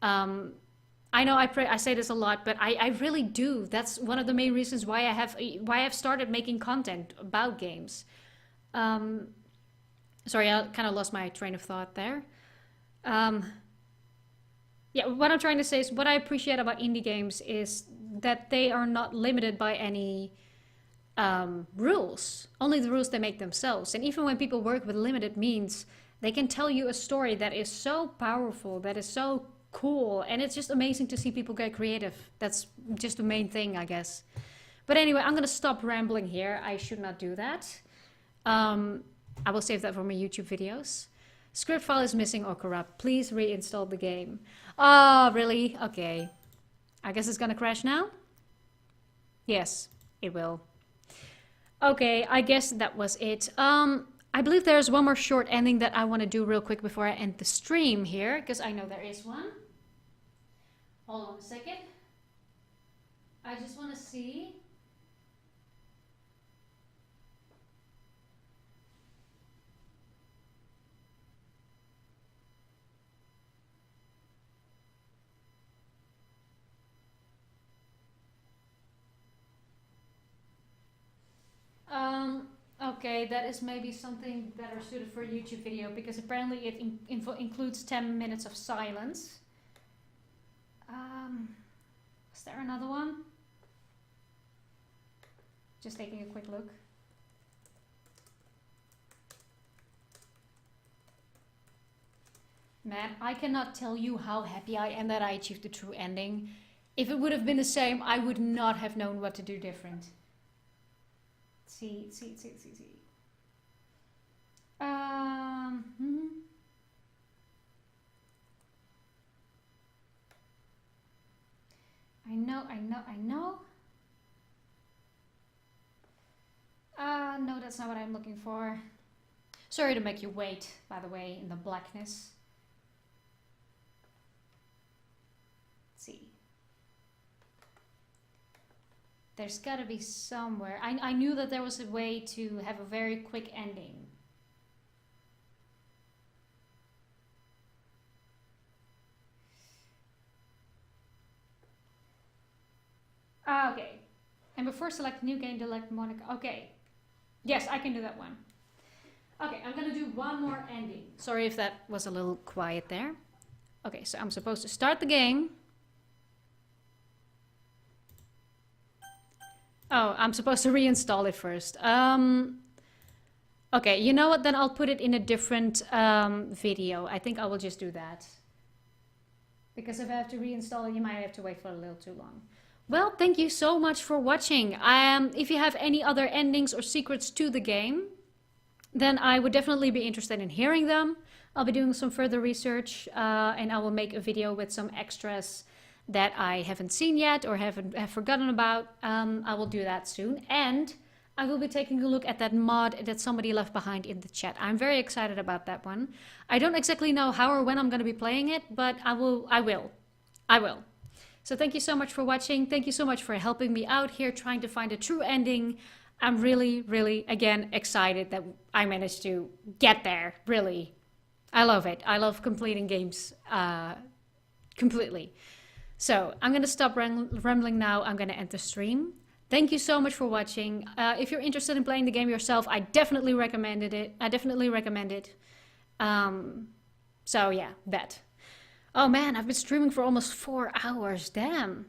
I know I say this a lot, but I really do. That's one of the main reasons why I've started making content about games. Sorry, I kind of lost my train of thought there. Yeah, what I'm trying to say is what I appreciate about indie games is that they are not limited by any rules, only the rules they make themselves. And even when people work with limited means, they can tell you a story that is so powerful, that is so cool, and it's just amazing to see people get creative. That's just the main thing, I guess. But anyway, I'm gonna stop rambling here. I should not do that. I will save that for my YouTube videos. Script file is missing or corrupt. Please reinstall the game. Oh, really? Okay. I guess it's gonna crash now? Yes, it will. Okay, I guess that was it. I believe there's one more short ending that I want to do real quick before I end the stream here, because I know there is one. Hold on a second. I just want to see. Okay, that is maybe something better suited for a YouTube video, because apparently it includes 10 minutes of silence. Is there another one? Just taking a quick look. Man, I cannot tell you how happy I am that I achieved the true ending. If it would have been the same, I would not have known what to do different. See. I know. No, that's not what I'm looking for. Sorry to make you wait, by the way, in the blackness. Let's see. There's gotta be somewhere. I knew that there was a way to have a very quick ending. Ah, okay. And before select new game, select Monica. Okay. Yes, I can do that one. Okay, I'm gonna do one more ending. Sorry if that was a little quiet there. Okay, so I'm supposed to start the game. Oh, I'm supposed to reinstall it first. Okay, you know what? Then I'll put it in a different video. I think I will just do that. Because if I have to reinstall it, you might have to wait for a little too long. Well, thank you so much for watching. If you have any other endings or secrets to the game, then I would definitely be interested in hearing them. I'll be doing some further research and I will make a video with some extras that I haven't seen yet or have forgotten about. I will do that soon. And I will be taking a look at that mod that somebody left behind in the chat. I'm very excited about that one. I don't exactly know how or when I'm going to be playing it, but I will. So thank you so much for watching. Thank you so much for helping me out here trying to find a true ending. I'm really, really, again, excited that I managed to get there, really. I love it. I love completing games completely. So I'm going to stop rambling now. I'm going to end the stream. Thank you so much for watching. If you're interested in playing the game yourself, I definitely recommend it. So yeah, that. Oh man, I've been streaming for almost 4 hours. Damn.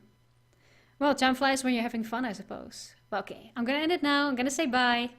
Well, time flies when you're having fun, I suppose. Okay, I'm gonna end it now. I'm gonna say bye.